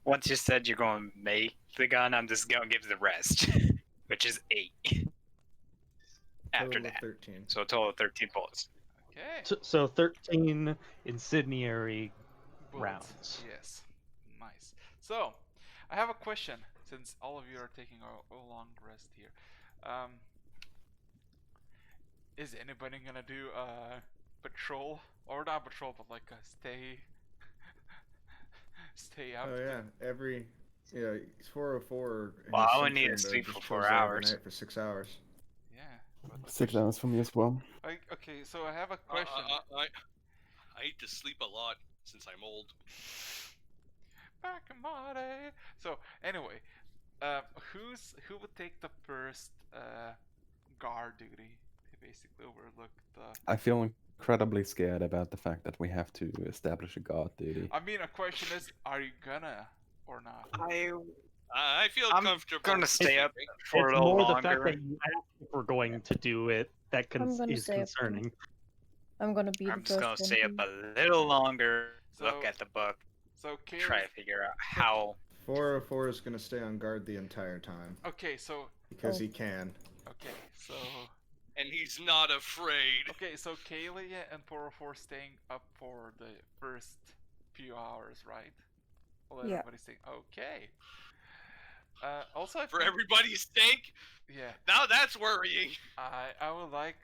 Once you said you're going to make the gun, I'm just going to give the rest, which is 8. After Total of that. 13. So a total of 13 bullets. Okay. So 13 incendiary Bullets. rounds. Yes. Nice. So, I have a question since all of you are taking a long rest here. Is anybody gonna do a patrol, or not patrol, but like a stay up? Oh yeah, it's 404. And Well, his I would need sentry to sleep mode just for 4 goes there every hours. night for 6 hours. Yeah. But the 6 question- hours for me as well. Okay, so I have a question. I need to sleep a lot since I'm old. Back in my day. So anyway, who would take the first guard duty to basically overlook the? I feel incredibly scared about the fact that we have to establish a guard duty. I mean, a question is, are you gonna or not? I feel I'm comfortable. going to stay up It's for a little more longer. the fact that you asked if we're going to do it that I'm gonna is stay up too. concerning. I'm gonna be I'm the just first going to one stay up to- a little longer, look So- at the book, So try to figure out how. 404 is going to stay on guard the entire time. Okay, so Because Oh. he can. okay, so And he's not afraid. okay, so Kaylee and 404 staying up for the first few hours, right? Well, Yeah. everybody's staying. Okay. Also, For everybody's sake? Yeah. Now that's worrying. I would like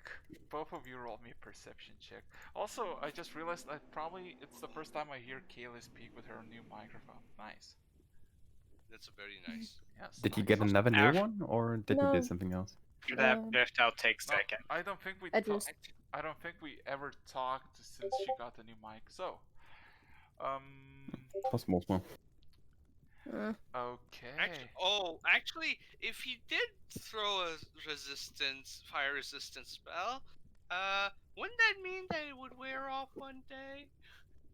both of you roll me a perception check. Also, I just realized that probably it's the first time I hear Kaylee speak with her new microphone. Nice. That's very nice. Yes. Did you nice. get another new After- one, or did you No. do something else? After that Um, drift, I'll take No, second. I don't think we I talked. just- I don't think we ever talked since she got the new mic. So, Possible as well. okay. Actually, if he did throw a fire resistance spell, wouldn't that mean that it would wear off one day?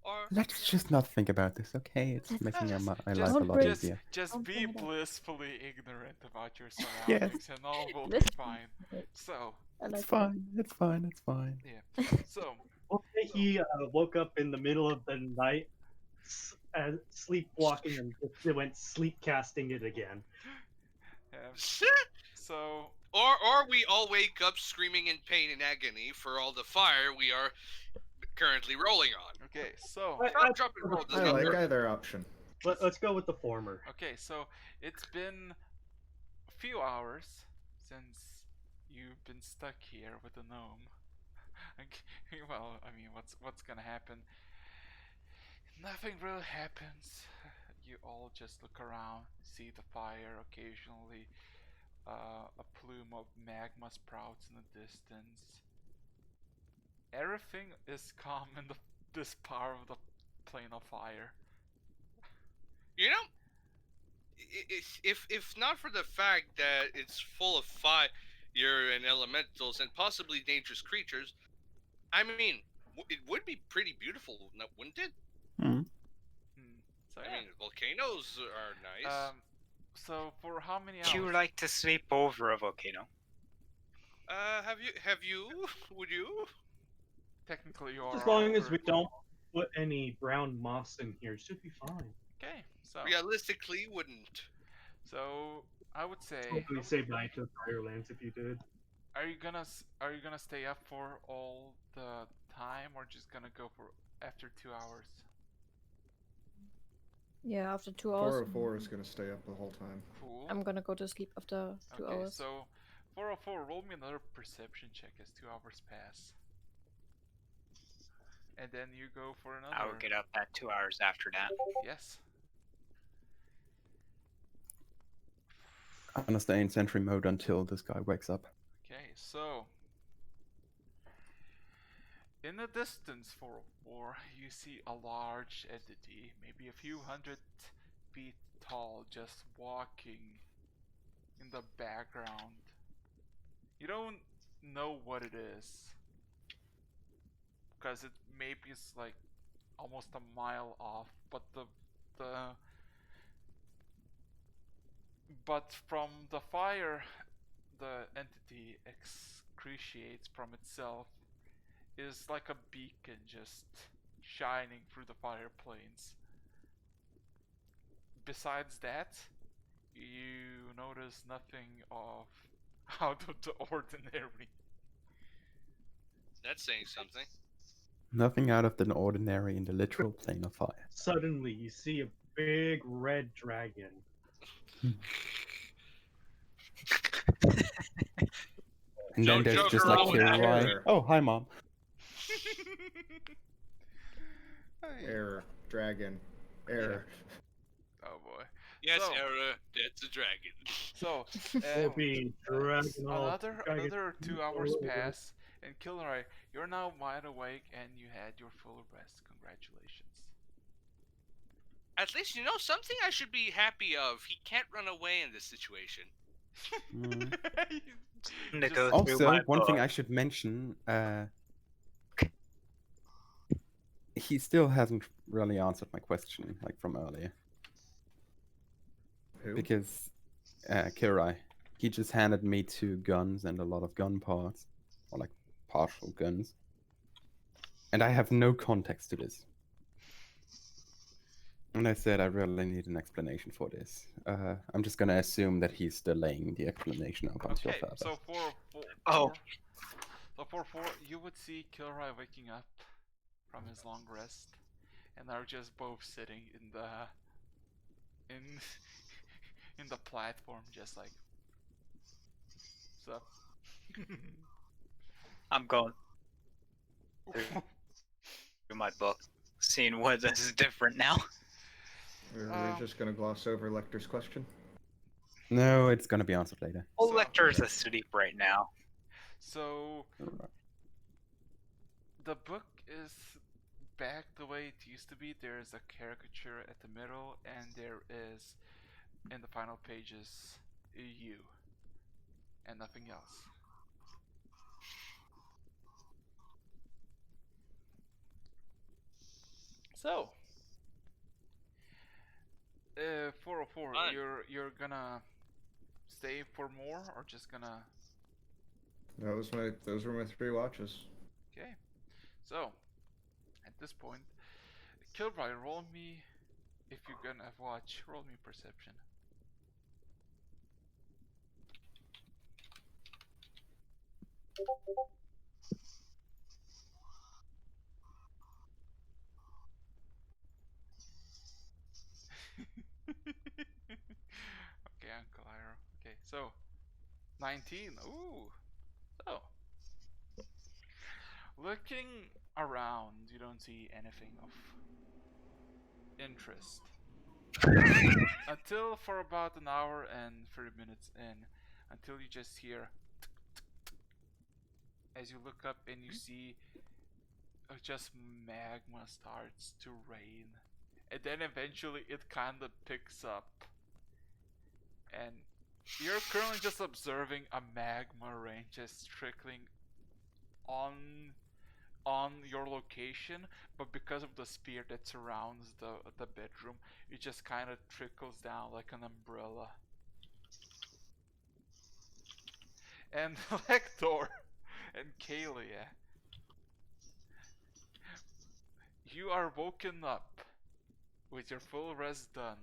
Or Let's just not think about this, okay? It's making my life a Don't lot break- easier. Just Don't be bring it up. blissfully ignorant about your surroundings, and all will be Listen. fine. So, I like It's fine. It's fine. It's fine. yeah. So, Okay, he woke up in the middle of the night, sleepwalking, and just went sleep casting it again. so or we all wake up screaming in pain and agony for all the fire we are currently rolling on. okay. So Stop, drop, and roll. Does I not like work. either option. Let's go with the former. okay. So it's been a few hours since you've been stuck here with the gnome. Well, I mean, what's gonna happen? Nothing really happens. You all just look around, see the fire occasionally. A plume of magma sprouts in the distance. Everything is calm in this part of the plane of fire. You know, if not for the fact that it's full of fire and elementals and possibly dangerous creatures, I mean, it would be pretty beautiful, wouldn't it? So I yeah. mean, volcanoes are nice. So for how many hours? Would you like to sleep over a volcano? Have you? Would you? Technically, you are. As long as over- we don't put any brown moss in here, it should be fine. Okay, so Realistically, wouldn't. so I would say, Hopefully, say bye to Firelands if you did. are you gonna stay up for all the time, or just gonna go for after 2 hours? Yeah, after 2 hours. 404 is going to stay up the whole time. Cool. I'm gonna go to sleep after 2 Okay, hours. so 404, roll me another perception check as 2 hours pass. And then you go for another. I will get up at 2 hours after that. Yes. I'm gonna stay in sentry mode until this guy wakes up. Okay, so in the distance, 404, you see a large entity, maybe a few hundred feet tall, just walking in the background. You don't know what it is. Because it maybe is like almost a mile off, but but from the fire the entity excretiates from itself is like a beacon just shining through the fire plains. Besides that, you notice nothing of out of the ordinary. That's saying something. Nothing out of the ordinary in the literal plane of fire. Suddenly, you see a big red dragon. And then Don't there's joke just like around with that. Kirai. Oh, hi, mom. Error. Dragon. Error. Oh boy. Yes, So- Error, that's a dragon. So, Or being dragged all another 2 hours pass, and Kilroy, you're now wide awake and you had your full rest. Congratulations. At least you know something I should be happy of. He can't run away in this situation. Mm. To go through Also, my one thing book. I should mention, he still hasn't really answered my question, like from earlier. Who? Because Kirai, he just handed me 2 guns and a lot of gun parts, or like partial guns, and I have no context to this. And I said I really need an explanation for this. I'm just gonna assume that he's delaying the explanation up until Okay, further. so Oh. for 4, you would see Kilroy waking up from his long rest, and they're just both sitting in the in the platform, just like, what's up? I'm going through my book, seeing what is different now. Are we just gonna gloss over Lecter's question? No, it's gonna be answered later. Well, Lecter's asleep right now. So the book is back the way it used to be. There is a caricature at the middle, and there is, in the final pages, you, and nothing else. So, 404, Fine. you're gonna stay for more, or just gonna? Those were my 3 watches. Okay. So, at this point, Kilroy, roll me, if you're gonna watch, roll me perception. Okay, Uncle Hiro. Okay, so 19. Ooh. So, looking around, you don't see anything of interest. Until for about an hour and 30 minutes in, until you just hear as you look up and you see just magma starts to rain. And then eventually it kind of picks up. And you're currently just observing a magma rain just trickling on your location, but because of the spear that surrounds the bedroom, it just kind of trickles down like an umbrella. And Lector and Kalia, you are woken up with your full rest done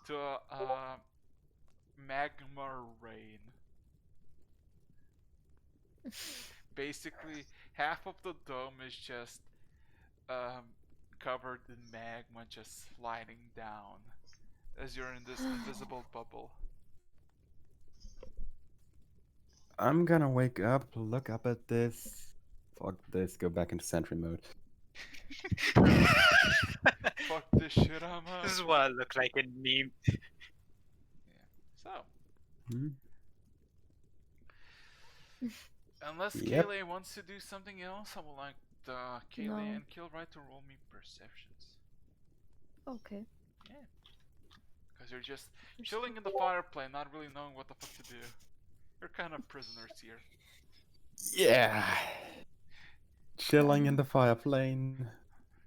to a magma rain. Basically, half of the dome is just covered in magma just sliding down as you're in this invisible bubble. I'm gonna wake up, look up at this. Fuck this, go back into sentry mode. Fuck this shit, I'm up. This is what I look like in meme. Yeah. So, Hmm? unless Yep. Kaylee wants to do something else, I would like Kaylee No. and Kilroy to roll me perceptions. Okay. Because you're just chilling in the fire plane, not really knowing what the fuck to do. You're kind of prisoners here. Yeah. Chilling in the fire plane.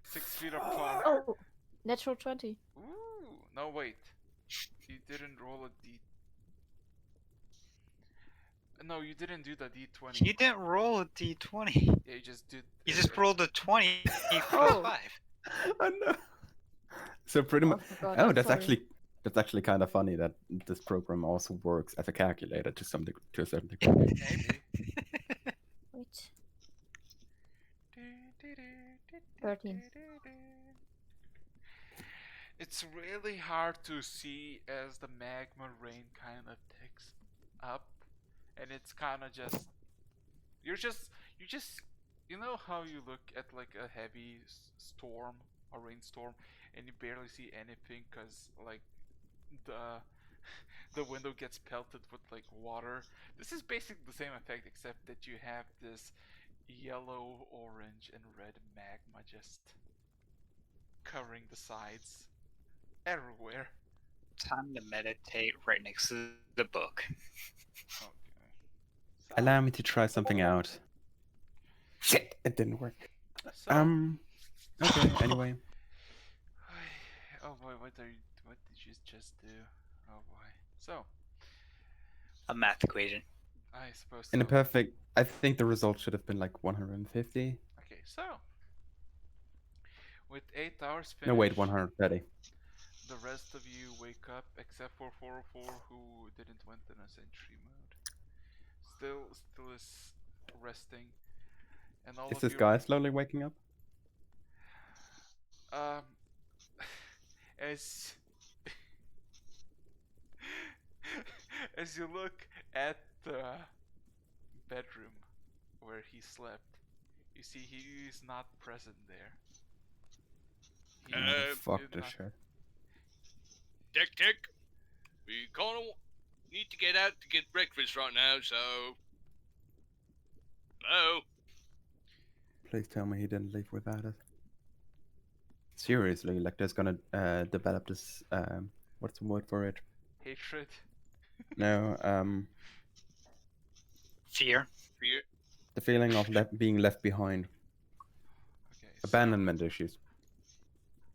6 feet apart. Oh, natural 20. Ooh, no wait. You didn't roll a D. No, you didn't do the D20. You didn't roll a D20. Yeah, you just did. You just rolled a 20 Oh. 5. I know. So pretty much. God, Oh, I'm that's sorry. actually kind of funny that this program also works as a calculator to a certain degree. Maybe. Wait. 13. It's really hard to see as the magma rain kind of ticks up, and it's kind of just you know how you look at like a heavy storm, a rainstorm, and you barely see anything because like the the window gets pelted with like water. This is basically the same effect except that you have this yellow, orange, and red magma just covering the sides everywhere. Time to meditate right next to the book. Okay. So, Allow me to try something out. Shit, it didn't work. so Okay, anyway. oh boy, what did you just do? Oh boy. So, A math equation. I suppose In a so. perfect, I think the result should have been like 150. Okay, so with 8 hours finished, No, wait, 130. the rest of you wake up except for 404 who didn't went in a sentry mode. Still is resting, and all Is of this you. guy slowly waking up? Um, as as you look at the bedroom where he slept, you see he is not present there. He Fuck did this not- shit. Tick. We kind of need to get out to get breakfast right now, so. Hello? Please tell me he didn't leave without it. Seriously, like there's gonna develop this what's the word for it? Hatred. No, Fear. Fear. the feeling of being left behind. Okay. Abandonment issues.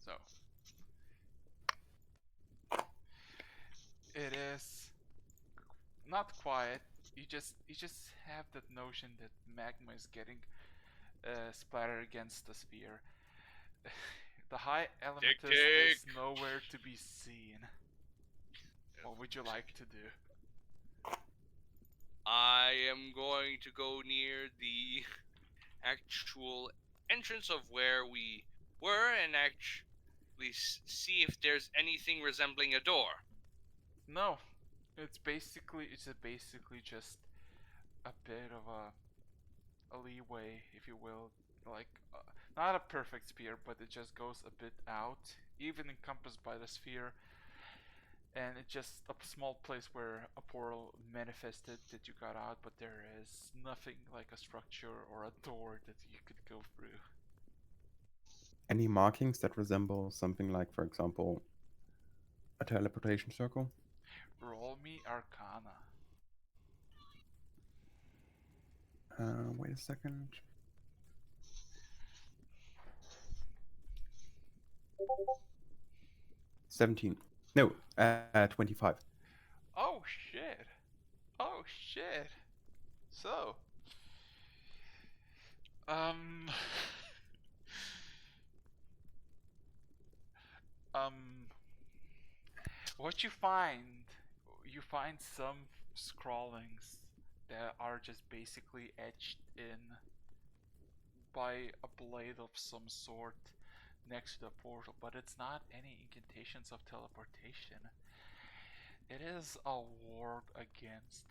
So it is not quiet. You just have that notion that magma is getting splattered against the sphere. The high elementus is tick. nowhere to be seen. What would you like to do? I am going to go near the actual entrance of where we were and actually see if there's anything resembling a door. No, it's basically just a bit of a leeway, if you will, like not a perfect sphere, but it just goes a bit out, even encompassed by the sphere, and it's just a small place where a portal manifested that you got out, but there is nothing like a structure or a door that you could go through. Any markings that resemble something like, for example, a teleportation circle? Roll me Arcana. Wait a second. $17. No, 25. Oh shit! Oh shit! So, um, what you find some scrawlings that are just basically etched in by a blade of some sort next to the portal, but it's not any incantations of teleportation. It is a ward against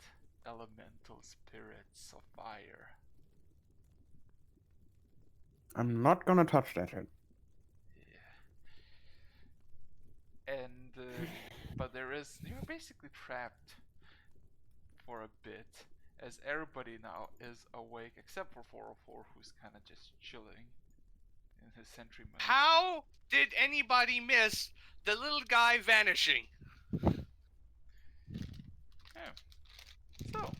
elemental spirits of fire. I'm not gonna touch that shit. Yeah. And but you're basically trapped for a bit, as everybody now is awake except for 404, who's kind of just chilling in his sentry mode. How did anybody miss the little guy vanishing? Yeah. So,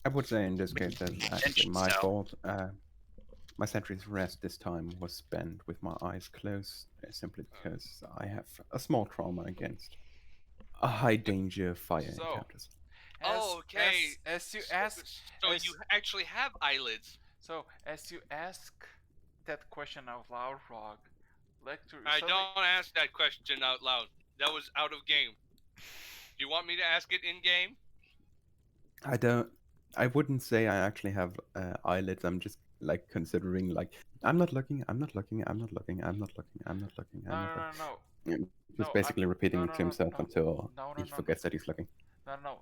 I would say in this case that's actually my so. fault. My sentry's rest this time was spent with my eyes closed, simply because I have a small trauma against a high danger fire encounters. Okay. As you ask, so you actually have eyelids. So as you ask that question out loud, Rog, Lecter. I don't ask that question out loud. That was out of game. Do you want me to ask it in game? I wouldn't say I actually have eyelids. I'm just like considering like I'm not looking. No. Just basically repeating it to himself until he forgets that he's looking. No.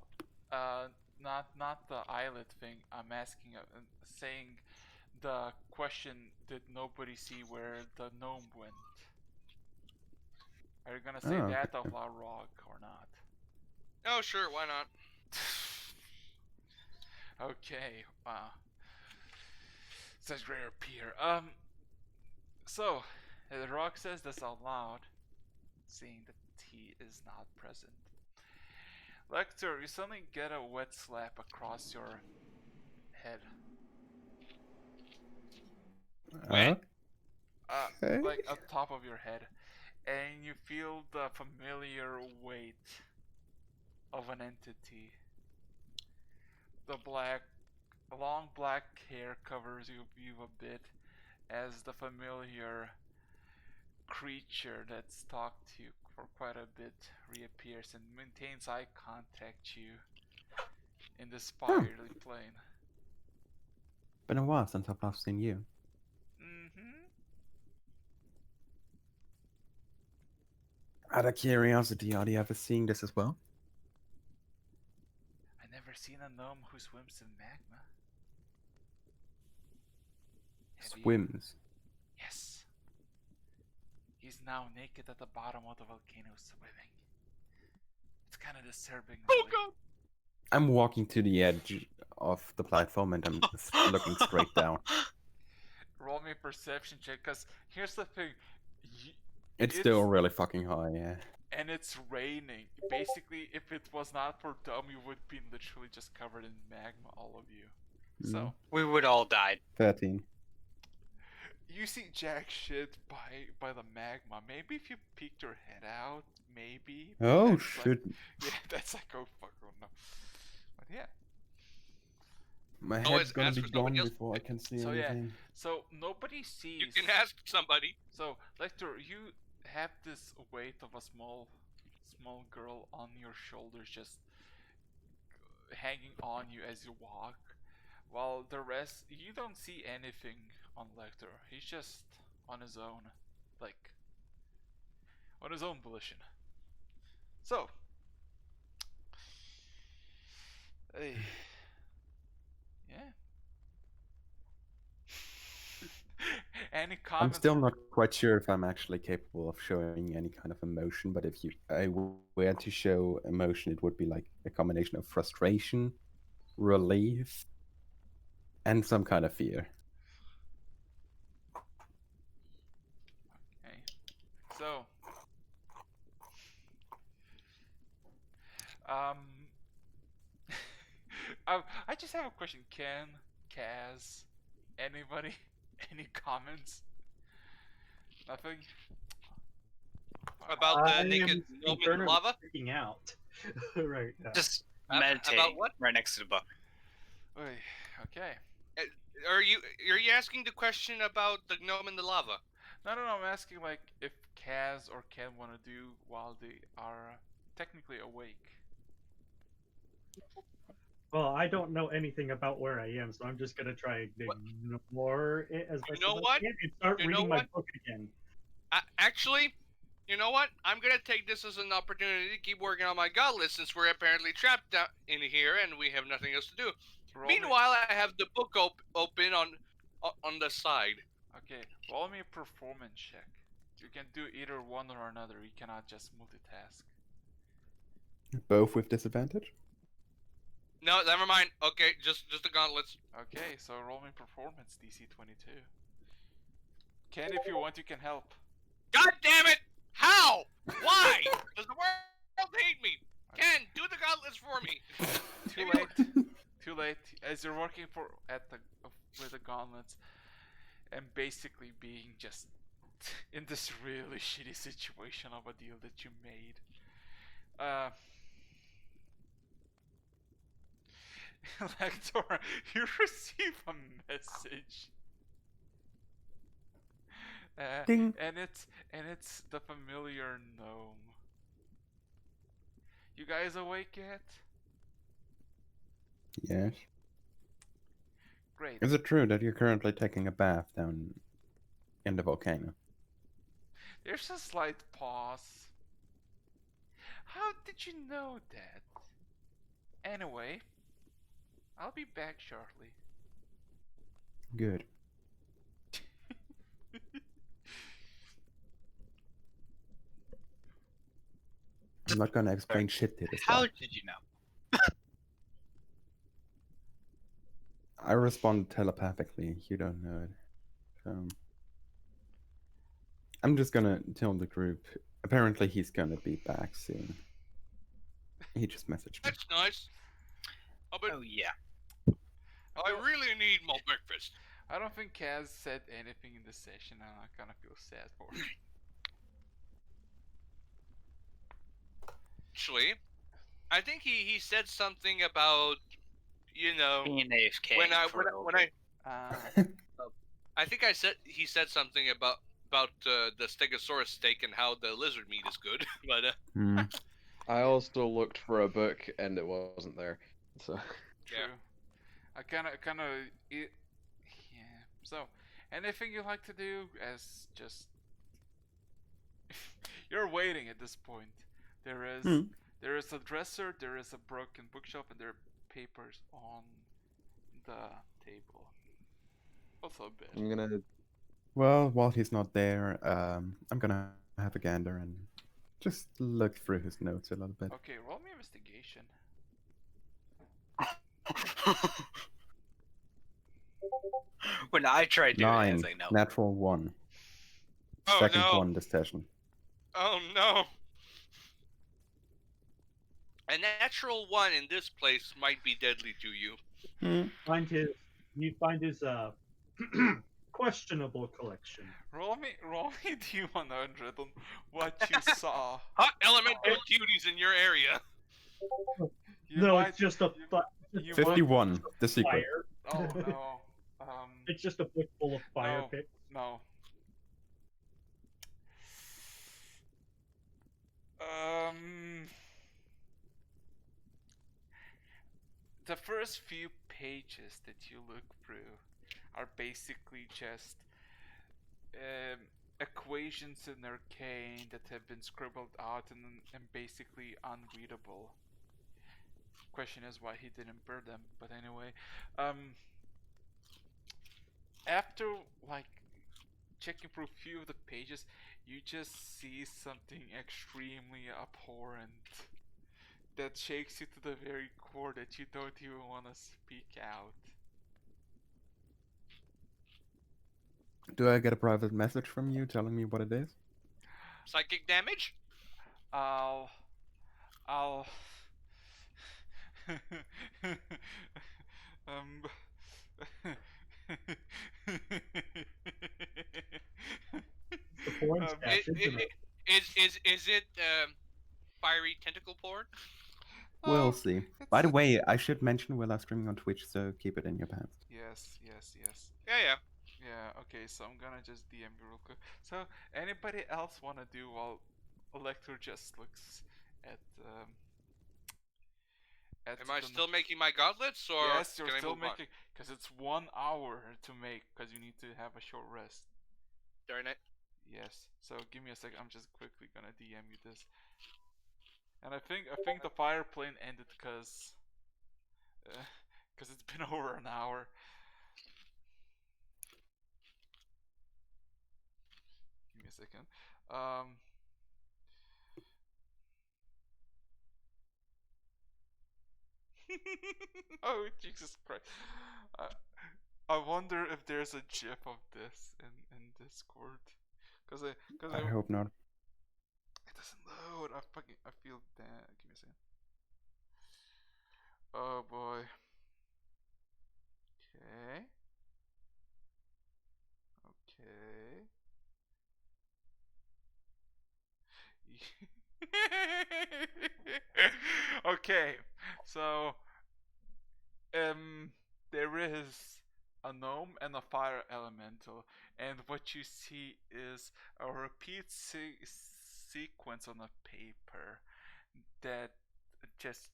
Not the eyelid thing. I'm asking, saying the question: did nobody see where the gnome went? Are you gonna say that out loud, Rog, or not? Oh, sure. Why not? Okay. Wow. Such great appear. So, Rog says this out loud, seeing that he is not present. Lecter, you suddenly get a wet slap across your head. Wet? Like on top of your head. And you feel the familiar weight of an entity. The long black hair covers you a bit as the familiar creature that's talked to you for quite a bit reappears and maintains eye contact you in the spirally plane. Been a while since I've last seen you. Out of curiosity, are you ever seeing this as well? I've never seen a gnome who swims in magma. Swims? Yes. He's now naked at the bottom of the volcano swimming. It's kind of disturbing, really. I'm walking to the edge of the platform and I'm looking straight down. Roll me a perception check, because here's the thing. It's still really fucking high, yeah. And it's raining. Basically, if it was not for Dom, you would be literally just covered in magma, all of you. So we would all die. 13. You see jack shit by the magma. Maybe if you peeked your head out, maybe. Oh shit. Like, yeah, that's like, oh fuck, oh no. But yeah. My head's gonna be gone before I can see anything. Yeah. So nobody sees. You can ask somebody. So Lecter, you have this weight of a small girl on your shoulders, just hanging on you as you walk, while the rest, you don't see anything on Lecter. He's just on his own, like on his own volition. So, hey, yeah. Any comments? I'm still not quite sure if I'm actually capable of showing any kind of emotion, but if I were to show emotion, it would be like a combination of frustration, relief, and some kind of fear. Okay. So, I just have a question. Ken, Kaz, anybody? Any comments? Nothing? About the naked gnome in lava? Freaking out right now. Just meditating about what? right next to the book. Okay. Are you asking the question about the gnome in the lava? No, I'm asking like if Kaz or Ken want to do while they are technically awake. Well, I don't know anything about where I am, so I'm just gonna try to ignore it as much as I can and start reading my book again. Actually, you know what? I'm gonna take this as an opportunity to keep working on my gauntlet since we're apparently trapped down in here and we have nothing else to do. Meanwhile, I have the book open on the side. Okay, roll me a performance check. You can do either one or another. You cannot just multitask. Both with disadvantage? No, never mind. Okay, just the gauntlets. Okay, so roll me performance, DC 22. Ken, if you want, you can help. God damn it! How? Why? Does the world hate me? Ken, do the gauntlets for me. Too late. too late. As you're working with the gauntlets, and basically being just in this really shitty situation of a deal that you made. Lector, you receive a message. Ding. And it's the familiar gnome. You guys awake yet? Yes. Great. Is it true that you're currently taking a bath down in the volcano? There's a slight pause. How did you know that? Anyway, I'll be back shortly. Good. I'm not gonna explain shit to this How guy. did you know? I respond telepathically. You don't know it. I'm just gonna tell the group. Apparently, he's gonna be back soon. He just messaged me. That's nice. But Oh yeah. I really need more breakfast. I don't think Kaz said anything in this session, and I kind of feel sad for him. Actually, I think he said something about, you know, Being AFK when I for a little when bit. I think he said something about the Stegosaurus steak and how the lizard meat is good, but I also looked for a book and it wasn't there. So True. I kind of yeah. So, anything you like to do as just you're waiting at this point. There is a dresser, there is a broken bookshelf, and there are papers on the table. Also a bed. I'm gonna. Well, while he's not there, I'm gonna have a gander and just look through his notes a little bit. Okay, roll me investigation. When I tried doing it, I was 9, like, no. natural 1. Oh, Second no. one this session. oh no. A natural 1 in this place might be deadly to you. You find his questionable collection. Roll me D100 on what you saw. Hot elemental cuties in your area. It's just a 51, the secret. fire. Oh no. It's just a book full of fire pits. No. The first few pages that you look through are basically just equations in arcane that have been scribbled out and basically unreadable. Question is why he didn't burn them, but anyway, after like checking through a few of the pages, you just see something extremely abhorrent that shakes you to the very core that you don't even want to speak out. Do I get a private message from you telling me what it is? Psychic damage? I'll Is it fiery tentacle porn? We'll see. By the way, I should mention we're live streaming on Twitch, so keep it in your pants. Yes. Yeah. Okay, so I'm gonna just DM you real quick. So, anybody else wanna do while Elector just looks at Am I still making my gauntlets, or yes, you're can I still move on? making, because it's 1 hour to make, because you need to have a short rest. Darn it. Yes. So give me a second. I'm just quickly gonna DM you this. And I think the fire plane ended because it's been over an hour. Give me a second. Oh Jesus Christ! I wonder if there's a GIF of this in Discord, because I hope not. It doesn't load. I feel that. Give me a second. Oh boy. Okay. Okay. Okay, so there is a gnome and a fire elemental, and what you see is a repeat sequence on a paper that just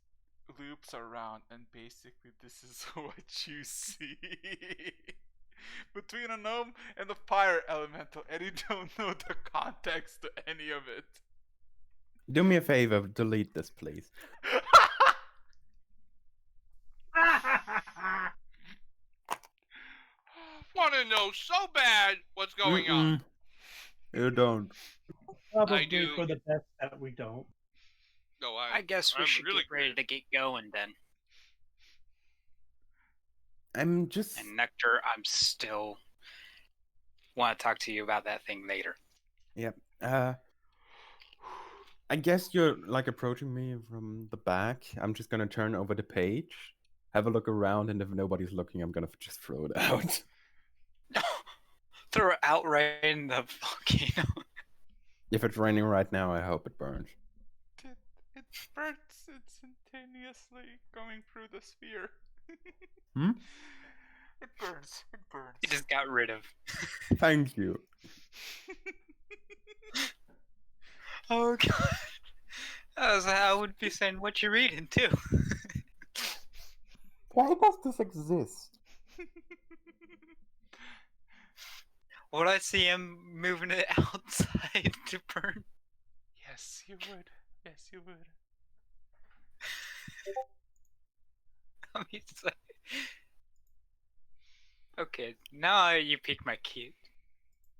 loops around, and basically this is what you see between a gnome and a fire elemental, and you don't know the context to any of it. Do me a favor, delete this, please. Want to know so bad what's going on. You don't. Probably do. for the best that we don't. No, I guess we I'm should really get ready to get going then. I'm just. And Nectar, I'm still want to talk to you about that thing later. Yep. I guess you're like approaching me from the back. I'm just gonna turn over the page, have a look around, and if nobody's looking, I'm gonna just throw it out. Throw it out right in the volcano. If it's raining right now, I hope it burns. It burns instantaneously going through the sphere. Hmm? It burns. It burns. It just got rid of. Thank you. Oh god. I would be saying what you're reading too. Why does this exist? Would I see him moving it outside to burn? Yes, you would. Yes, you would. Let me say. Okay, now you pique my cute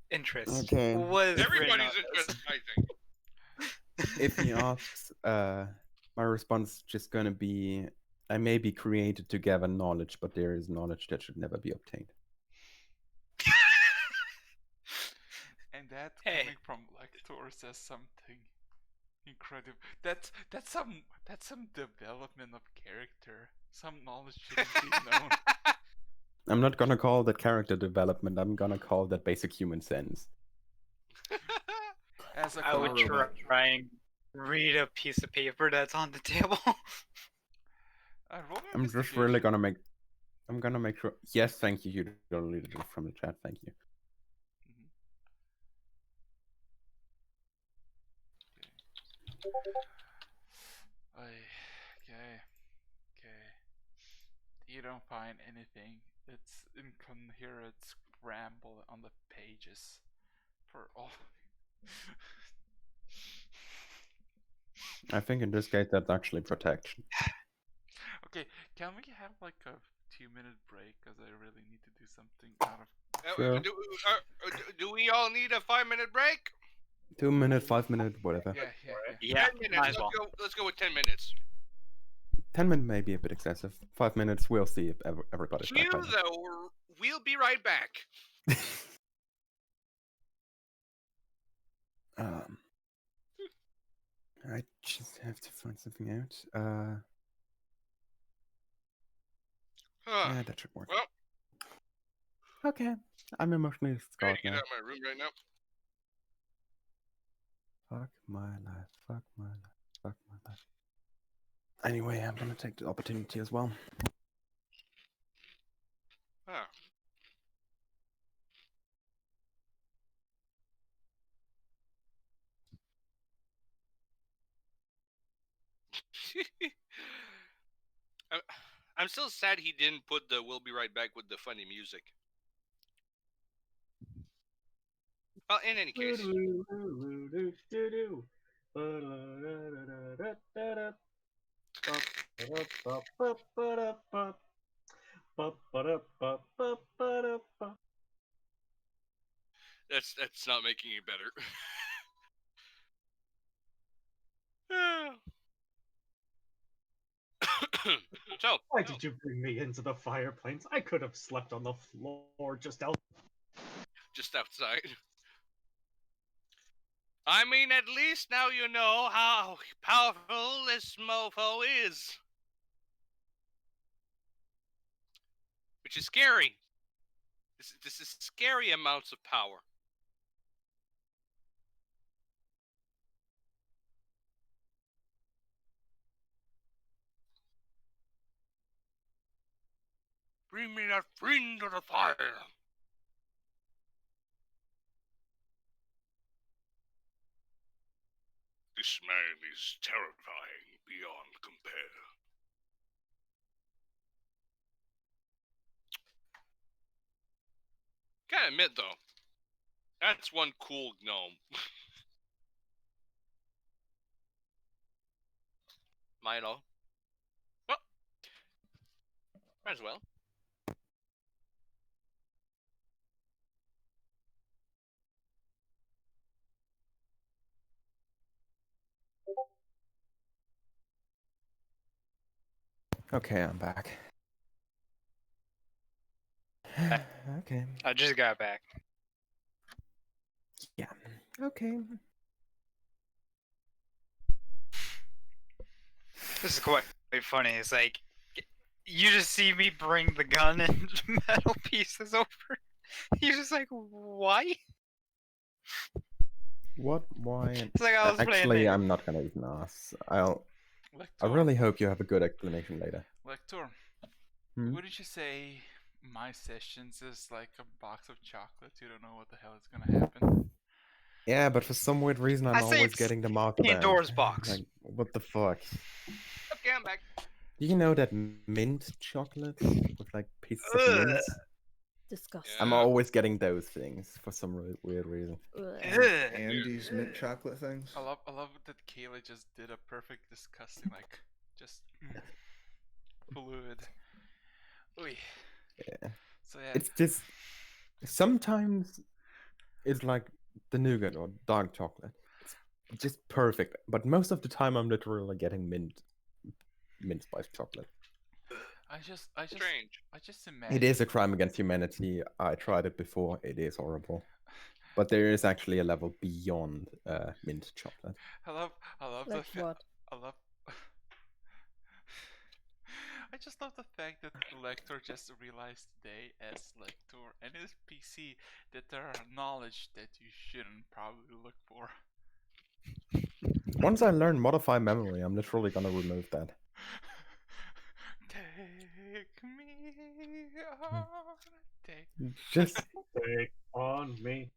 interest. Okay. What is Everybody's written on interested, I think. If he asks, my response is just gonna be, I may be created to gather knowledge, but there is knowledge that should never be obtained. And that Hey. coming from Lector says something incredible. That's some development of character. Some knowledge shouldn't be known. I'm not gonna call that character development. I'm gonna call that basic human sense. As a I would robot. try and read a piece of paper that's on the table. Roll me I'm just really investigation. gonna make. I'm gonna make sure. Yes, thank you. You don't read it from the chat. Thank you. Okay. You don't find anything. It's incoherent scramble on the pages for all. I think in this case that's actually protection. Okay, can we have like a 2-minute break? Because I really need to do something out of. Sure. Do we all need a 5-minute break? 2 minute, 5 minute, whatever. Yeah, 10 minutes. might as well. Let's go with 10 minutes. 10 minutes may be a bit excessive. 5 minutes, we'll see if everybody's back. You by then. though, we'll be right back. I just have to find something out. Yeah, that should work. Well, Okay, I'm emotionally I need scarred to get now. out of my room right now. Fuck my life, fuck my life, fuck my life. Anyway, I'm gonna take the opportunity as well. Ah. I'm still sad he didn't put the "We'll be right back" with the funny music. Well, in any case. That's not making it better. So, Why did you bring me into the fire plains? I could have slept on the floor just outside. I mean, at least now you know how powerful this mofo is. which is scary. This is scary amounts of power. Bring me that friend of the fire. This man is terrifying beyond compare. Gotta admit though, that's one cool gnome. Milo. Well, might as well. Okay, I'm back. Okay. I just got back. Yeah. Okay. This is quite funny. It's like you just see me bring the gun and metal pieces over. You're just like, why? What? Why? It's like I was playing Actually, the- I'm not gonna even ask. I Lector, really hope you have a good explanation later. Lector, Hmm? wouldn't you say my sessions is like a box of chocolates? You don't know what the hell is gonna happen. Yeah, but for some weird reason, I'm I say always it's getting the marker band. Pandora's box. Like, what the fuck? Okay, I'm back. Do you know that mint chocolate with like pieces of mint? Disgusting. I'm Yeah. always getting those things for some weird reason. Andy's mint chocolate things. I love that Kayla just did a perfect disgusting, like, just fluid. Oy. Yeah. So yeah. It's just sometimes it's like the nougat or dark chocolate. It's just perfect. But most of the time I'm literally getting mint spice chocolate. I just imagine It is a crime against humanity. I tried it before. It is horrible. But there is actually a level beyond mint chocolate. I love Like what? I love I just love the fact that Lector just realized today as Lector and his PC that there are knowledge that you shouldn't probably look for. Once I learn modify memory, I'm literally gonna remove that. Take me on, Just Take on me.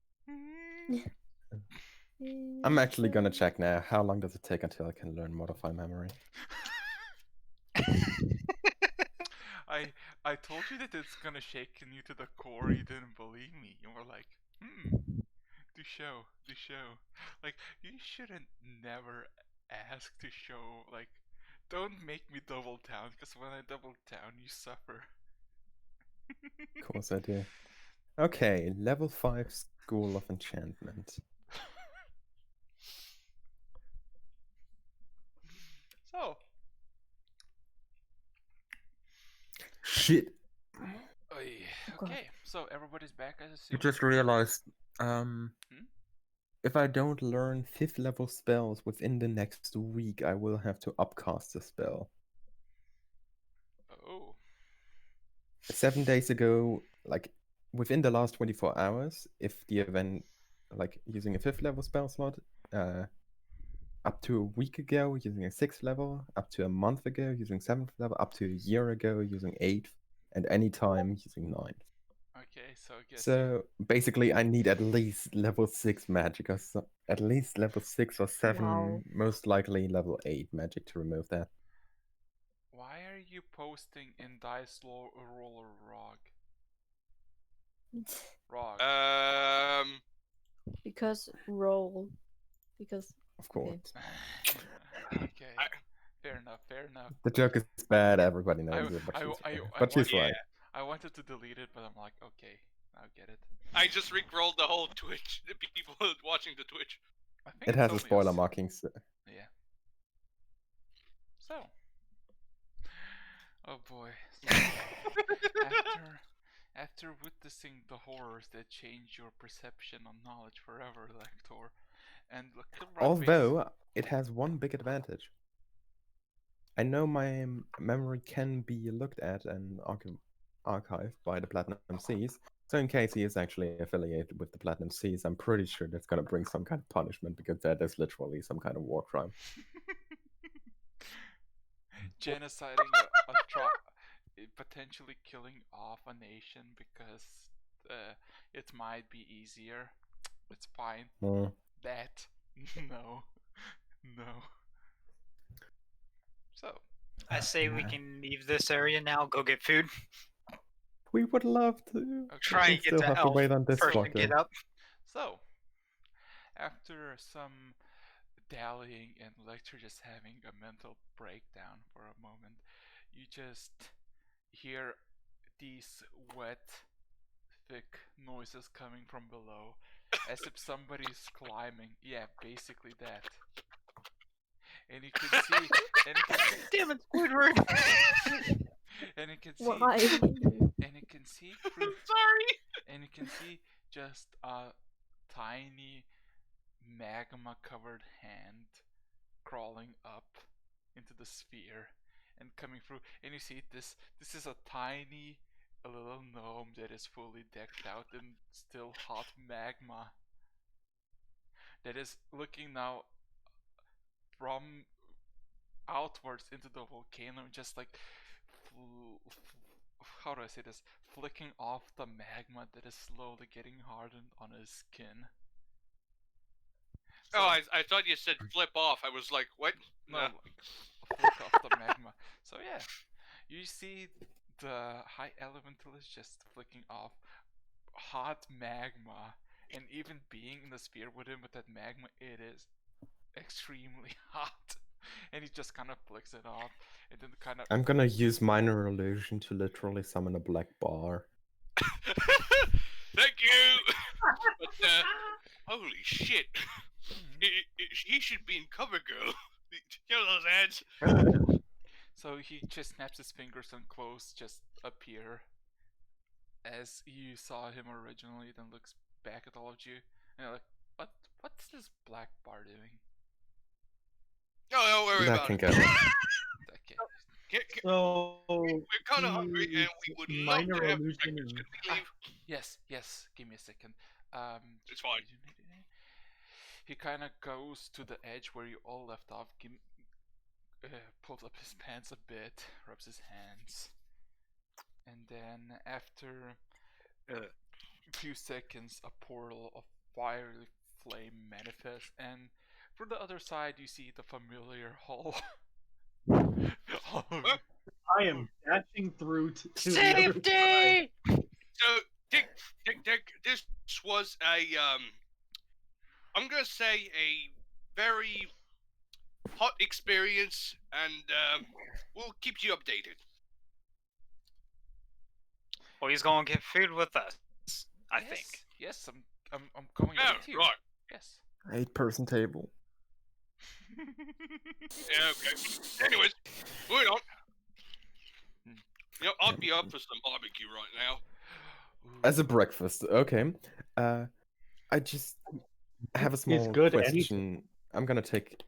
I'm actually gonna check now. How long does it take until I can learn modify memory? I told you that it's gonna shake you to the core. You didn't believe me. You were like, do show. Like, you shouldn't never ask to show. Like, don't make me double down, because when I double down, you suffer. Of course I do. Okay, level 5 School of Enchantment. So, Shit. okay, so everybody's back, I You assume. just realized, if I don't learn 5th level spells within the next week, I will have to upcast the spell. Oh. 7 days ago, like within the last 24 hours, if the event, like using a 5th level spell slot, up to a week ago using a 6th level, up to a month ago using 7th level, up to a year ago using 8th, and any time using 9th. Okay, so I guess. So basically, I need at least level 6 magic, or at least level 6 or 7, Wow. most likely level 8 magic to remove that. Why are you posting in Dice Roller Rog? Rog. Because roll. Because. Of course. Okay. Fair enough. The joke is bad, everybody knows it, but she's right. I wanted to delete it, but I'm like, okay, I'll get it. I just rickrolled the whole Twitch, the people watching the Twitch. I think It has a only spoiler us. marking. So. Yeah. So. Oh boy. So, after witnessing the horrors that change your perception on knowledge forever, Lector, and although it has one big advantage. I know my memory can be looked at and archived by the Platinum Seas. So in case he is actually affiliated with the Platinum Seas, I'm pretty sure that's going to bring some kind of punishment, because that is literally some kind of war crime. Genociding potentially killing off a nation because it might be easier. It's fine. That no, no. So I say we can leave this area now. Go get food. We would love to. Okay. Try We and get still to have to Elf wait on this first to fucker. get up. So, after some dallying and Lecter just having a mental breakdown for a moment, you just hear these wet, thick noises coming from below, as if somebody's climbing. Yeah, basically that. And you can see, Damn it, Squidward! and you can see, Why? and you can see through, Sorry. and you can see just a tiny magma-covered hand crawling up into the sphere and coming through. And you see this is a tiny, a little gnome that is fully decked out in still hot magma, that is looking now from outwards into the volcano, just like how do I say this? Flicking off the magma that is slowly getting hardened on his skin. So, Oh, I thought you said flip off. I was like, what? no, like flick off the magma. So yeah, you see the high elemental is just flicking off hot magma, and even being in the sphere with him with that magma, it is extremely hot. And he just kind of flicks it off, and then kind of. I'm gonna use minor illusion to literally summon a black bar. Thank you. But holy shit, he should be in cover girl. Kill those ads. So he just snaps his fingers and clothes just appear as you saw him originally, then looks back at all of you, and you're like, what's this black bar doing? No, don't worry That about can it. go. Okay. So We're kind of hungry, and we would love minor to have illusion breakfast. and- Can we leave? Yes, give me a second. It's fine. He kind of goes to the edge where you all left off, pulls up his pants a bit, rubs his hands, and then after a few seconds, a portal of fiery flame manifests, and from the other side you see the familiar hall. I am dashing through to the other side. Safety! So, Dick, this was a I'm gonna say a very hot experience, and we'll keep you updated. Well, he's going to get food with us, I think. Yes, I'm going Yeah, with you. right. Yes. 8-person table. Yeah, okay. Anyways, moving on. You know, I'd be up for some barbecue right now. As a breakfast, okay. I just have a small good question. anything. I'm gonna take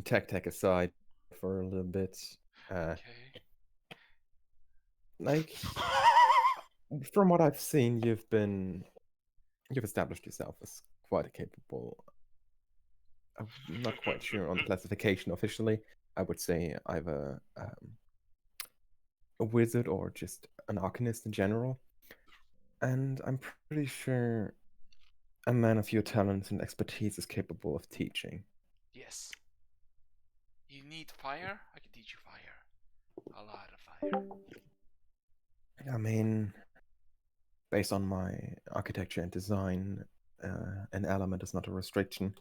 tech aside for a little bit. Okay. Like, from what I've seen, you've established yourself as quite a capable. I'm not quite sure on the classification officially. I would say either a wizard or just an arcanist in general. And I'm pretty sure a man of your talents and expertise is capable of teaching. Yes. You need fire? I can teach you fire. A lot of fire. I mean, based on my architecture and design, an element is not a restriction.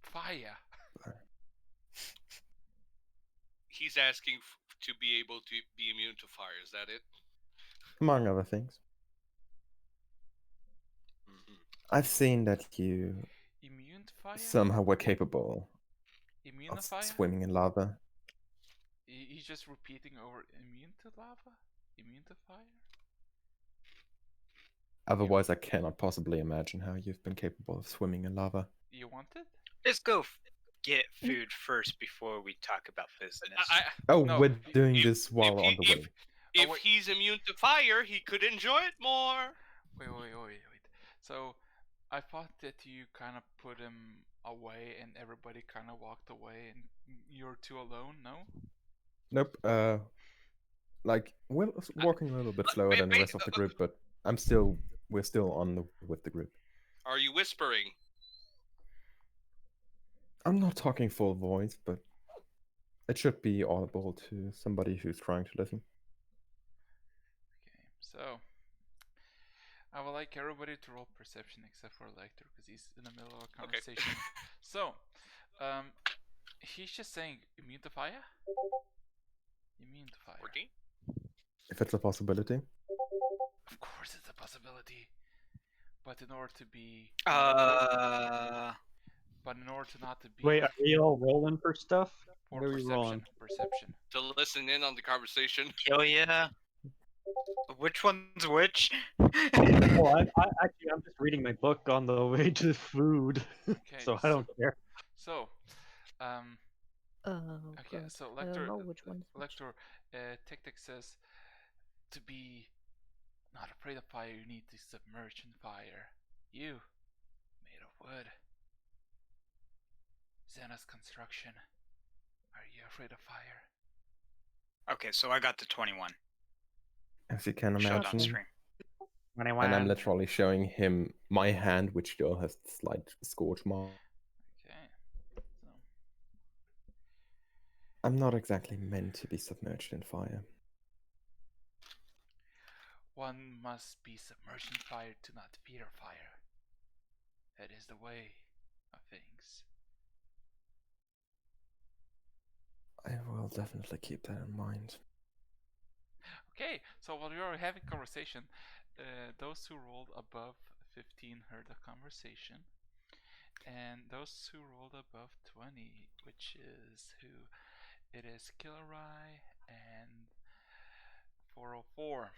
Fire. He's asking to be able to be immune to fire. Is that it? Among other things. I've seen that you Immune to fire? somehow were capable Immune to of fire? swimming in lava. He's just repeating over immune to lava? Immune to fire? Otherwise, I cannot possibly imagine how you've been capable of swimming in lava. You want it? Just go get food first before we talk about business. Oh, No, we're doing if- this while on the way. If wait. he's immune to fire, he could enjoy it more. Wait. So, I thought that you kind of put him away and everybody kind of walked away and you're two alone, no? Nope. Like we're walking a little bit slower than the rest of the group, but we're still on with the group. Are you whispering? I'm not talking full voice, but it should be audible to somebody who's trying to listen. Okay, so I would like everybody to roll perception except for Lecter because he's in the middle of a conversation. So, he's just saying immune to fire? Immune to fire. 14? If it's a possibility. Of course it's a possibility. But in order to be... But in order to not to be... Wait, are we all rolling for stuff? Or What are we rolling? perception. To listen in on the conversation. Hell yeah. Which one's which? Well, actually, I'm just reading my book on the way to food, Okay, so I don't care. So, Oh, okay, God. so I don't Lecter, know which one. Lecter, Tic says, to be not afraid of fire, you need to submerge in fire. You, made of wood. Xena's construction. Are you afraid of fire? Okay, so I got the 21. As you can Showed on imagine. screen. And I'm literally showing him my hand, which still has slight scorch mark. Okay, so I'm not exactly meant to be submerged in fire. one must be submerged in fire to not fear fire. That is the way of things. I will definitely keep that in mind. Okay, so while you're having conversation, those who rolled above 15 heard the conversation, and those who rolled above 20, which is who? It is Killerai and 404.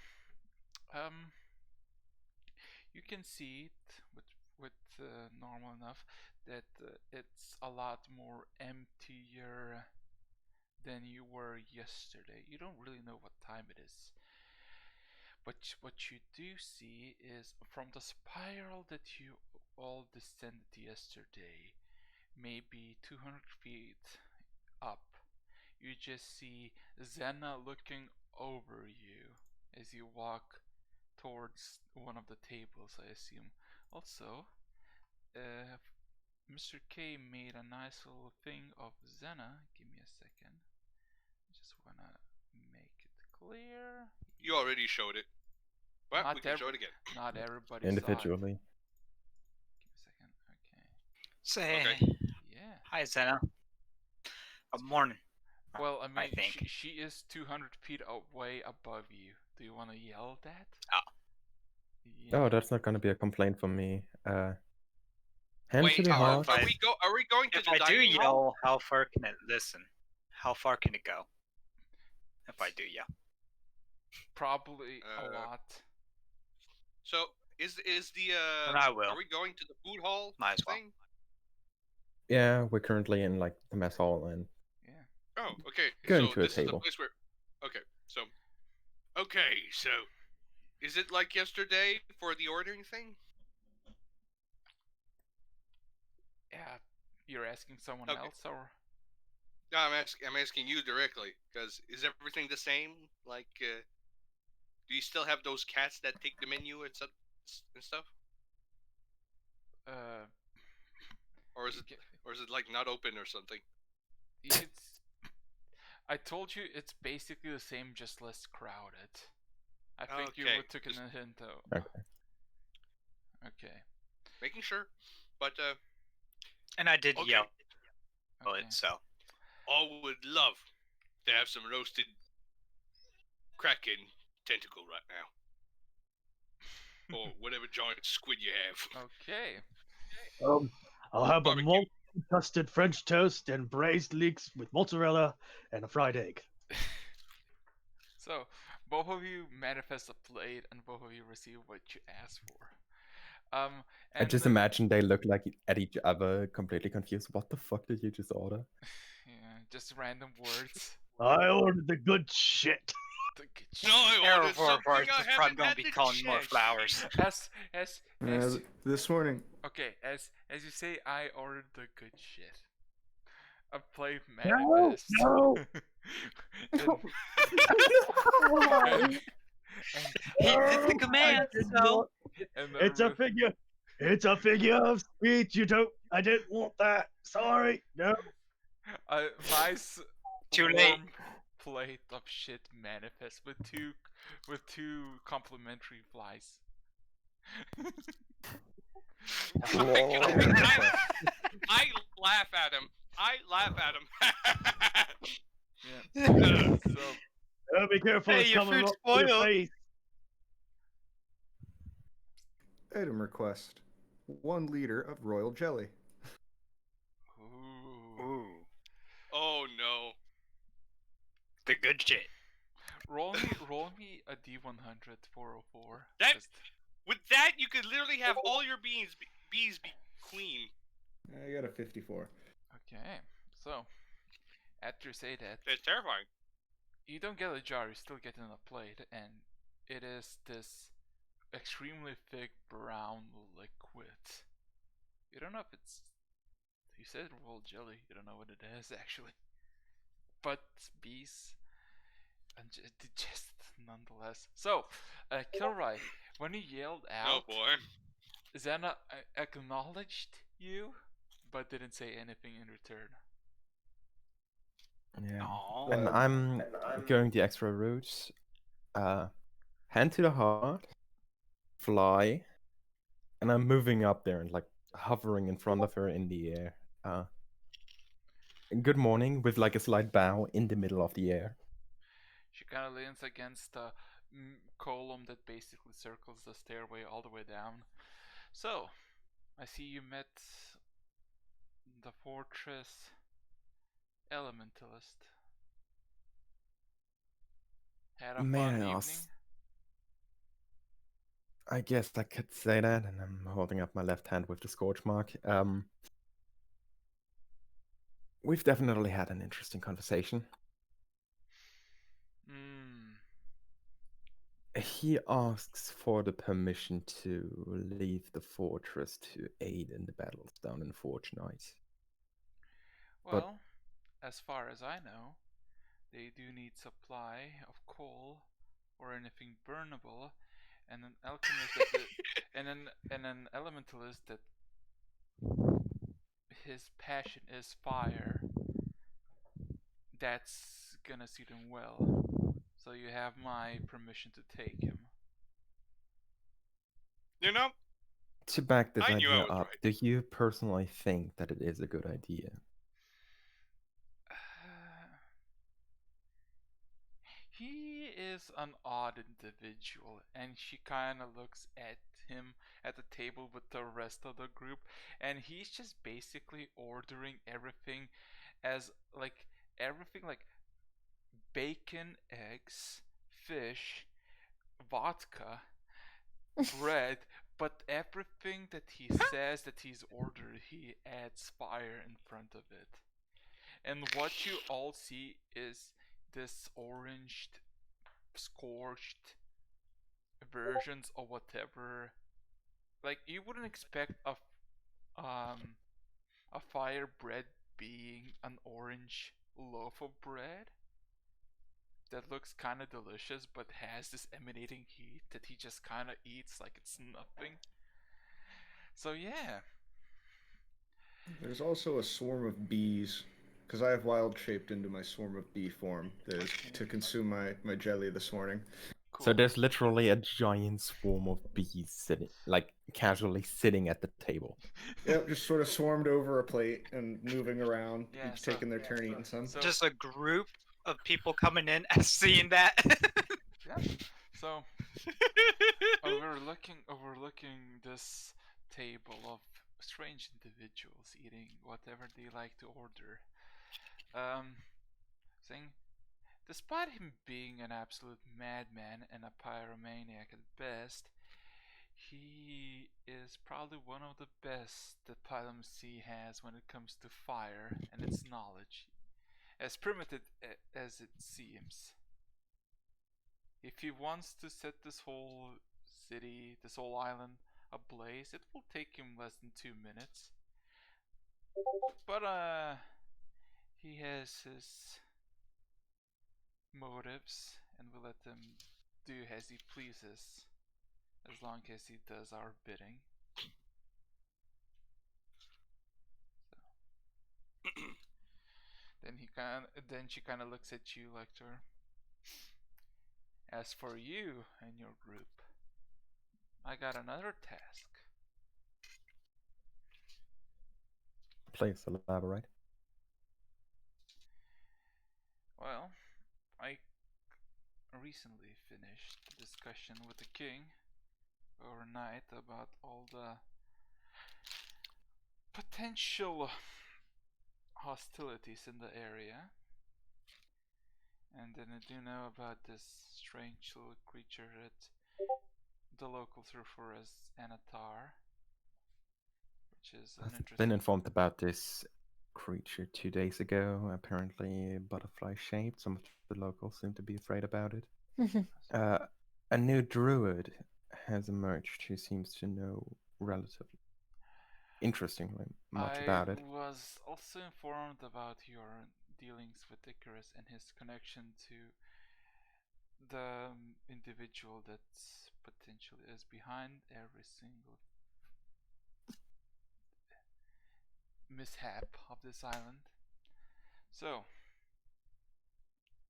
You can see it with normal enough that it's a lot more emptier than you were yesterday. You don't really know what time it is. But what you do see is from the spiral that you all descended yesterday, maybe 200 feet up, you just see Xena looking over you as you walk towards one of the tables, I assume. Also, Mr. K made a nice little thing of Xena. Give me a second. Just wanna make it clear. You already showed it. Well, we can show it again. Not everybody Individually. saw it. Give me a second. Okay. Say, Okay. Yeah. hi, Zena. Good morning. Well, I mean, I think. she is 200 feet away above you. Do you want to yell that? Oh. Oh, that's not going to be a complaint from me. Hand Wait, to the heart. are we going to If the I do dining hall? yell, how far can it listen? How far can it go? If I do yell. Probably a lot. So is the But I will. Are we going to the food hall Might as well. thing? Yeah, we're currently in like the mess hall and Oh, okay. Going so to a this is the table. place where. Okay, so is it like yesterday for the ordering thing? Yeah. You're asking someone Okay. else, or? No, I'm asking you directly because is everything the same? Like, do you still have those cats that take the menu and stuff? Or is it like not open or something? It's. I told you it's basically the same, just less crowded. I think you Okay, took in a hint, though. Okay. Okay. Making sure, but And I did okay. yell Okay. it, so. I would love to have some roasted kraken tentacle right now, or whatever giant squid you have. Okay. I'll have a Barbecue. multi-custard French toast and braised leeks with mozzarella and a fried egg. So, both of you manifest a plate and both of you receive what you asked for. Um, I just and imagine they look like at each other, completely confused. What the fuck did you just order? yeah, just random words. I ordered the good shit. The good No, I Arrow ordered for something Bart I is probably haven't gonna had be the calling more chance to flowers. eat. as This morning. okay, as you say, I ordered the good shit. A play No, manifest. no. Why? and He did the No, command, I didn't so want- and It's a figure. It's a figure of speech. You don't. I didn't want that. Sorry. No. a nice Too late. warm plate of shit manifest with two complimentary flies. I laugh at him. I laugh at him. Yeah. So Oh, be careful. Hey, It's your coming food's up to your spoiled. face. Item request: 1 liter of royal jelly. ooh. Oh no. The good shit. Roll me a D100 404. That- Just- With that, you could literally have all your bees be queen. I got a 54. Okay, so after you say that, That's terrifying. you don't get a jar, you still get in a plate, and it is this extremely thick brown liquid. You don't know if it's. You said rolled jelly, you don't know what it is actually. But bees. And just nonetheless. So, Kilroy, when you yelled Oh out, boy. Xena acknowledged you, but didn't say anything in return. Yeah. Aww. And I'm going the extra route. Hand to the heart, fly, and I'm moving up there and like hovering in front of her in the air. Good morning, with like a slight bow in the middle of the air. She kind of leans against the column that basically circles the stairway all the way down. So, I see you met the fortress elementalist. Had a May fun I evening. ask? I guess I could say that, and I'm holding up my left hand with the scorch mark. We've definitely had an interesting conversation. He asks for the permission to leave the fortress to aid in the battles down in Forge Night. Well, as far as I know, they do need supply of coal or anything burnable, and an alchemist that and an elementalist that his passion is fire. That's gonna suit him well. So you have my permission to take him. You know, To back this I knew I idea was up, right. do you personally think that it is a good idea? He is an odd individual, and she kind of looks at him at the table with the rest of the group, and he's just basically ordering everything as like bacon, eggs, fish, vodka, bread, but everything that he says that he's ordered, he adds fire in front of it. And what you all see is this oranged, scorched versions of whatever. Like you wouldn't expect a fire bread being an orange loaf of bread that looks kind of delicious but has this emanating heat that he just kind of eats like it's nothing. So yeah. There's also a swarm of bees, because I have wild shaped into my swarm of bee form that is to consume my jelly this morning. Cool. So there's literally a giant swarm of bees sitting, like casually sitting at the table. Yep, just sort of swarmed over a plate and moving around, Yeah, each so- taking their turn eating some. So Just a group of people coming in and seeing that. yeah. So overlooking this table of strange individuals eating whatever they like to order. Saying, despite him being an absolute madman and a pyromaniac at best, He is probably one of the best that Platinum Sea has when it comes to fire and its knowledge, as primitive as it seems. If he wants to set this whole city, this whole island ablaze, it will take him less than 2 minutes. But he has his motives, and we let him do as he pleases, as long as he does our bidding. So. Then she kind of looks at you, Lector. As for you and your group, I got another task. Please elaborate. Well, I recently finished the discussion with the king overnight about all the potential hostilities in the area. And then I do know about this strange little creature that the locals refer as Anatar, which is an I've interesting... been informed about this creature 2 days ago, apparently butterfly-shaped. Some of the locals seem to be afraid about it. A new druid has emerged who seems to know relatively interestingly much about it. I was also informed about your dealings with Icarus and his connection to the individual that potentially is behind every single mishap of this island. So,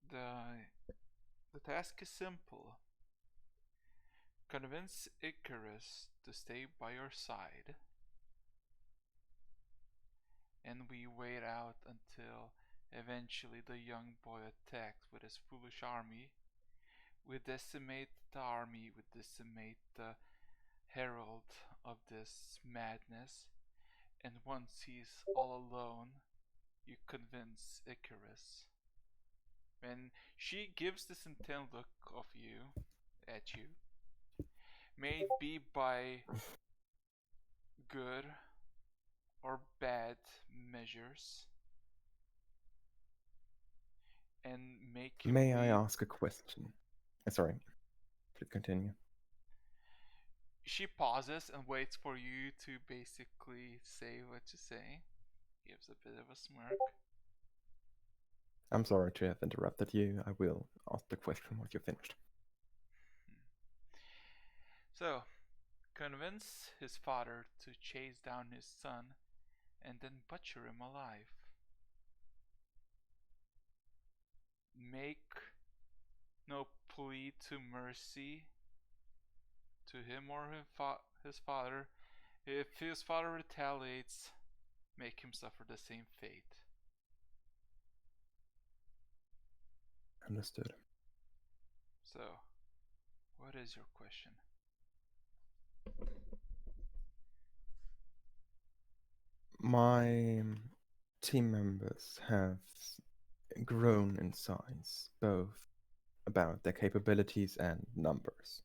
the task is simple. Convince Icarus to stay by your side, and we wait out until eventually the young boy attacks with his foolish army. We decimate the army, we decimate the herald of this madness, and once he's all alone, you convince Icarus. When she gives this intent look of you, at you, may it be by good or bad measures, and make him May I leave. ask a question? Sorry, please continue. She pauses and waits for you to basically say what you say. Gives a bit of a smirk. I'm sorry to have interrupted you. I will ask the question once you're finished. So, convince his father to chase down his son and then butcher him alive. Make no plea to mercy to him or his father. If his father retaliates, make him suffer the same fate. Understood. So, what is your question? My team members have grown in size, both about their capabilities and numbers.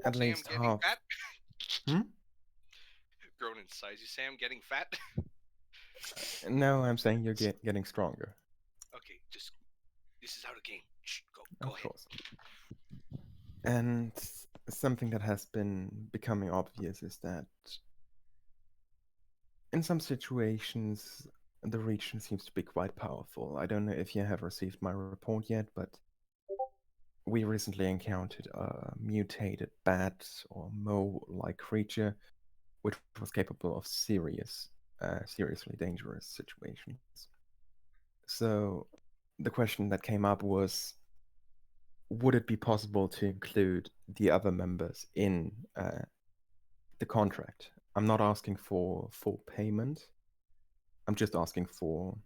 At Say least I'm getting half. fat? Hmm? Grown in size. You say I'm getting fat? No, I'm saying you're getting stronger. Okay, just this is how the game. Shh, go Of ahead. course. And something that has been becoming obvious is that in some situations, the region seems to be quite powerful. I don't know if you have received my report yet, but we recently encountered a mutated bat or mole-like creature, which was capable of seriously dangerous situations. So the question that came up was, would it be possible to include the other members in the contract? I'm not asking for full payment. I'm just asking for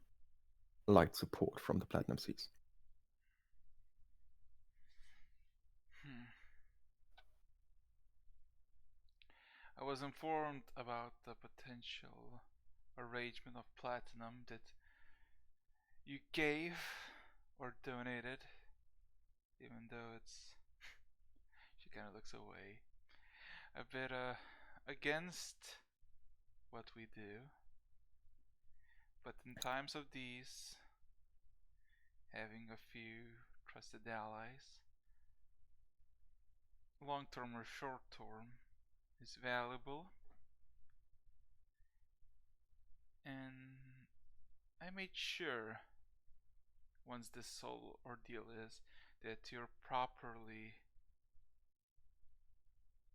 light support from the Platinum Seas. I was informed about the potential arrangement of platinum that you gave or donated, even though it's... She kind of looks away. A bit against what we do. But in times of these, having a few trusted allies, long term or short term, is valuable. And I made sure, once this whole ordeal is, that you're properly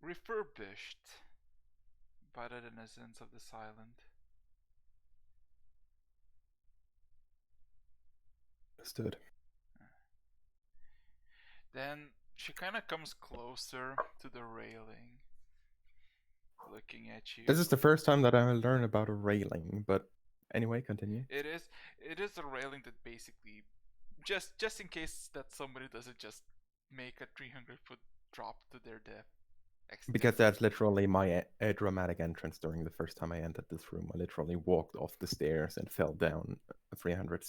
refurbished by the denizens of this island. Understood. Then she kind of comes closer to the railing, looking at you. This is the first time that I learn about a railing, but anyway, continue. It is a railing that basically, just in case that somebody doesn't just make a 300-foot drop to their death. Because that's literally my dramatic entrance during the first time I entered this room. I literally walked off the stairs and fell down 300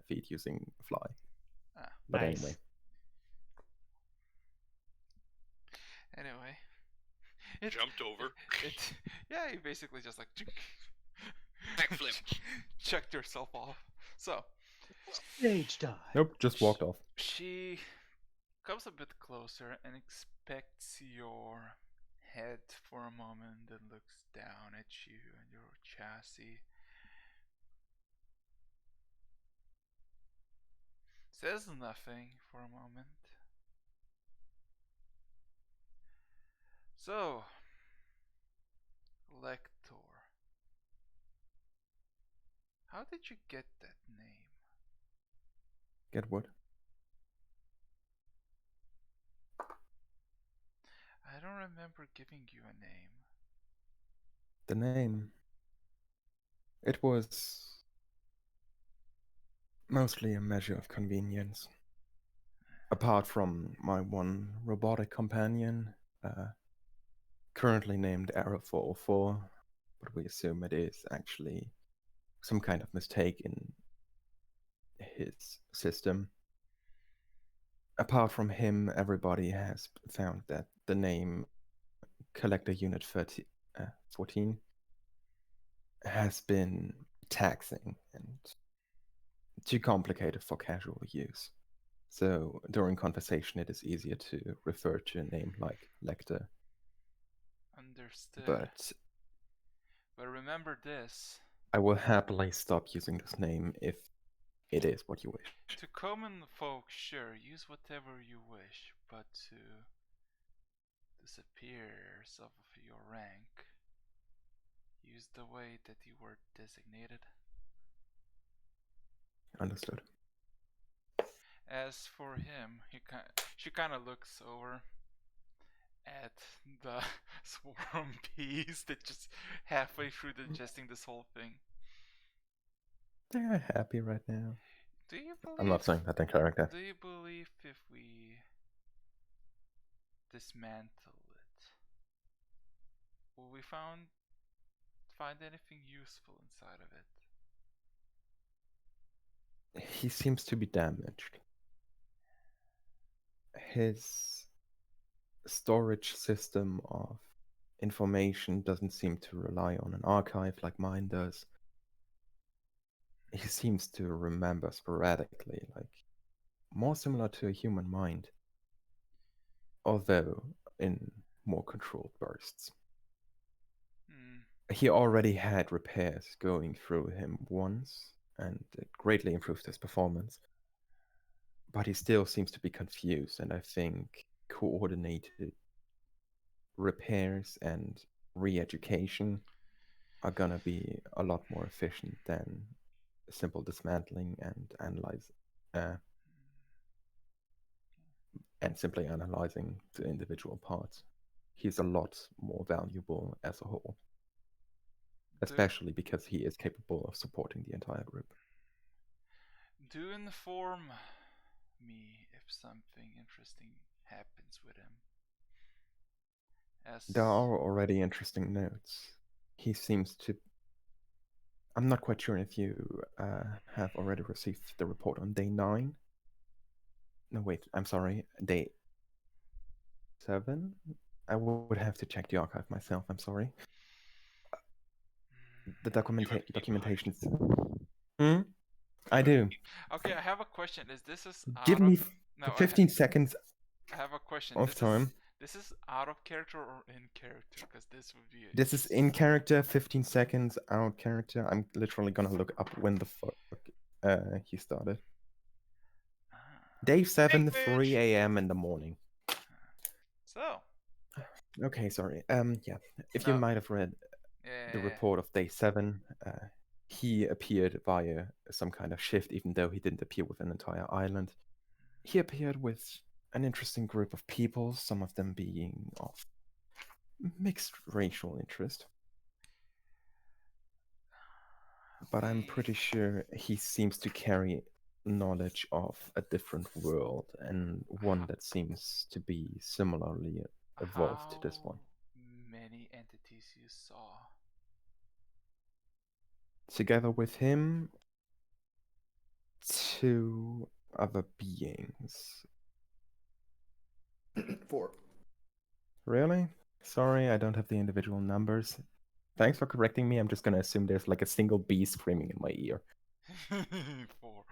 feet using fly. But Nice. Anyway, Jumped over. Yeah, you basically just like Backflip. checked yourself off. So Stage dive. Nope, just walked off. she comes a bit closer and inspects your head for a moment and looks down at you and your chassis. Says nothing for a moment. So, Lector, how did you get that name? Get what? I don't remember giving you a name. The name. It was mostly a measure of convenience. Apart from my one robotic companion, currently named Arrow 404, but we assume it is actually some kind of mistake in his system. Apart from him, everybody has found that the name Collector Unit 14 has been taxing and too complicated for casual use. So during conversation, it is easier to refer to a name like Lecter. Understood. But remember this. I will happily stop using this name if it is what you wish. To common folk, sure, use whatever you wish, but to the superiors of your rank, use the way that you were designated. Understood. As for him, she kind of looks over at the swarm bees that just halfway through digesting this whole thing. They're happy right now. Do you believe? I'm not saying that in character. Do you believe if we dismantle it, will we find anything useful inside of it? He seems to be damaged. His storage system of information doesn't seem to rely on an archive like mine does. He seems to remember sporadically, like more similar to a human mind, although in more controlled bursts. He already had repairs going through him once, and it greatly improved his performance. But he still seems to be confused, and I think coordinated repairs and re-education are gonna be a lot more efficient than simple dismantling and simply analyzing the individual parts. He's a lot more valuable as a whole, especially because he is capable of supporting the entire group. Do inform me if something interesting happens with him. There are already interesting notes. He seems to... I'm not quite sure if you have already received the report on day 9. No, wait, I'm sorry. Day 7. I would have to check the archive myself. I'm sorry. The documentations. I do. Okay, I have a question. Is this Give out me of no? 15 seconds I have a question. of time. This is out of character or in character? Because this would be. This is in character, 15 seconds out character. I'm literally gonna look up when the fuck he started. Day 7, 3 a.m. in the morning. So. Okay, sorry. Yeah. If No. you might have read the report of day 7, he appeared via some kind of shift, even though he didn't appear with an entire island. He appeared with an interesting group of people, some of them being of mixed racial interest. But I'm pretty sure he seems to carry knowledge of a different world, and one that seems to be similarly evolved to this one. Many entities you saw. Together with him, 2 other beings. 4. Really? Sorry, I don't have the individual numbers. Thanks for correcting me. I'm just gonna assume there's like a single bee screaming in my ear. 4.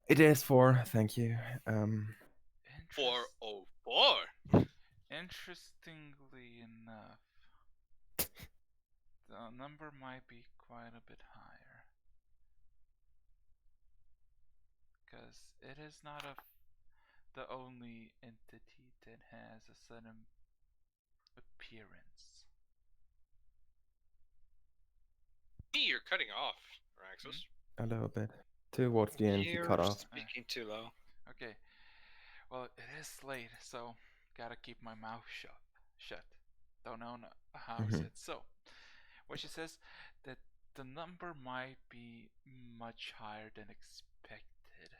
It is 4, thank you. 404. Interestingly enough, the number might be quite a bit higher. Because it is not the only entity that has a sudden appearance. You're cutting off, Raxus. A little bit. Towards the end, he You're cut off. speaking too low. Okay. Well, it is late, so gotta keep my mouth shut. Don't know how is it. So, what she says that the number might be much higher than expected.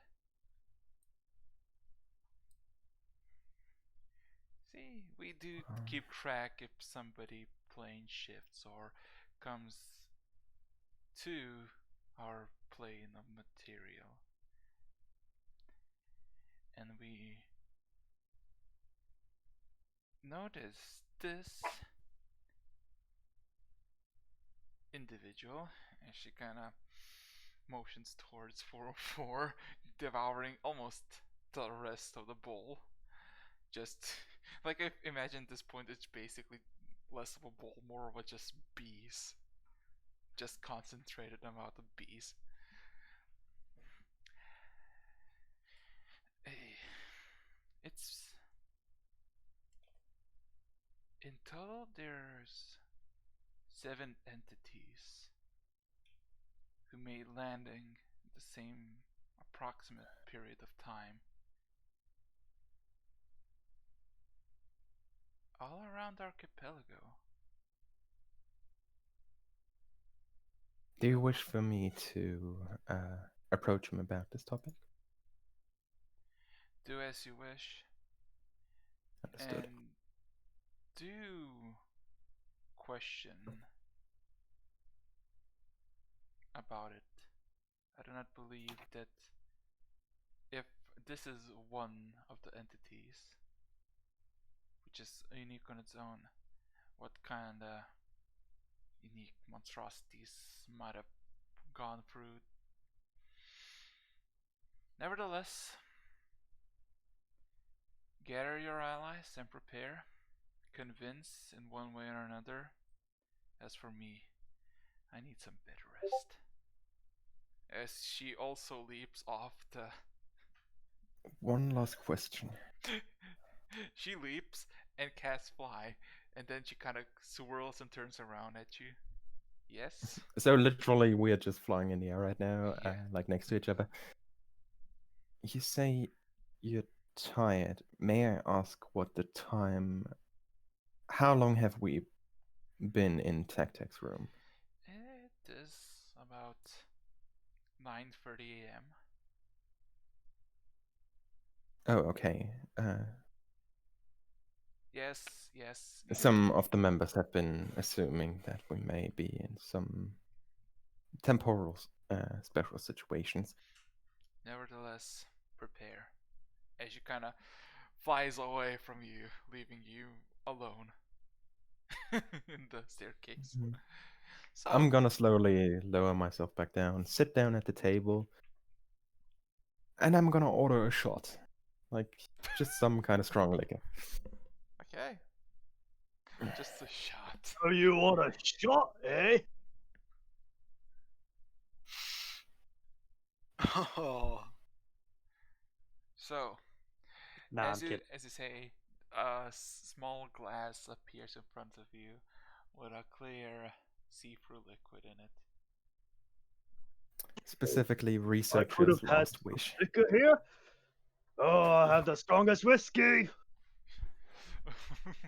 See, we do keep track if somebody plane shifts or comes to our plane of material. And we notice this individual, and she kind of motions towards 404, devouring almost the rest of the bowl. Just like, I imagine at this point it's basically less of a bowl, more of a just bees. Just concentrated amount of bees. It's in total there's 7 entities who made landing the same approximate period of time. All around Archipelago. Do you wish for me to approach him about this topic? Do as you wish. Understood. And do question about it. I do not believe that if this is one of the entities, which is unique on its own, what kind of unique monstrosities might have gone through. Nevertheless, gather your allies and prepare. Convince in one way or another. As for me, I need some bed rest. As she also leaps off the... One last question. She leaps and casts fly, and then she kind of swirls and turns around at you. Yes? So literally we are just flying in the air right now, Yeah. like next to each other. You say you're tired. May I ask what the time... How long have we been in Tech-Tech's room? It is about 9:30 a.m. Oh, okay. Yes. Some of the members have been assuming that we may be in some temporal special situations. Nevertheless, prepare. As you kind of flies away from you, leaving you alone in the staircase. Mhm. So I'm gonna slowly lower myself back down, sit down at the table, and I'm gonna order a shot. Like, just some kind of strong liquor. okay, just a shot. Oh, you want a shot, eh? Oh. So Nah, I'm as kidding. you say, a small glass appears in front of you with a clear see-through liquid in it. Specifically, I could researcher's have had last wish. liquor here. Oh, I have the strongest whiskey.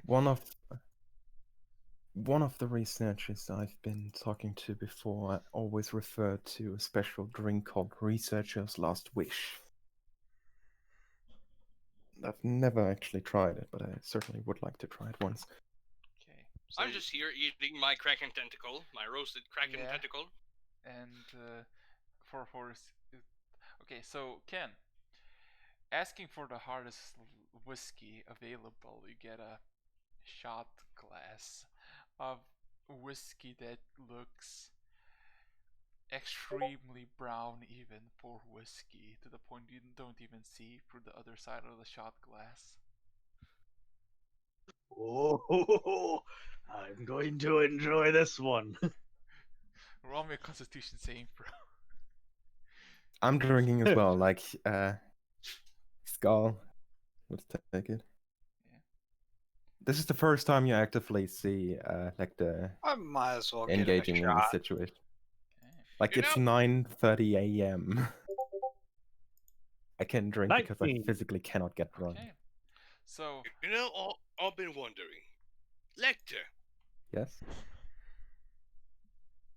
One of the researchers I've been talking to before always referred to a special drink called Researcher's Last Wish. I've never actually tried it, but I certainly would like to try it once. Okay, so I'm just here eating my kraken tentacle, my roasted kraken Yeah. tentacle. and okay, so Ken, asking for the hardest whiskey available, you get a shot glass of whiskey that looks extremely brown even for whiskey, to the point you don't even see through the other side of the shot glass. Oh, I'm going to enjoy this one. Roll me a constitution saving throw. I'm drinking as well, like, Skull. Let's take it. Yeah. This is the first time you actively see, like, the I might as well get engaging it a in the shot. situation. Okay. Like, You it's know- 9:30 a.m. I can't drink because I 19. physically cannot get drunk. Okay. So You know, I've been wondering, Lecter, Yes?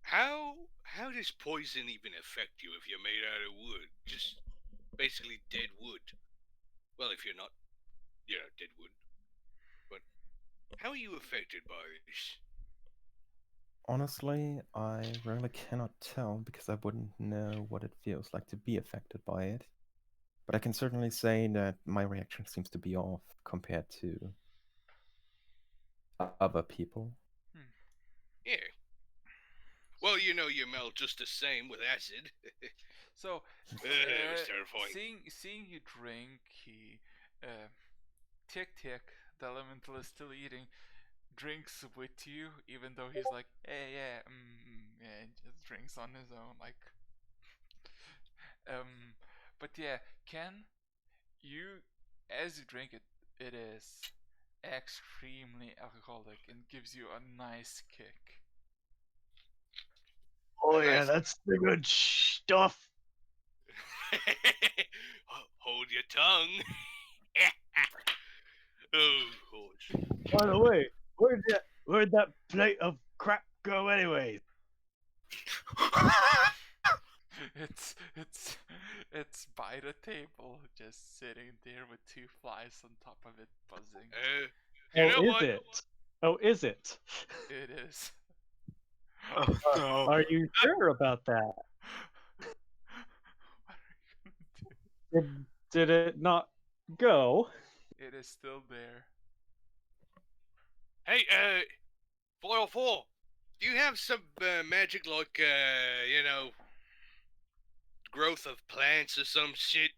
how does poison even affect you if you're made out of wood? Just basically dead wood. Well, if you're not, dead wood. But how are you affected by this? Honestly, I really cannot tell because I wouldn't know what it feels like to be affected by it. But I can certainly say that my reaction seems to be off compared to other people. Yeah. Well, you melt just the same with acid. So, It was terrifying. seeing you drink, he, Tick, the elemental is still eating, drinks with you, even though he's like, hey, yeah, and just drinks on his own, like, but yeah, Ken, as you drink it, it is extremely alcoholic and gives you a nice kick. Oh yeah, that's the good stuff. Hold your tongue. Oh, gosh. By the way, where'd that plate of crap go anyway? It's by the table, just sitting there with two flies on top of it, buzzing. You know is what? it? Oh, is it? It is. Oh no. Are you sure about that? What are you gonna do? Did it not go? It is still there. Hey, 404, do you have some magic like, growth of plants or some shit?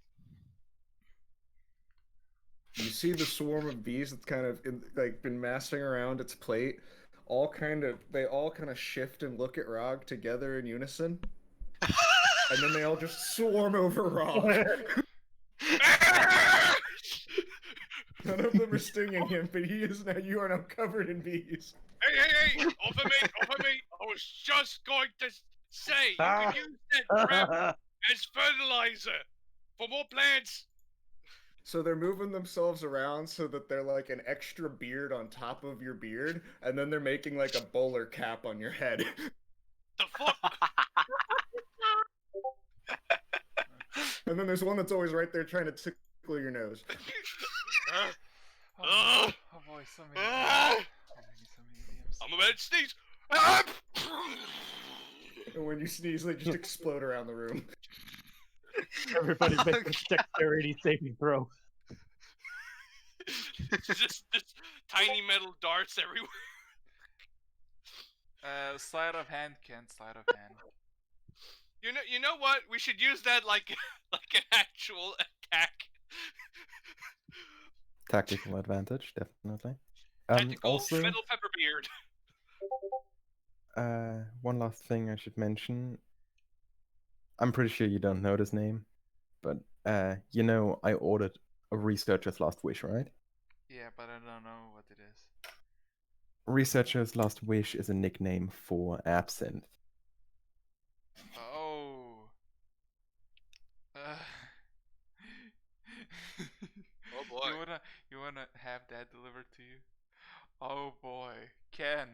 You see the swarm of bees that's kind of been massing around its plate. They all kind of shift and look at Rog together in unison, and then they all just swarm over Rog. None of them are stinging him, but you are now covered in bees. Hey, off of me! I was just going to say, you can use that crap as fertilizer for more plants. So they're moving themselves around so that they're like an extra beard on top of your beard, and then they're making like a bowler cap on your head. The fuck? And then there's one that's always right there trying to tickle your nose. Oh boy, so many idioms. I'm about to sneeze. And when you sneeze, they just explode around the room. Everybody make a dexterity saving throw. just tiny metal darts everywhere. Sleight of hand, Ken. Sleight of hand. You know what? We should use that like an actual attack. Tactical advantage, definitely. Tactical Also, metal pepper beard. one last thing I should mention. I'm pretty sure you don't know this name, but you know I ordered a Researcher's Last Wish, right? Yeah, but I don't know what it is. Researcher's Last Wish is a nickname for absinthe. Oh. Oh boy. You wanna have that delivered to you? Oh boy, Ken.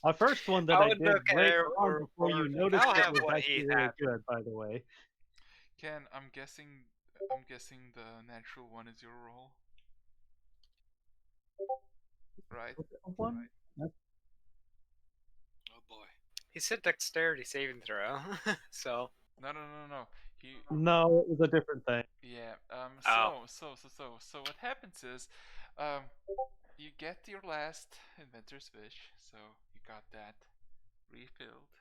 My first one that I I would did look at right it on before you noticed I'll it have was what actually he's really after. good, by the way. Ken, I'm guessing the natural one is your role. Right? One? Oh boy. He said dexterity saving throw, so No. He No, it was a different thing. Yeah. Oh. So what happens is, you get your last inventor's wish. So you got that refilled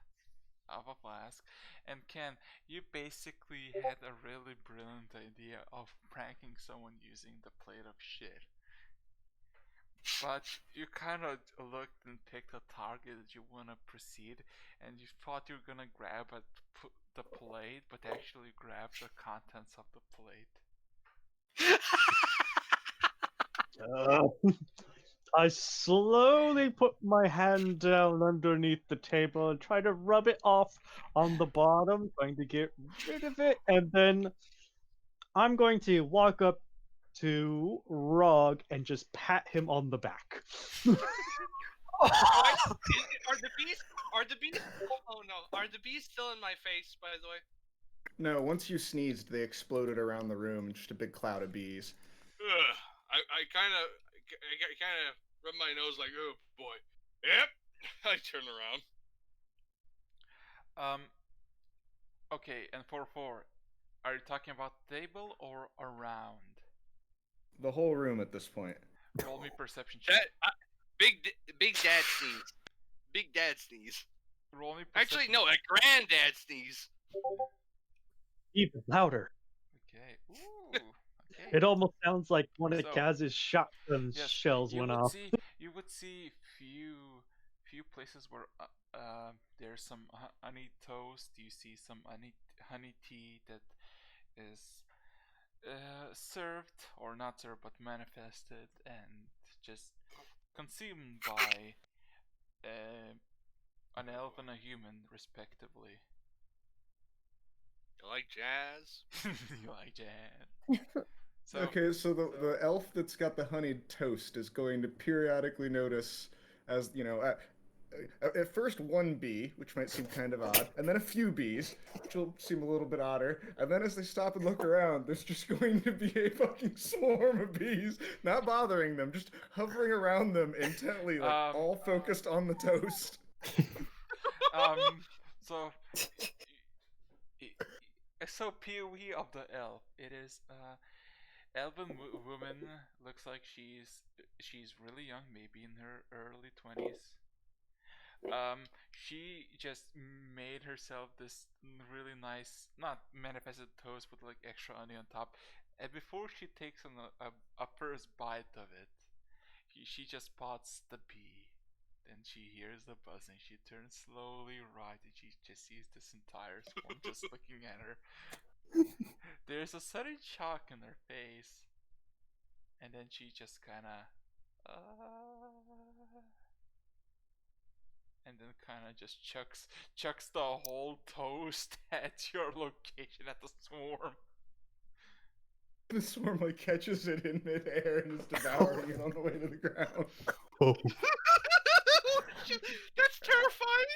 of a flask, and Ken, you basically had a really brilliant idea of pranking someone using the plate of shit. But you kind of looked and picked a target that you want to proceed, and you thought you were gonna grab the plate, but actually grab the contents of the plate. I slowly put my hand down underneath the table and try to rub it off on the bottom, trying to get rid of it, and then I'm going to walk up to Rog and just pat him on the back. Are the bees? Oh no! Are the bees still in my face? By the way. No, once you sneezed, they exploded around the room, just a big cloud of bees. Ugh. I kind of rub my nose like, oh boy. Yep. I turn around. Okay, and for 4, are you talking about table or around? The whole room at this point. Roll me perception check. Big dad sneeze. Big dad sneeze. Roll me perception. Actually, no, a granddad sneeze. Even louder. Okay. Ooh. Okay. It almost sounds like one of So, Kaz's shotgun yes, shells went off. You would see few places where there's some honey toast. You see some honey tea that is served or not served, but manifested and just consumed by an elf and a human, respectively. You like jazz? You like jazz. So, okay, so the elf that's got the honeyed toast is going to periodically notice, as you know, at first one bee, which might seem kind of odd, and then a few bees, which will seem a little bit odder, and then as they stop and look around, there's just going to be a fucking swarm of bees, not bothering them, just hovering around them intently, like all focused on the toast. So POV of the elf, it is elven woman, looks like she's really young, maybe in her early 20s. She just made herself this really nice, not manifested toast, but like extra honey on top. And before she takes a first bite of it, she just spots the bee. Then she hears the buzzing. She turns slowly right, and she just sees this entire swarm just looking at her. There's a sudden shock in her face, and then she just kind of, and then kind of just chucks the whole toast at your location, at the swarm. The swarm like catches it in midair and is devouring it on the way to the ground. Oh. That's terrifying.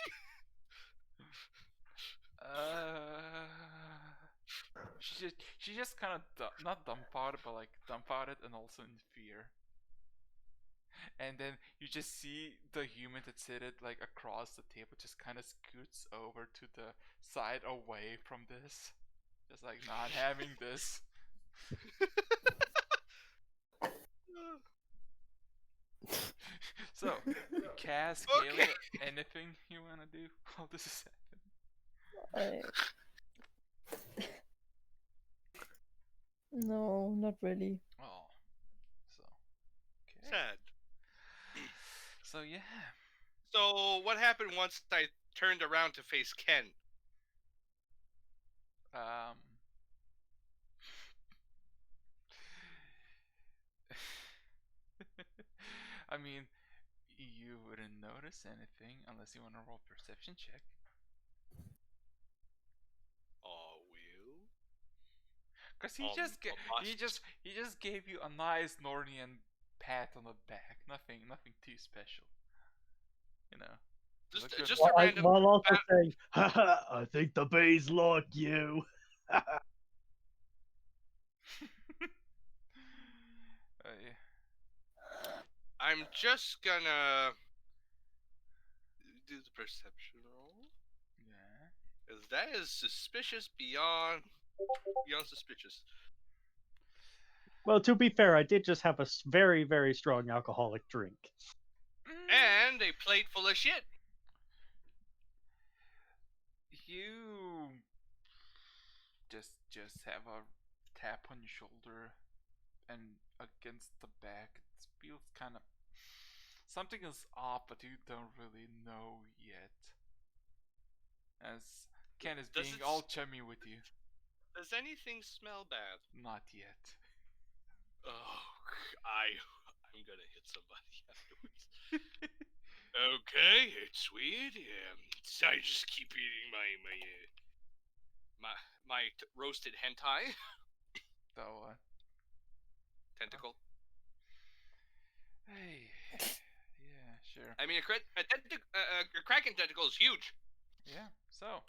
She just kind of not dumbfounded, but like dumbfounded and also in fear. And then you just see the human that seated like across the table just kind of scoots over to the side away from this, just like not having this. So, Cass, Okay. Kaylee, anything you wanna do while this is happening? No, not really. Oh, so okay. Sad. So yeah. So what happened once I turned around to face Ken? Um. I mean, you wouldn't notice anything unless you want to roll perception check. Oh, will. Cause a must. he just gave you a nice Nornian pat on the back. Nothing too special. You know. Just, Look at just a random. While also saying, haha, I think the bees like you. Yeah. I'm just gonna do the perception roll. Yeah. Because that is suspicious beyond suspicious. Well, to be fair, I did just have a very, very strong alcoholic drink. And a plate full of shit. You just have a tap on your shoulder and against the back. It feels kind of something is off, but you don't really know yet. As Ken is Does being it all chummy with you. Does anything smell bad? Not yet. Oh, I'm gonna hit somebody afterwards. Okay, it's weird. Yeah, I just keep eating my roasted hentai So, tentacle. hey, yeah, sure. I mean, a kraken tentacle is huge. Yeah. So,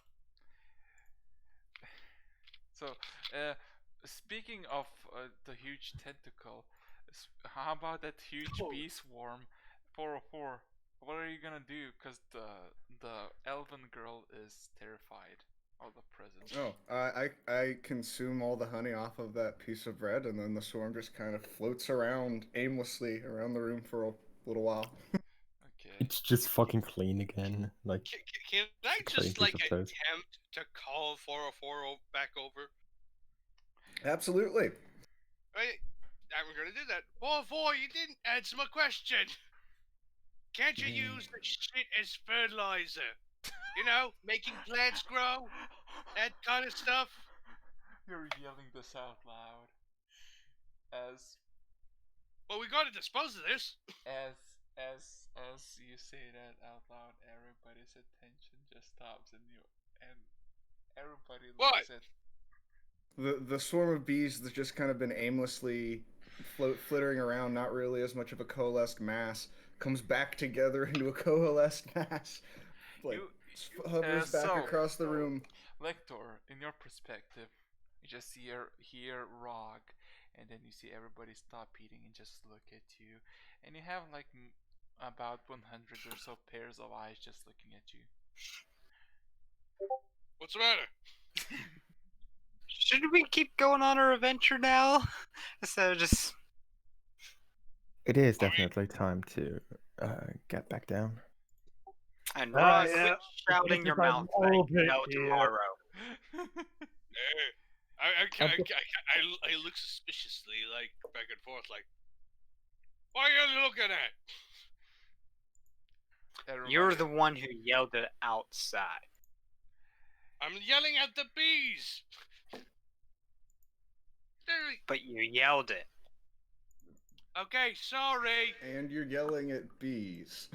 speaking of the huge tentacle, how about that huge bee swarm? 404. What are you gonna do? Cause the elven girl is terrified of the presence. Oh, I consume all the honey off of that piece of bread, and then the swarm just kind of floats around aimlessly around the room for a little while. Okay. It's just fucking clean again. Like, Can I It's a clean just piece of toast. attempt to call 404 back over? Absolutely. Right, I'm gonna do that. 404, you didn't answer my question. Can't you use the shit as fertilizer? You know, making plants grow, that kind of stuff. You're yelling this out loud. As Well, we gotta dispose of this. as you say that out loud, everybody's attention just stops and everybody What? looks at The swarm of bees that's just kind of been aimlessly flittering around, not really as much of a coalesced mass, comes back together into a coalesced mass. Like, hovers back across the room. Lector, in your perspective, you just hear Rog, and then you see everybody stop eating and just look at you, and you have like about 100 or so pairs of eyes just looking at you. What's the matter? Should we keep going on our adventure now? Instead of just. it is definitely time to get back down. And Ross, yeah. quit shouting your mouth all like you know bit here. tomorrow. I look suspiciously, like, back and forth, like, what are you looking at? You're the one who yelled it outside. I'm yelling at the bees. But you yelled it. Okay, sorry. And you're yelling at bees.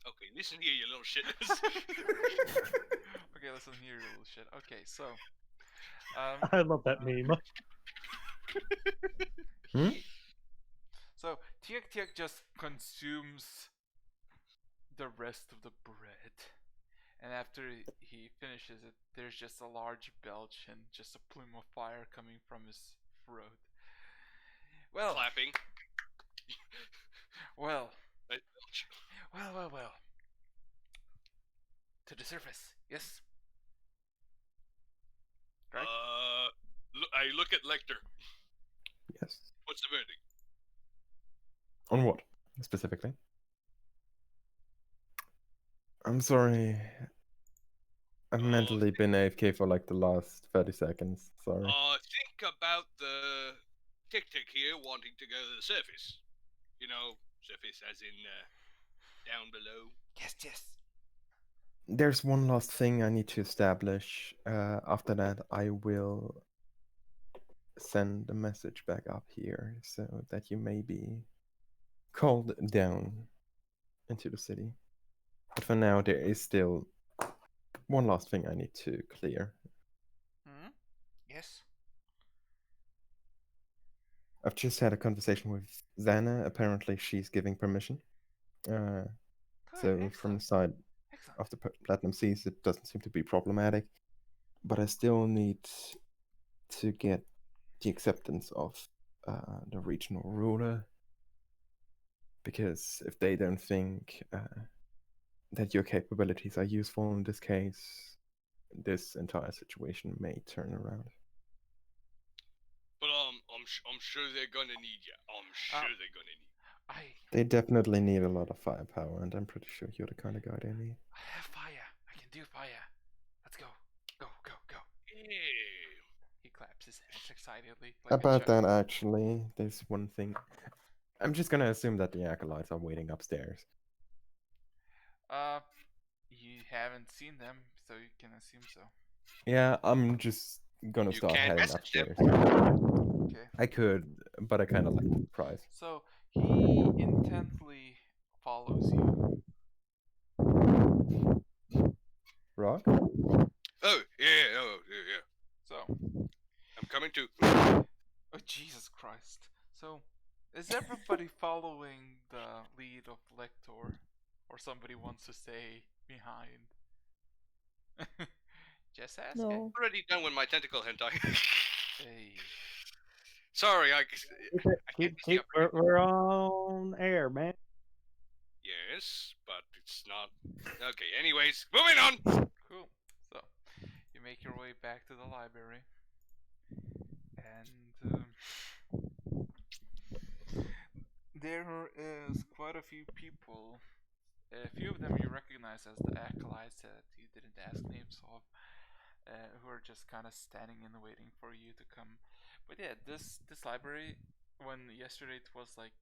Okay, listen here, you little shit. Okay, listen here, you little shit. Okay, so I love that meme. So Tiak Tiak just consumes the rest of the bread, and after he finishes it, there's just a large belch and just a plume of fire coming from his throat. Well, Clapping. Well. To the surface, yes. Greg? I look at Lecter. Yes. What's the verdict? On what specifically? I'm sorry. I've mentally been AFK for like the last 30 seconds. Sorry. Think about the Tick here wanting to go to the surface. You know, surface as in down below. Yes. There's one last thing I need to establish. After that, I will send a message back up here so that you may be called down into the city. But for now, there is still one last thing I need to clear. Yes. I've just had a conversation with Xana. Apparently, she's giving permission. So from the side of the Platinum Seas, it doesn't seem to be problematic. But I still need to get the acceptance of the regional ruler. Because if they don't think that your capabilities are useful in this case, this entire situation may turn around. But I'm sure they're gonna need you. I'm sure they're gonna need you. They definitely need a lot of firepower, and I'm pretty sure you're the kind of guy they need. I have fire. I can do fire. Let's go. Go. Yeah. He claps his hands excitedly. About that, actually, there's one thing. I'm just gonna assume that the acolytes are waiting upstairs. You haven't seen them, so you can assume so. Yeah, I'm just gonna You start can't heading message them. upstairs. Okay. I could, but I kind of like the surprise. So he intently follows you. Rock? Oh yeah. So I'm coming too. Oh Jesus Christ! So is everybody following the lead of Lector, or somebody wants to stay behind? Just ask. No. Already done with my tentacle hentai. Hey. Sorry, I can't see up. We're on air, man. Yes, but it's not. Okay, anyways, moving on! Cool. So, you make your way back to the library. And there is quite a few people. A few of them you recognize as the acolytes that you didn't ask names of, who are just kind of standing and waiting for you to come. But yeah, this library, when yesterday it was like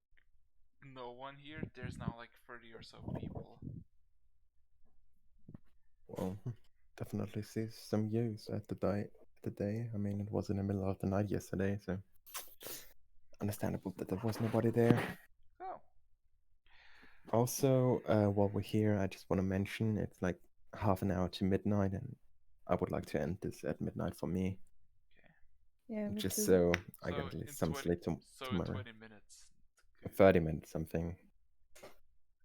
no one here, there's now like 30 or so people. Well, definitely sees some use at the day. I mean, it was in the middle of the night yesterday, so understandable that there was nobody there. Oh. Also, while we're here, I just want to mention it's like half an hour to midnight, and I would like to end this at midnight for me. Yeah, me Just too. so I get at least some sleep So tomorrow. in 20 minutes. 30 minutes, something.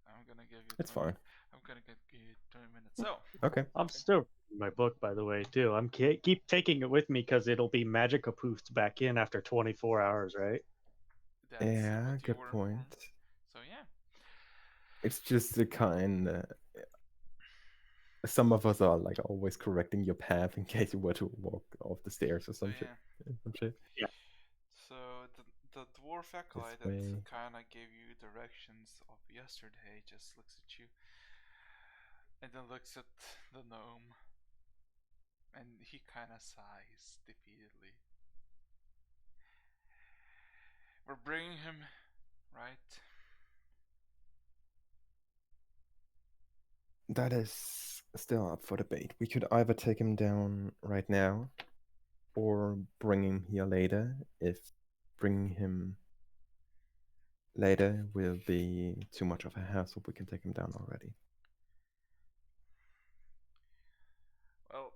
I'm gonna give you. It's fine. I'm gonna give you 20 minutes. So. Okay. I'm still reading my book, by the way, too. I'm keep taking it with me because it'll be magica poofed back in after 24 hours, right? That's yeah, what you good were point. informed. So yeah. It's just the kind. Some of us are like always correcting your path in case you were to walk off the stairs or some shit. Yeah. So the dwarf acolyte that way. kind of gave you directions of yesterday just looks at you, and then looks at the gnome, and he kind of sighs defeatedly. We're bringing him, right? That is still up for debate. We could either take him down right now or bring him here later. If bringing him later will be too much of a hassle, we can take him down already. Well,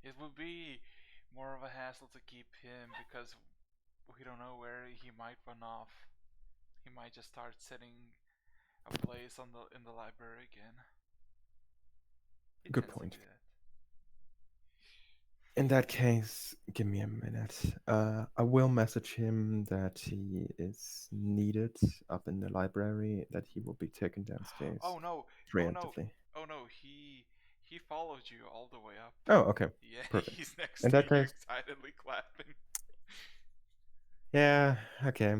it would be more of a hassle to keep him because we don't know where he might run off. He might just start setting a blaze in the library again. Good point. In that case, give me a minute. I will message him that he is needed up in the library, that he will be taken downstairs. Oh no! Preemptively. Oh no! He He followed you all the way up. Oh, okay. Yeah, Perfect. he's next In to that you, case- excitedly clapping. Yeah, okay.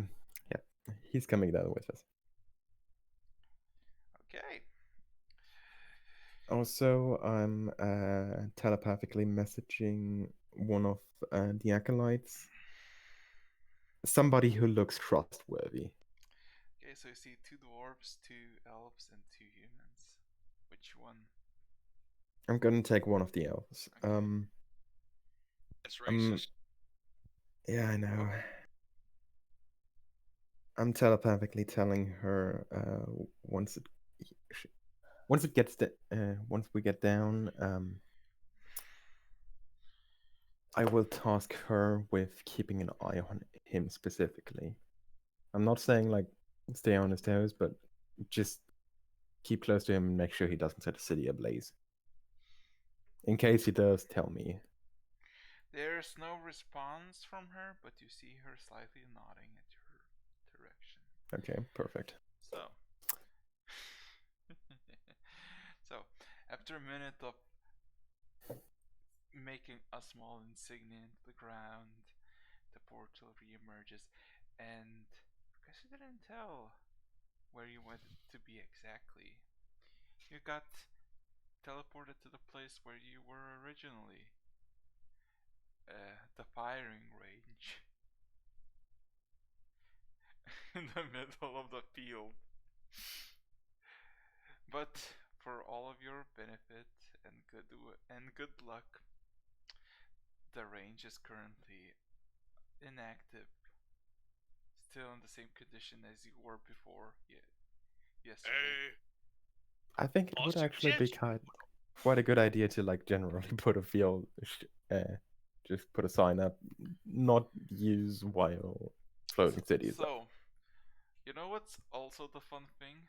Yeah, he's coming down with us. Okay. Also, I'm telepathically messaging one of the acolytes. Somebody who looks trustworthy. Okay, so you see 2 dwarves, 2 elves, and 2 humans. Which one? I'm gonna take one of the elves. Okay. That's racist. Yeah, I know. I'm telepathically telling her once it gets once we get down, I will task her with keeping an eye on him specifically. I'm not saying like stay on his toes, but just keep close to him and make sure he doesn't set the city ablaze. In case he does, tell me. There's no response from her, but you see her slightly nodding at your direction. Okay, perfect. So, so after a minute of making a small insignia into the ground, the portal re-emerges, and because you didn't tell where you wanted to be exactly, you got teleported to the place where you were originally. The firing range. In the middle of the field. But for all of your benefit and good luck, the range is currently inactive. Still in the same condition as you were before yesterday. I think it would Awesome actually be gents. quite a good idea to like generally put a field, just put a sign up, not use while floating cities. So, you know what's also the fun thing?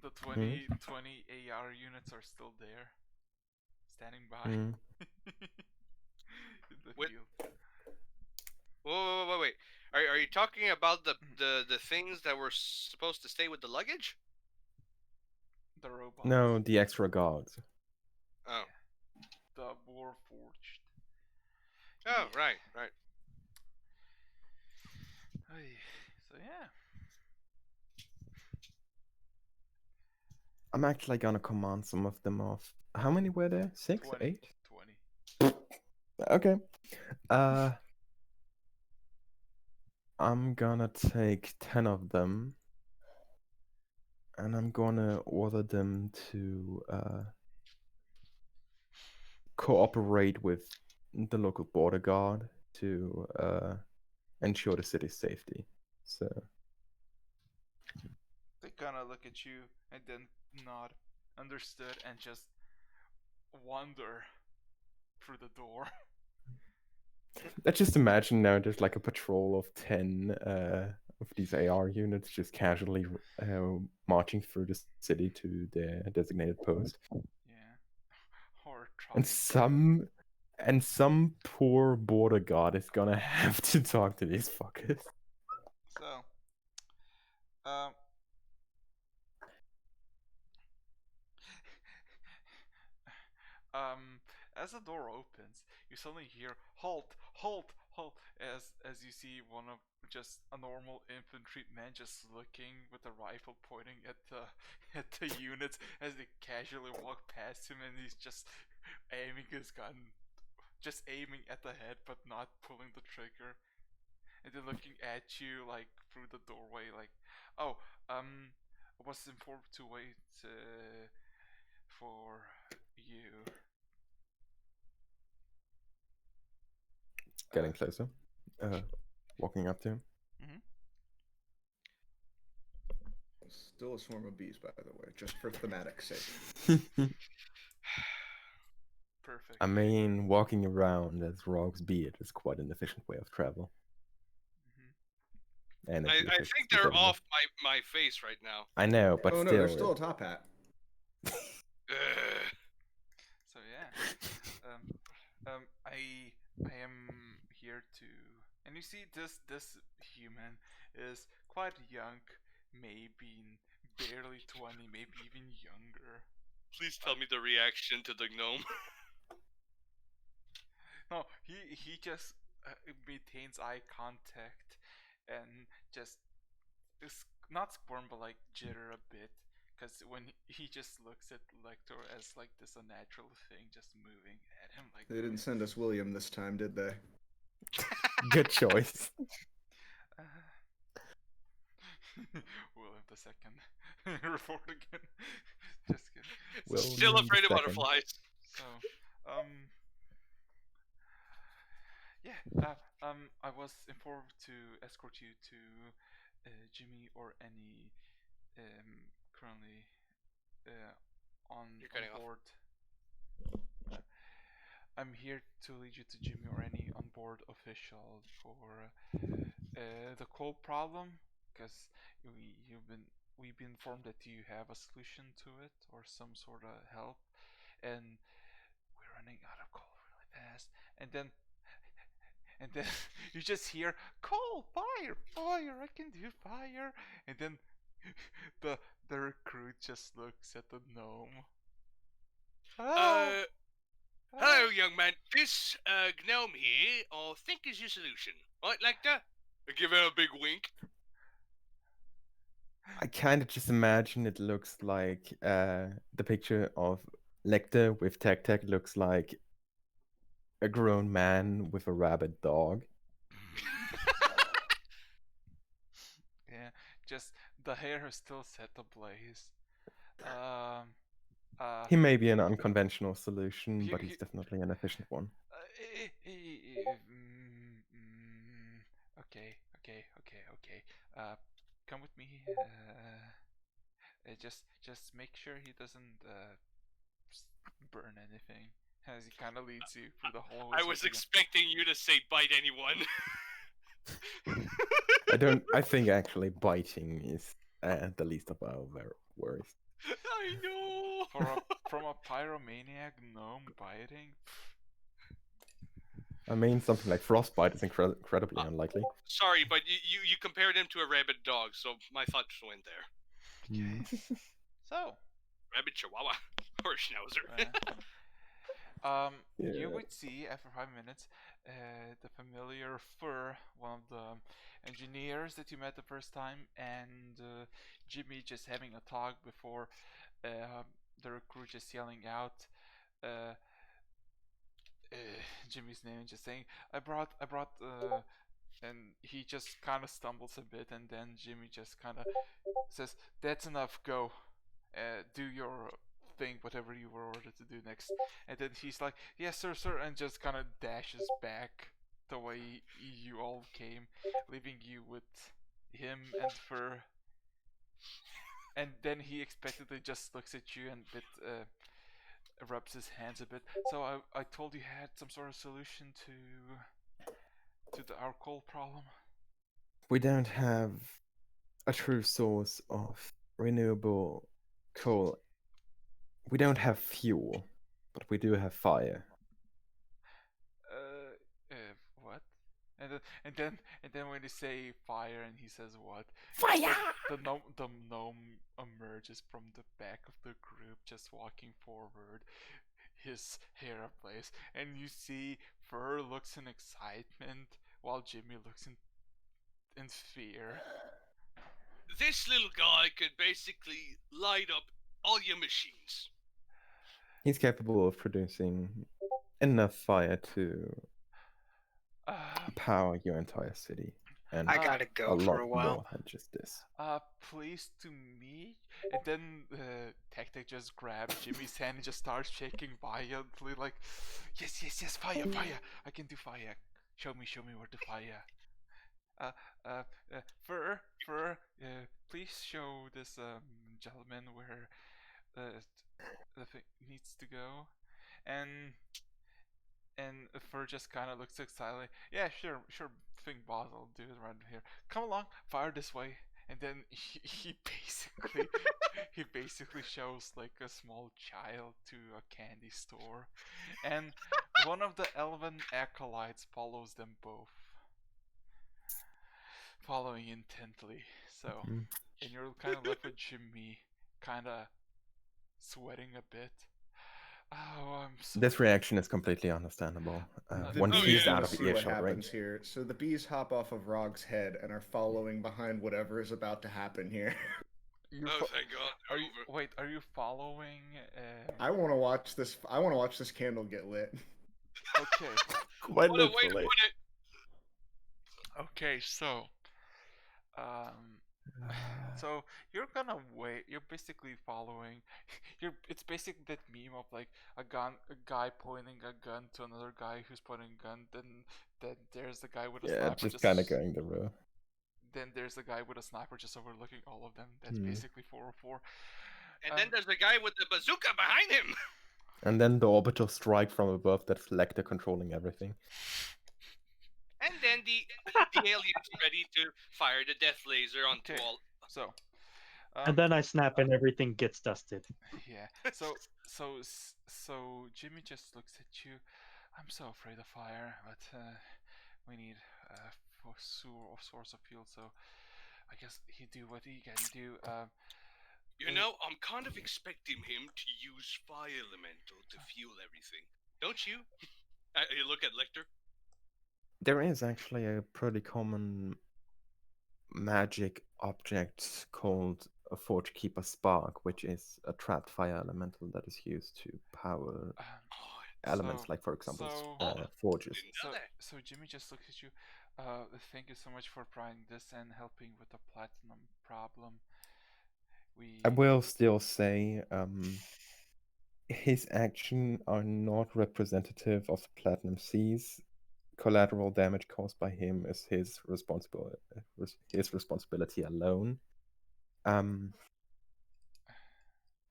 The 20 AR units are still there, standing by in the field. Wait. Are you talking about the things that were supposed to stay with the luggage? The robots. No, the extra guards. Oh. The Warforged. Oh, Yeah. right. So yeah. I'm actually gonna command some of them off. How many were there? 6? 20, 8? 20. Okay. I'm gonna take 10 of them, and I'm gonna order them to cooperate with the local border guard to ensure the city's safety. So They kind of look at you and then nod, understood, and just wander through the door. let's just imagine now there's like a patrol of 10 of these AR units just casually marching through the city to their designated post. Yeah. Or trying And some poor border guard is gonna have to talk to these fuckers. So, as the door opens, you suddenly hear halt, halt, halt, as you see one of just a normal infantryman just looking with a rifle pointing at the units as they casually walk past him, and he's just aiming his gun, just aiming at the head but not pulling the trigger. And they're looking at you like through the doorway, like, oh, I was informed to wait for you. Getting closer. Walking up to him. Still a swarm of bees, by the way, just for thematic sake. Perfect. I mean, walking around as rogues be it is quite an efficient way of travel. And I think they're off my face right now. I know, but oh still. No, there's still a top hat. So yeah, I am here to, and you see this human is quite young, maybe barely 20, maybe even younger. Please tell me the reaction to the gnome. No, he just maintains eye contact and just is not squirm but like jitter a bit, because when he just looks at Lector as like this unnatural thing just moving at him like. They didn't send us William this time, did they? Good choice. William the second. Report again. Just kidding. Still William afraid of II. butterflies. So, yeah, I was informed to escort you to Jimmy or any currently on You're cutting off. board. I'm here to lead you to Jimmy or any on board official for the coal problem, because we've been informed that you have a solution to it or some sort of help, and we're running out of coal really fast. And then you just hear coal, fire, fire. I can do fire. And then the recruit just looks at the gnome. Hello, young man. This gnome here, I think, is your solution. Right, Lecter? I give him a big wink. I kind of just imagine it looks like the picture of Lecter with Tech Tech looks like a grown man with a rabid dog. Yeah, just the hair is still set ablaze. He may be an unconventional solution, but he's definitely an efficient one. Okay. Come with me. Just make sure he doesn't burn anything, as he kind of leads you through the whole. I was expecting you to say bite anyone. I think actually biting is the least of our worries. I know. From a pyromaniac gnome biting. I mean, something like frostbite is incredibly unlikely. Sorry, but you compared him to a rabid dog, so my thoughts went there. Okay. So, rabid Chihuahua or Schnauzer. You would see after 5 minutes the familiar Fur, one of the engineers that you met the first time, and Jimmy just having a talk before the recruit just yelling out Jimmy's name and just saying, I brought and he just kind of stumbles a bit, and then Jimmy just kind of says, that's enough, go, do your thing, whatever you were ordered to do next. And then he's like, yes sir, and just kind of dashes back the way you all came, leaving you with him and Fur. And then he expectedly just looks at you and rubs his hands a bit. So I told you had some sort of solution to our coal problem. We don't have a true source of renewable coal. We don't have fuel, but we do have fire. What? And then when they say fire and he says what? Fire! The gnome emerges from the back of the group, just walking forward, his hair ablaze, and you see Fur looks in excitement while Jimmy looks in fear. This little guy could basically light up all your machines. He's capable of producing enough fire to power your entire city. And I gotta go for a while. More than just this. Pleased to meet. And then Tactic just grabs Jimmy's hand and just starts shaking violently, like, yes, fire, I can do fire. Show me where to fire. Fur, please show this gentleman where the thing needs to go. And Fur just kind of looks excited. Yeah, sure thing, boss. I'll do it right here. Come along, fire this way. And then he basically shows like a small child to a candy store, and one of the elven acolytes follows them both, following intently. So, and you're kind of left with Jimmy, kind of sweating a bit. Oh, I'm so. This reaction is completely understandable. The Once bees he's want out to of see what earshot happens range. here. So the bees hop off of Rog's head and are following behind whatever is about to happen here. Oh, thank God. Are you wait? Are you following? I want to watch this. I want to watch this candle get lit. Okay. Quite What a way to literally. put it. Okay. So you're gonna wait. You're basically following. It's basically that meme of like a guy pointing a gun to another guy who's pointing a gun. Then there's the guy with a Yeah, sniper just kind of going the row. Then there's the guy with a sniper just overlooking all of them. That's Hmm. basically 404. And then there's the guy with the bazooka behind him. And then the orbital strike from above that Lecter controlling everything. And then the alien's ready to fire the death laser onto Okay. all. So. And then I snap and everything gets dusted. Yeah. So Jimmy just looks at you. I'm so afraid of fire, but we need for source of fuel. So I guess he do what he can do. You know, I'm kind of expecting him to use fire elemental to fuel everything. Don't you? You look at Lecter. There is actually a pretty common magic object called a Forge Keeper Spark, which is a trapped fire elemental that is used to power elements, like, for example, forges. So Jimmy just looks at you. Thank you so much for trying this and helping with the platinum problem. I will still say his actions are not representative of the Platinum Seas. Collateral damage caused by him is his responsibility alone.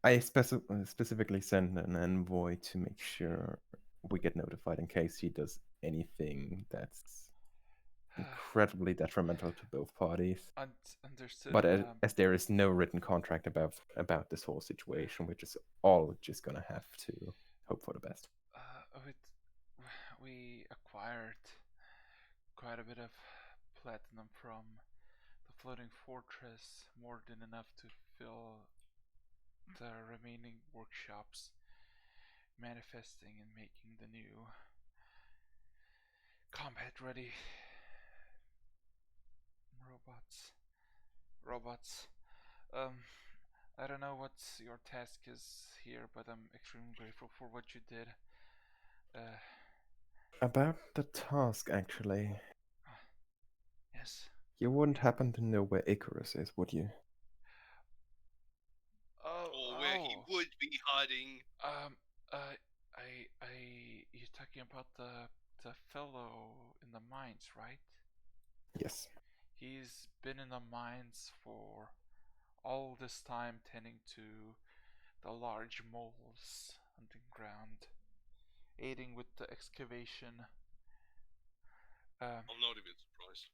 I specifically send an envoy to make sure we get notified in case he does anything that's incredibly detrimental to both parties. Understood. But as there is no written contract about this whole situation, we're just all just gonna have to hope for the best. We acquired quite a bit of platinum from the floating fortress, more than enough to fill the remaining workshops, manifesting and making the new combat ready robots. I don't know what your task is here, but I'm extremely grateful for what you did. About the task, actually. Yes. You wouldn't happen to know where Icarus is, would you? Or where he would be hiding. You're talking about the fellow in the mines, right? Yes. He's been in the mines for all this time, tending to the large moles underground, aiding with the excavation. I'm not even surprised.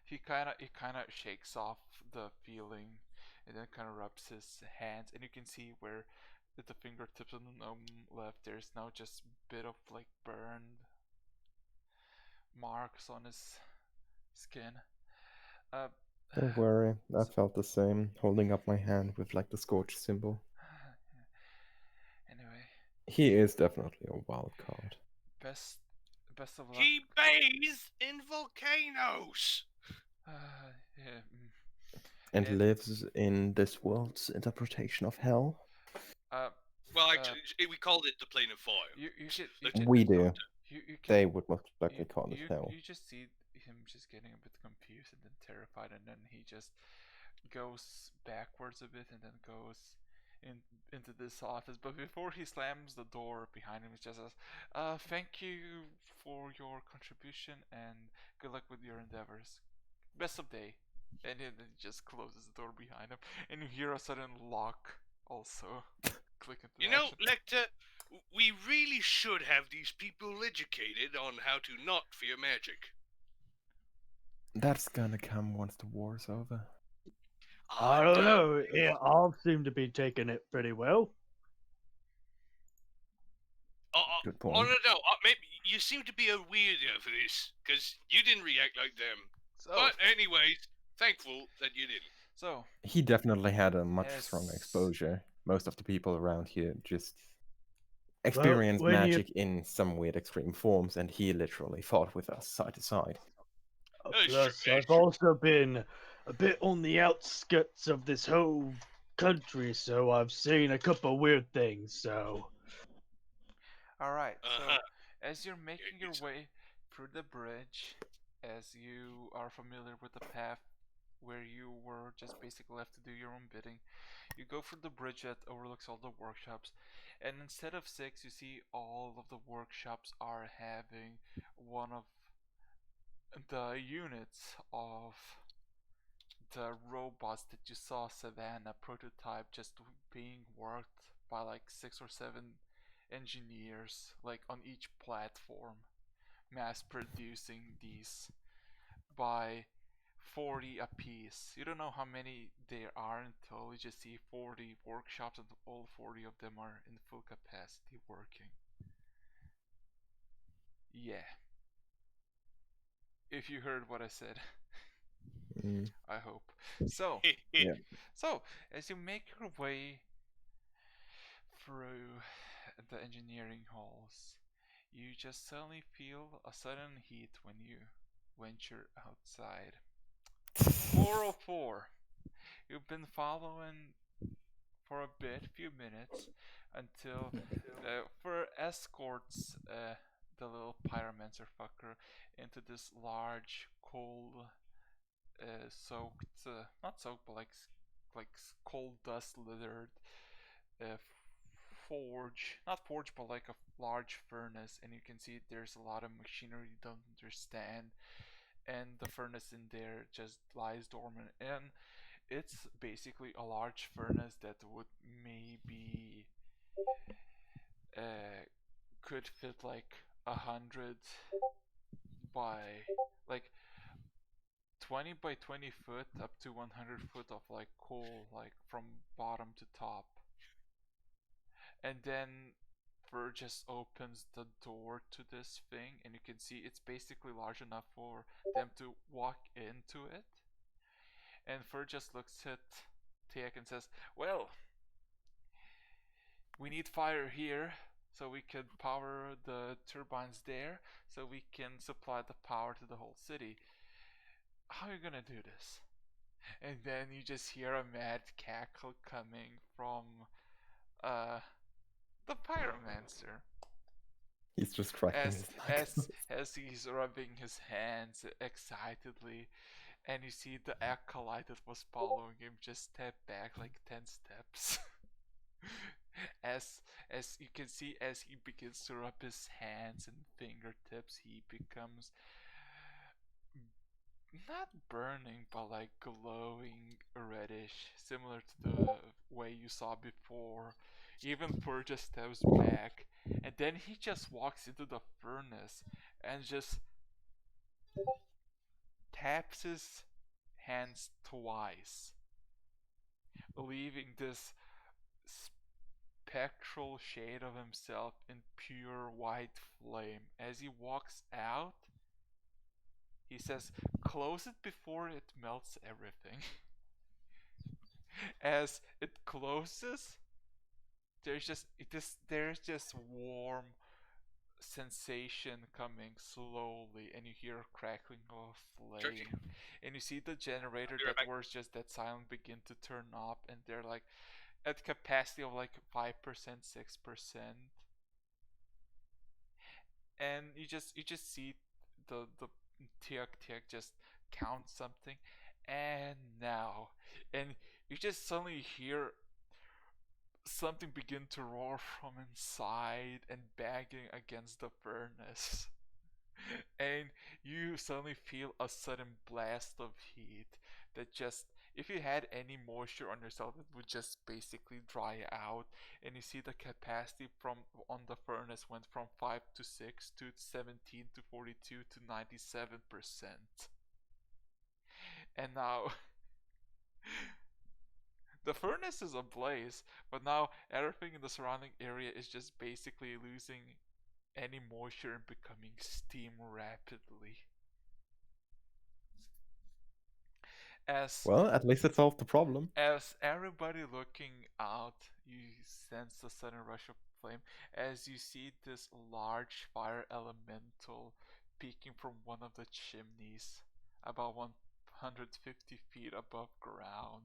He kind of shakes off the feeling, and then kind of rubs his hands, and you can see where at the fingertips on the left, there's now just a bit of like burned marks on his skin. Don't worry, I felt the same, holding up my hand with like the scorch symbol. Anyway, he is definitely a wild card. Best of luck. He bathes in volcanoes. Yeah. And lives in this world's interpretation of hell. Well, actually, we called it the plane of fire. We do. They would most likely call it hell. You just see him just getting a bit confused and then terrified, and then he just goes backwards a bit and then goes into this office. But before he slams the door behind him, he just says, "Thank you for your contribution and good luck with your endeavors. Best of day." And then he just closes the door behind him, and you hear a sudden lock also click into You know, action. Lecter, we really should have these people educated on how to not fear magic. That's gonna come once the war's over. I don't know. All seem to be taking it pretty well. Good point. Oh, no, maybe you seem to be a weirdo for this, because you didn't react like them. So, But anyways, thankful that you didn't. so He definitely had a much Yes. stronger exposure. Most of the people around here just experienced when you- magic in some weird extreme forms, and he literally fought with us side to side. Plus, Sure, I've sure. also been a bit on the outskirts of this whole country, so I've seen a couple weird things. So all right. So Uh-huh. as you're making your it's- way through the bridge, as you are familiar with the path where you were just basically left to do your own bidding, you go through the bridge that overlooks all the workshops, and instead of 6, you see all of the workshops are having one of the units of the robots that you saw Savannah prototype just being worked by like 6 or 7 engineers, like on each platform, mass producing these by 40 apiece. You don't know how many there are until you just see 40 workshops and all 40 of them are in full capacity working. Yeah. If you heard what I said, Mm. I hope. So, Yeah. so as you make your way through the engineering halls, you just suddenly feel a sudden heat when you venture outside. 404. You've been following for a few minutes, until for escorts the little pyromancer fucker into this large coal soaked, not soaked, but like coal dust littered uh, forge, not forge, but like a large furnace, and you can see there's a lot of machinery you don't understand, and the furnace in there just lies dormant, and it's basically a large furnace that would maybe could fit like 100 by like 20 by 20 foot up to 100 foot of like coal, like from bottom to top. And then Fur just opens the door to this thing, and you can see it's basically large enough for them to walk into it. And Fur just looks at Tiak and says, well, we need fire here so we can power the turbines there, so we can supply the power to the whole city. How are you gonna do this? And then you just hear a mad cackle coming from the pyromancer. He's just cracking his knuckles. As he's rubbing his hands excitedly, and you see the acolyte that was following him just step back like 10 steps. as you can see, as he begins to rub his hands and fingertips, he becomes not burning, but like glowing reddish, similar to the way you saw before. Even Fur just steps back, and then he just walks into the furnace and just taps his hands twice, leaving this spectral shade of himself in pure white flame. As he walks out, he says, close it before it melts everything. As it closes, there's just warm sensation coming slowly, and you hear a crackling of flame, and you see the generator that was just that silent begin to turn off, and they're like at capacity of like 5%, 6%, and you just see the Tiak just count something, and now, and you just suddenly hear something begin to roar from inside and banging against the furnace. And you suddenly feel a sudden blast of heat that just, if you had any moisture on yourself, it would just basically dry out. And you see the capacity from on the furnace went from 5 to 6 to 17 to 42 to 97%. And now the furnace is ablaze, but now everything in the surrounding area is just basically losing any moisture and becoming steam rapidly. As Well, at least it solved the problem. as everybody looking out, you sense the sudden rush of flame as you see this large fire elemental peeking from one of the chimneys about 150 feet above ground.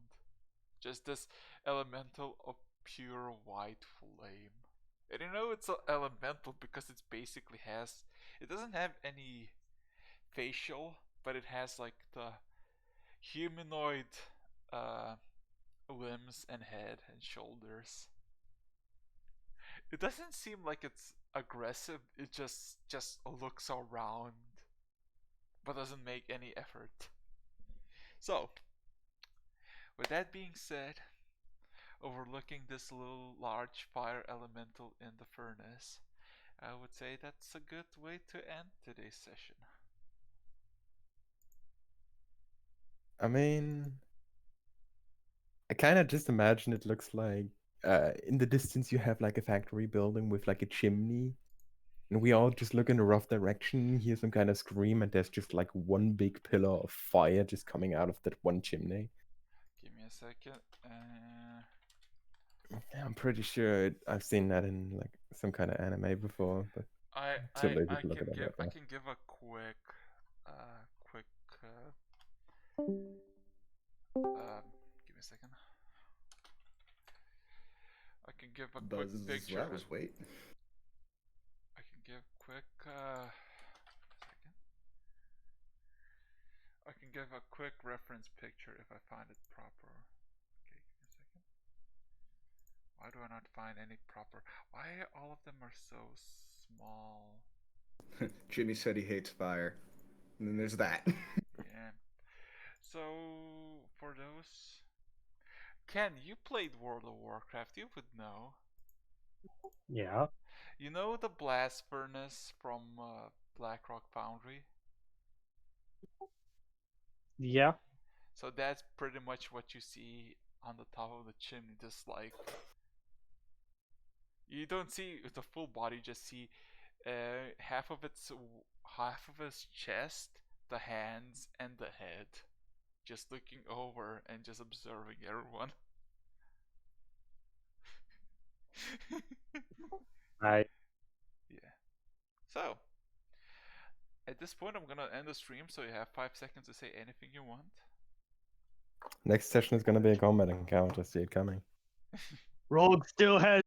Just this elemental of pure white flame. And you know it's an elemental because it basically has. It doesn't have any facial, but it has like the humanoid limbs and head and shoulders. It doesn't seem like it's aggressive. It just looks around, but doesn't make any effort. So, with that being said, overlooking this little large fire elemental in the furnace, I would say that's a good way to end today's session. I mean, I kind of just imagine it looks like in the distance you have like a factory building with like a chimney, and we all just look in a rough direction, hear some kind of scream, and there's just like one big pillar of fire just coming out of that one chimney. Give me a second. I'm pretty sure I've seen that in like some kind of anime before, but I too I, lazy I to look can it up give right I now. can give a quick give me a second. I can give a quick Buzz, picture. that was wait. I can give quick second. I can give a quick reference picture if I find it proper. Okay, give me a second. Why do I not find any proper? Why all of them are so small? Jimmy said he hates fire. And then there's that. Yeah. So for those, Ken, you played World of Warcraft. You would know. Yeah. You know the blast furnace from Blackrock Foundry? Yeah. So that's pretty much what you see on the top of the chimney, just like you don't see the full body, just see half of its chest, the hands, and the head, just looking over and just observing everyone. I Yeah. So at this point, I'm gonna end the stream, so you have 5 seconds to say anything you want. Next session is gonna be a combat encounter. See it coming. Rogue still has